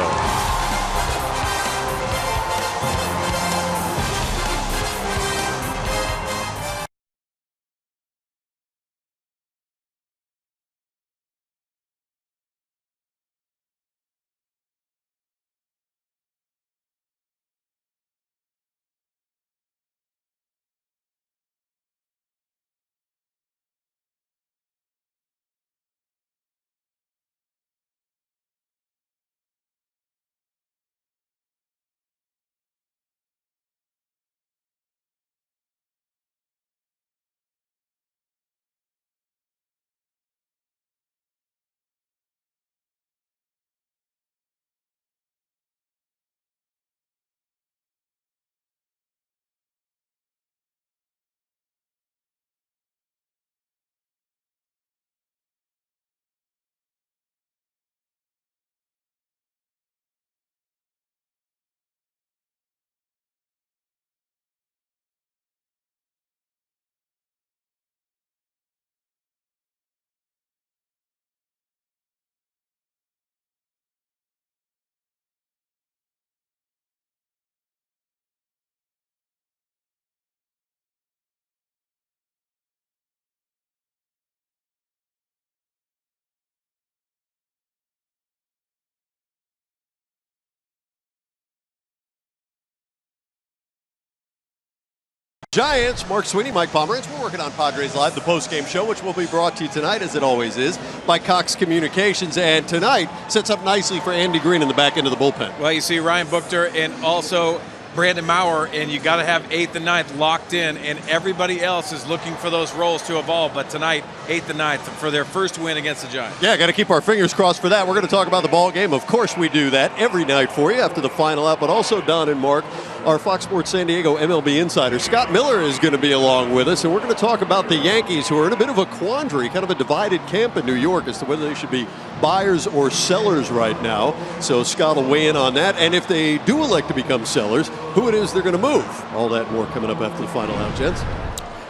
Giants, Mark Sweeney, Mike Pomerantz. We're working on Padres Live, the post-game show, which will be brought to you tonight, as it always is, by Cox Communications. And tonight sets up nicely for Andy Green in the back end of the bullpen. Well, you see Ryan Buchter and also Brandon Maurer, and you got to have 8th and 9th locked in, and everybody else is looking for those roles to evolve. But tonight, 8th and 9th for their first win against the Giants. Yeah, got to keep our fingers crossed for that. We're going to talk about the ball game. Of course, we do that every night for you after the final out. But also, Don and Mark, our Fox Sports San Diego MLB insider, Scott Miller, is going to be along with us, and we're going to talk about the Yankees, who are in a bit of a quandary, kind of a divided camp in New York as to whether they should be buyers or sellers right now. So Scott will weigh in on that, and if they do elect to become sellers, who it is they're going to move. All that and more coming up after the final out, gents.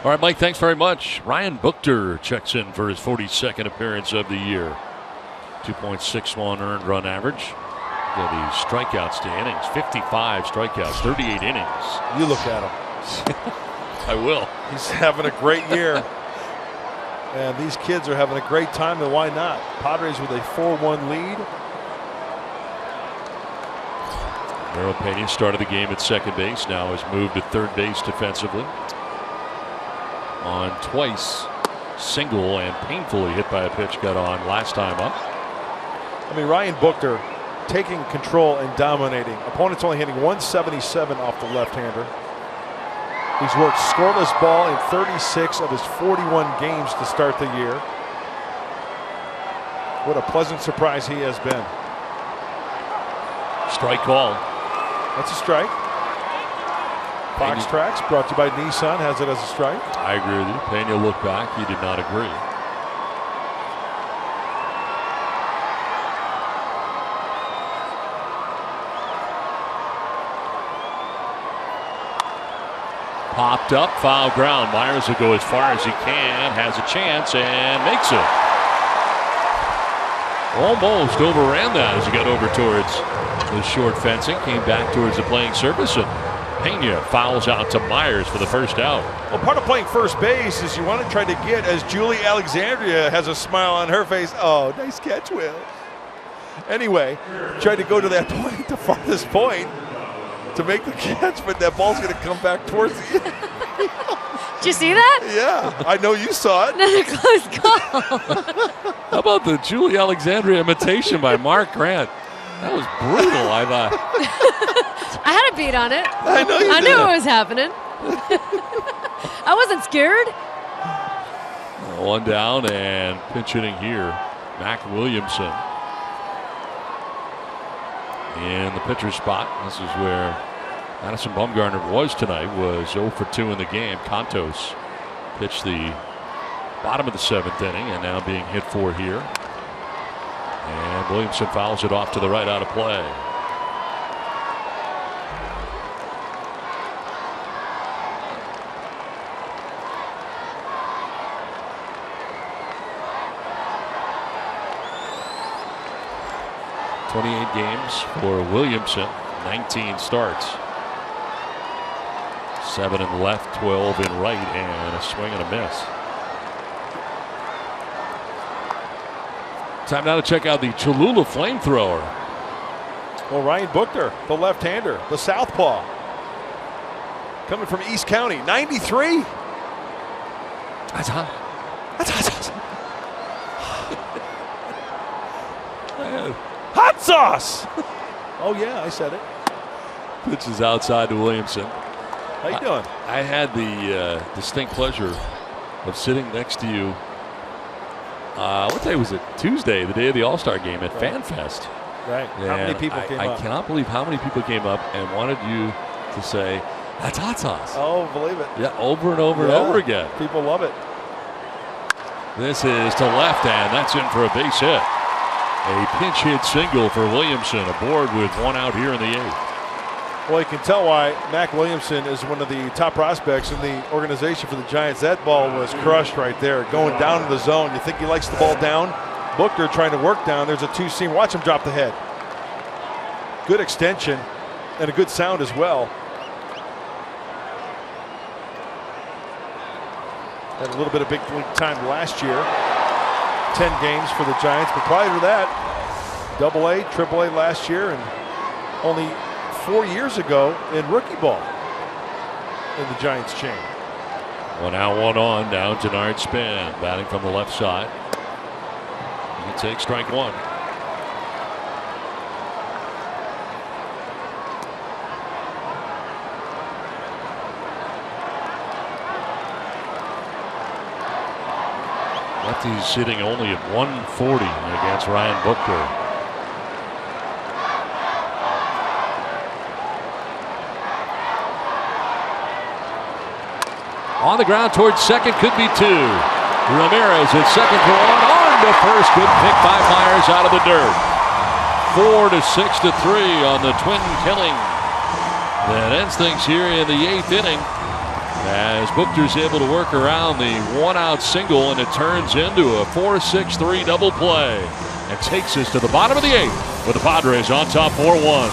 All right, Mike, thanks very much. Ryan Buchter checks in for his 42nd appearance of the year. 2.61 earned run average. Got these strikeouts to innings, 55 strikeouts, 38 innings. You look at him. I will. He's having a great year. And these kids are having a great time, and why not? Padres with a 4-1 lead. Merrill Pena started the game at second base, now has moved to third base defensively. On twice, single and painfully hit by a pitch got on last time up. I mean, Ryan Buchter taking control and dominating. Opponent's only hitting 177 off the left-hander. He's worked scoreless ball in 36 of his 41 games to start the year. What a pleasant surprise he has been. Strike call. That's a strike. Fox Tracks, brought to you by Nissan, has it as a strike. I agree with you. Pena looked back. He did not agree. Popped up, foul ground. Myers will go as far as he can, has a chance, and makes it. Almost overran that as he got over towards the short fencing, came back towards the playing surface, and Pena fouls out to Myers for the first out. Well, part of playing first base is you want to try to get, as Julie Alexandria has a smile on her face. Oh, nice catch, Will. Anyway, tried to go to that point, the farthest point, to make the catch, but that ball's going to come back towards the end. Did you see that? Yeah, I know you saw it. Another close call. How about the Julie Alexandria imitation by Mark Grant? That was brutal, I thought. I had a beat on it. I know you I did. knew it was happening. I wasn't scared. One down and pinch hitting here. Mac Williamson in the pitcher's spot. This is where Madison Bumgarner was tonight, was 0 for 2 in the game. Contos pitched the bottom of the 7th inning and now being hit for here. And Williamson fouls it off to the right, out of play. "28 games for Williamson, 19 starts. 7 in the left, 12 in right, and a swing and a miss. Time now to check out the Cholula flamethrower. Well, Ryan Buchter, the left-hander, the southpaw, coming from East County, 93. That's hot. That's hot. Hot sauce. Oh yeah, I said it. Pitch is outside to Williamson. How you doing? I had the distinct pleasure of sitting next to you. What day was it? Tuesday, the day of the All-Star game at FanFest. Right. How many people came up? I cannot believe how many people came up and wanted you to say, "That's hot sauce." Oh, believe it. Yeah, over and over and over again. People love it. This is to left, and that's in for a base hit. A pinch hit single for Williamson, aboard with one out here in the 8th. Well, you can tell why Mac Williamson is one of the top prospects in the organization for the Giants. That ball was crushed right there, going down to the zone. You think he likes the ball down? Buchter trying to work down. There's a two-seam. Watch him drop the head. Good extension and a good sound as well. Had a little bit of big league time last year. 10 games for the Giants, but prior to that, AA, AAA last year, and only 4 years ago in rookie ball in the Giants chain. 1 out, 1 on. Down Denard Span, batting from the left side. He takes strike 1. Lefty's sitting only at 140 against Ryan Buchter. On the ground towards second, could be 2. Ramirez at second for 1. On to first. Good pick by Myers out of the dirt. 4-6-3 on the twin killing. That ends things here in the 8th inning, as Buchter's able to work around the 1-out single, and it turns into a 4-6-3 double play and takes us to the bottom of the 8th with the Padres on top 4-1.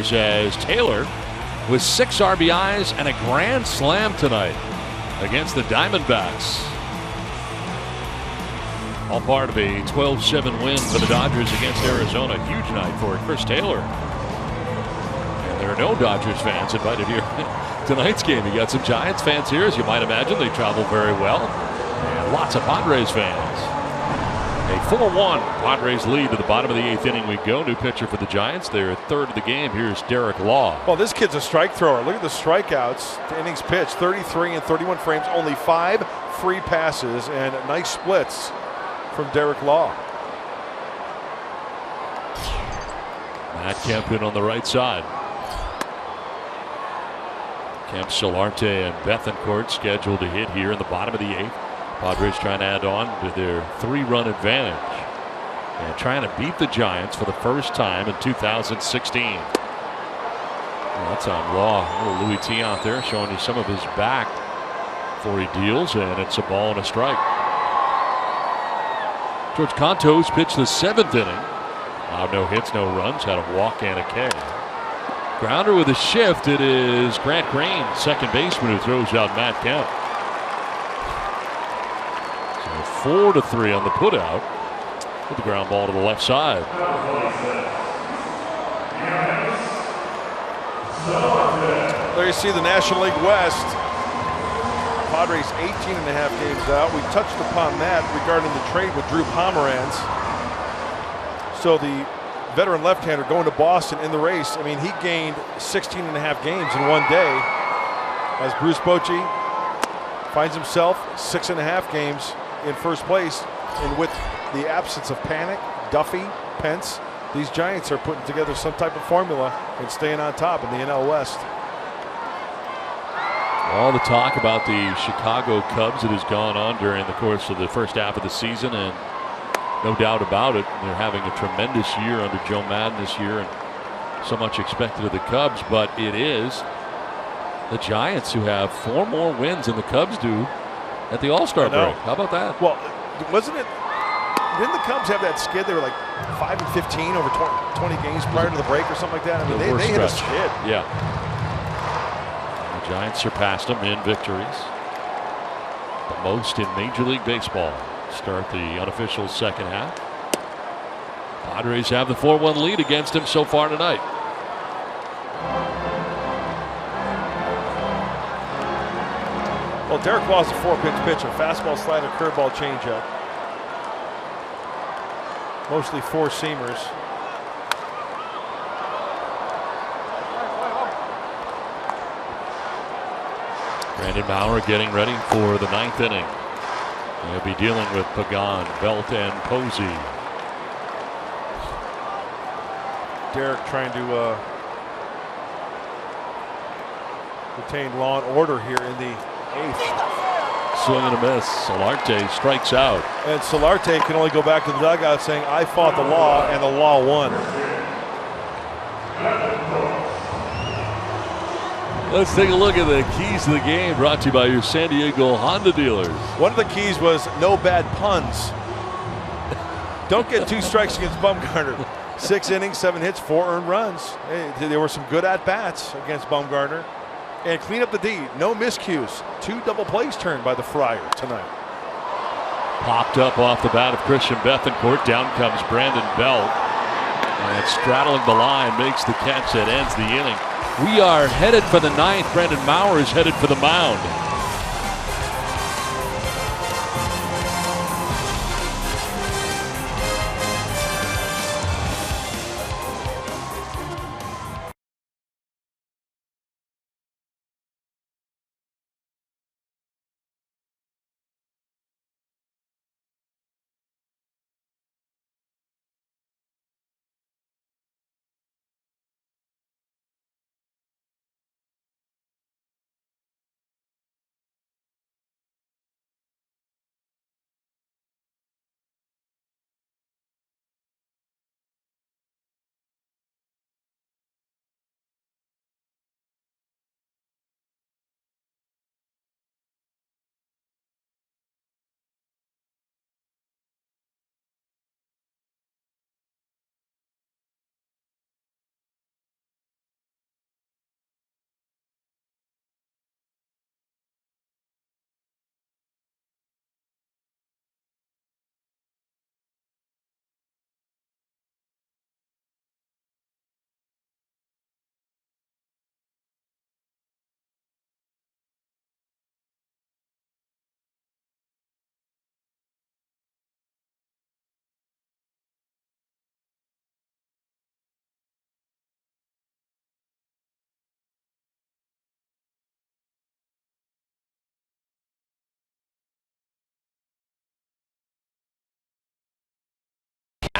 Tigers as Taylor with 6 RBIs and a grand slam tonight against the Diamondbacks. All part of a 12-7 win for the Dodgers against Arizona. Huge night for Chris Taylor. And there are no Dodgers fans invited here tonight's game. You got some Giants fans here, as you might imagine. They travel very well. And lots of Padres fans. A 4-1 Padres lead to the bottom of the 8th inning we go. New pitcher for the Giants. They're third of the game. Here's Derek Law. Well, this kid's a strike thrower. Look at the strikeouts. The innings pitched, 33 and 31 frames. Only 5 free passes and nice splits from Derek Law. Matt Kemp in on the right side. Kemp, Solarte, and Bethancourt scheduled to hit here in the bottom of the 8th. Padres trying to add on to their 3-run advantage and trying to beat the Giants for the first time in 2016. Well, that's on Law. A little Louis T out there showing you some of his back before he deals, and it's a ball and a strike. George Contos pitched the 7th inning. No hits, no runs, had a walk and a K. Grounder with a shift. It is Grant Green, second baseman, who throws out Matt Kemp. 4-3 on the putout with the ground ball to the left side. There you see the National League West. Padres 18.5 games out. We touched upon that regarding the trade with Drew Pomeranz. So the veteran left-hander going to Boston in the race. I mean, he gained 16.5 games in one day as Bruce Bochy finds himself 6.5 games in first place, and with the absence of Panic, Duffy, Pence, these Giants are putting together some type of formula and staying on top in the NL West. All the talk about the Chicago Cubs that has gone on during the course of the first half of the season, and no doubt about it, they're having a tremendous year under Joe Madden this year, and so much expected of the Cubs, but it is the Giants who have 4 more wins than the Cubs do at the All-Star break. How about that? Well, wasn't it? Didn't the Cubs have that skid? They were like 5-15 over 20 games prior to the break or something like that. I mean, they hit a skid. Yeah. The Giants surpassed them in victories, the most in Major League Baseball. Start the unofficial second half. Padres have the 4-1 lead against him so far tonight. Well, Derek Law's a 4-pitch pitcher. Fastball, slider, curveball, changeup. Mostly 4-seamers. Brandon Bauer getting ready for the 9th inning. He'll be dealing with Pagan, Belt, and Posey. Derek trying to retain law and order here in the 8th. Swing and a miss. Solarte strikes out. And Solarte can only go back to the dugout saying, I fought the law and the law won. Let's take a look at the keys to the game, brought to you by your San Diego Honda dealers. One of the keys was no bad puns. Don't get 2 strikes against Bumgarner. 6 innings, 7 hits, 4 earned runs. Hey, there were some good at-bats against Bumgarner. And clean up the D. No miscues. 2 double plays turned by the Friar tonight. Popped up off the bat of Christian Bethancourt. Down comes Brandon Belt. And straddling the line makes the catch that ends the inning. We are headed for the 9th. Brandon Bauer is headed for the mound.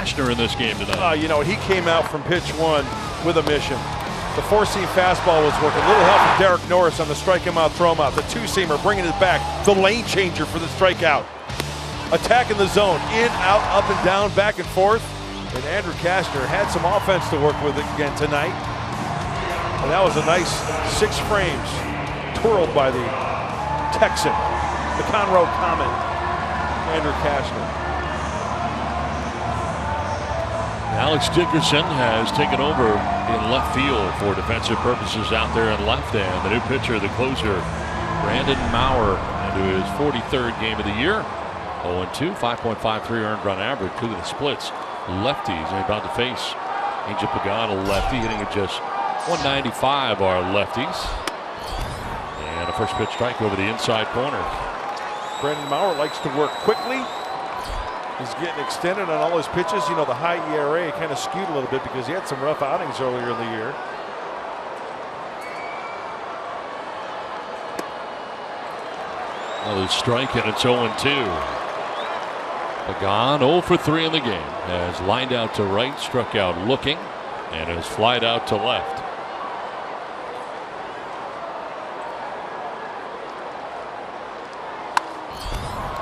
Cashner in this game tonight. You know, he came out from pitch one with a mission. The four-seam fastball was working. A little help from Derek Norris on the strike him out, throw him out. The two-seamer bringing it back. The lane changer for the strikeout. Attacking the zone. In, out, up and down, back and forth. And Andrew Cashner had some offense to work with again tonight. And that was a nice 6 frames twirled by the Texan, the Conroe Comet, Andrew Cashner. Alex Dickerson has taken over in left field for defensive purposes out there in left, and the new pitcher, the closer, Brandon Maurer, into his 43rd game of the year. 0-2, 5.53 earned run average. Look at the splits. Lefties, and about to face Angel Pagan, a lefty, hitting at just 195 are lefties. And a first pitch strike over the inside corner. Brandon Maurer likes to work quickly. He's getting extended on all his pitches. You know, the high ERA kind of skewed a little bit because he had some rough outings earlier in the year. Another strike, and it's 0-2. Pagan 0 for 3 in the game. Has lined out to right, struck out looking, and has flied out to left.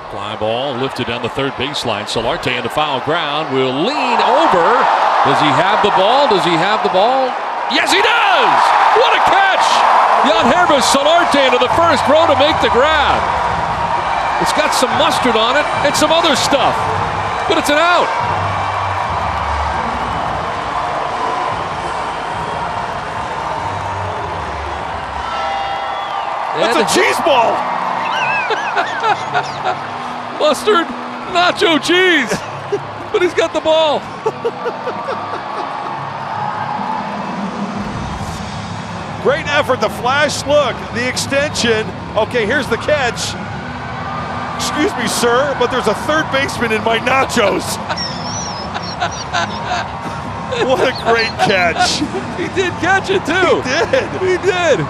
Fly ball lifted down the third baseline. Solarte into foul ground. Will lean over. Does he have the ball? Does he have the ball? Yes, he does! What a catch! Yanherbis Solarte into the first row to make the grab. It's got some mustard on it and some other stuff, but it's an out. That's a cheese ball! Mustard, nacho cheese, but he's got the ball. Great effort, the flash look, the extension. Okay, here's the catch. Excuse me, sir, but there's a third baseman in my nachos. What a great catch. He did catch it, too. He did.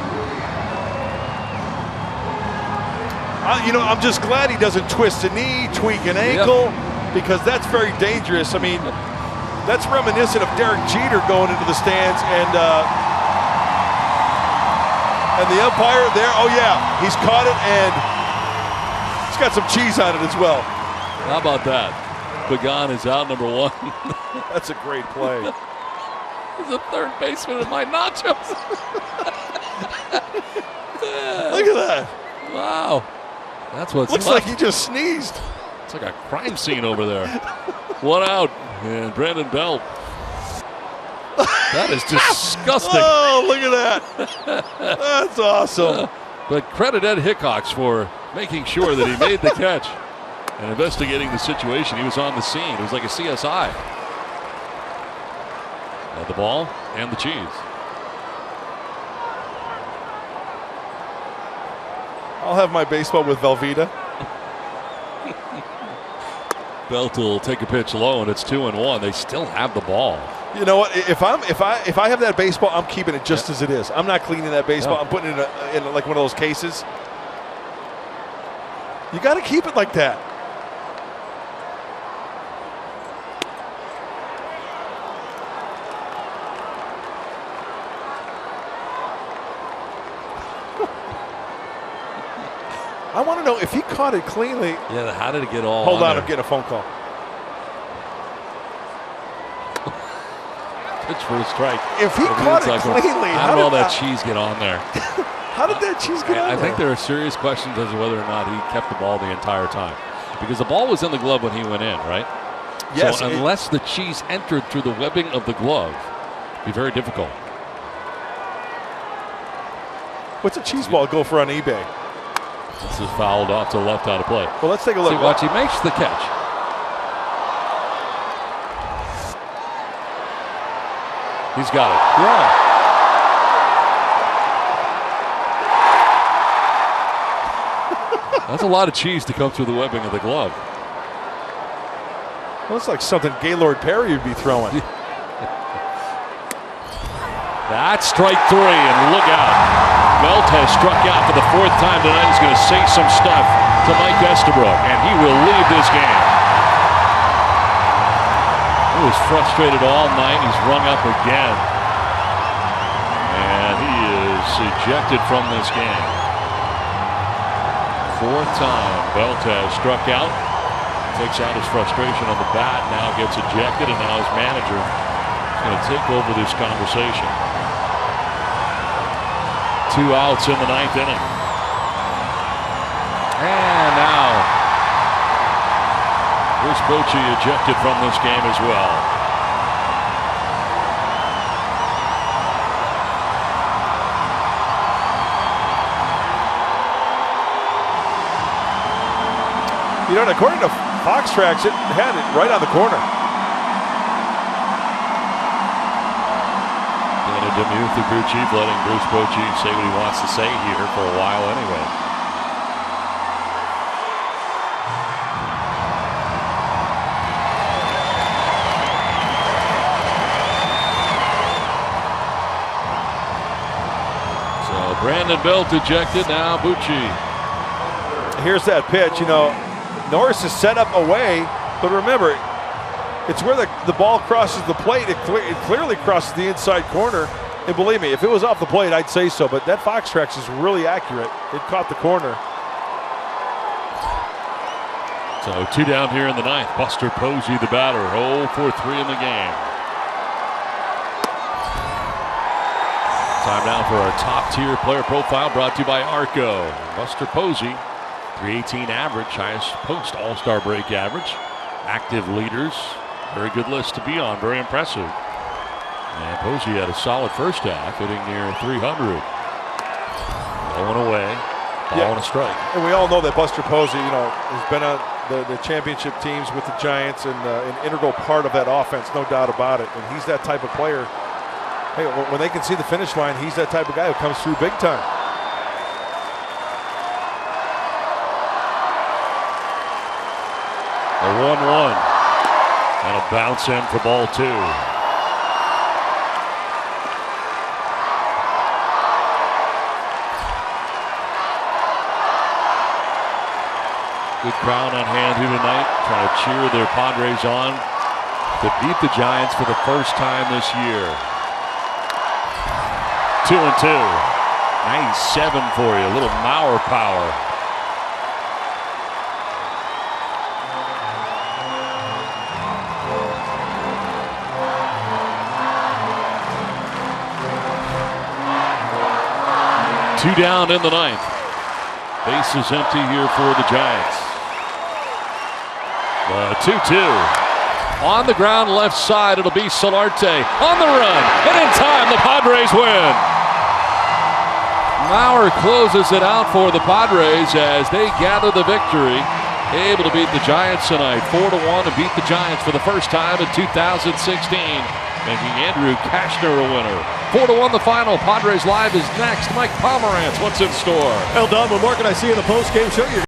You know, I'm just glad he doesn't twist a knee, tweak an ankle, because that's very dangerous. I mean, that's reminiscent of Derek Jeter going into the stands and the umpire there. Oh, yeah, he's caught it, and it's got some cheese on it as well. How about that? Pagan is out, number 1. That's a great play. He's a third baseman in my nachos. Look at that. Wow. That's what's looks like he just sneezed. It's like a crime scene over there. 1 out, and Brandon Belt. That is disgusting. Oh, look at that. That's awesome. But credit Ed Hickox for making sure that he made the catch and investigating the situation. He was on the scene. It was like a CSI. And the ball and the cheese. I'll have my baseball with Velveeta. Belt will take a pitch low, and it's 2-1. They still have the ball. You know what? If I have that baseball, I'm keeping it just as it is. I'm not cleaning that baseball. I'm putting it in like one of those cases. You got to keep it like that. I want to know if he caught it cleanly. Yeah, how did it get all? Hold on, I'm getting a phone call. Pitch for a strike. If he caught it cleanly, how did all that cheese get on there? How did that cheese get on there? I think there are serious questions as to whether or not he kept the ball the entire time, because the ball was in the glove when he went in, right? Yes. So unless the cheese entered through the webbing of the glove, it'd be very difficult. What's a cheese ball go for on eBay? This is fouled off to the left out of play. Well, let's take a look. See, watch, he makes the catch. He's got it. Yeah. That's a lot of cheese to come through the webbing of the glove. Well, it's like something Gaylord Perry would be throwing. That's strike 3, and look out. Belt has struck out for the 4th time tonight. He's going to say some stuff to Mike Estabrook, and he will leave this game. He was frustrated all night. He's rung up again. And he is ejected from this game. Fourth time Belt has struck out. Takes out his frustration on the bat. Now gets ejected, and now his manager is going to take over this conversation. 2 outs in the 9th inning. And now Bruce Bochy ejected from this game as well. You know, according to Fox Tracks, it had it right on the corner. And a Demuth, the crew chief, letting Bruce Bochy say what he wants to say here for a while anyway. So Brandon Belt ejected, now Bochy. Here's that pitch, you know. Norris is set up away, but remember, it's where the ball crosses the plate. It clearly crosses the inside corner. And believe me, if it was off the plate, I'd say so. But that Fox Tracks is really accurate. It caught the corner. So 2 down here in the 9th. Buster Posey, the batter, 0 for 3 in the game. Time now for our top tier player profile, brought to you by Arco. Buster Posey, 318 average, highest post All-Star break average. Active leaders, very good list to be on, very impressive. And Posey had a solid first half, hitting near 300. Going away, ball and a strike. And we all know that Buster Posey, you know, has been on the championship teams with the Giants and an integral part of that offense, no doubt about it. And he's that type of player. Hey, when they can see the finish line, he's that type of guy who comes through big time. A 1-1. That'll bounce in for ball 2. Good crowd on hand here tonight, trying to cheer their Padres on to beat the Giants for the first time this year. 2-2. 97 for you, a little Mauer power. Two down in the 9th. Base is empty here for the Giants. 2-2. On the ground left side, it'll be Solarte on the run. And in time, the Padres win. Mauer closes it out for the Padres as they gather the victory. Able to beat the Giants tonight. 4-1 to beat the Giants for the first time in 2016. Making Andrew Cashner a winner. 4-1 the final. Padres Live is next. Mike Pomerantz, what's in store? Well, Don, when Mark and I see you in the post-game show, you're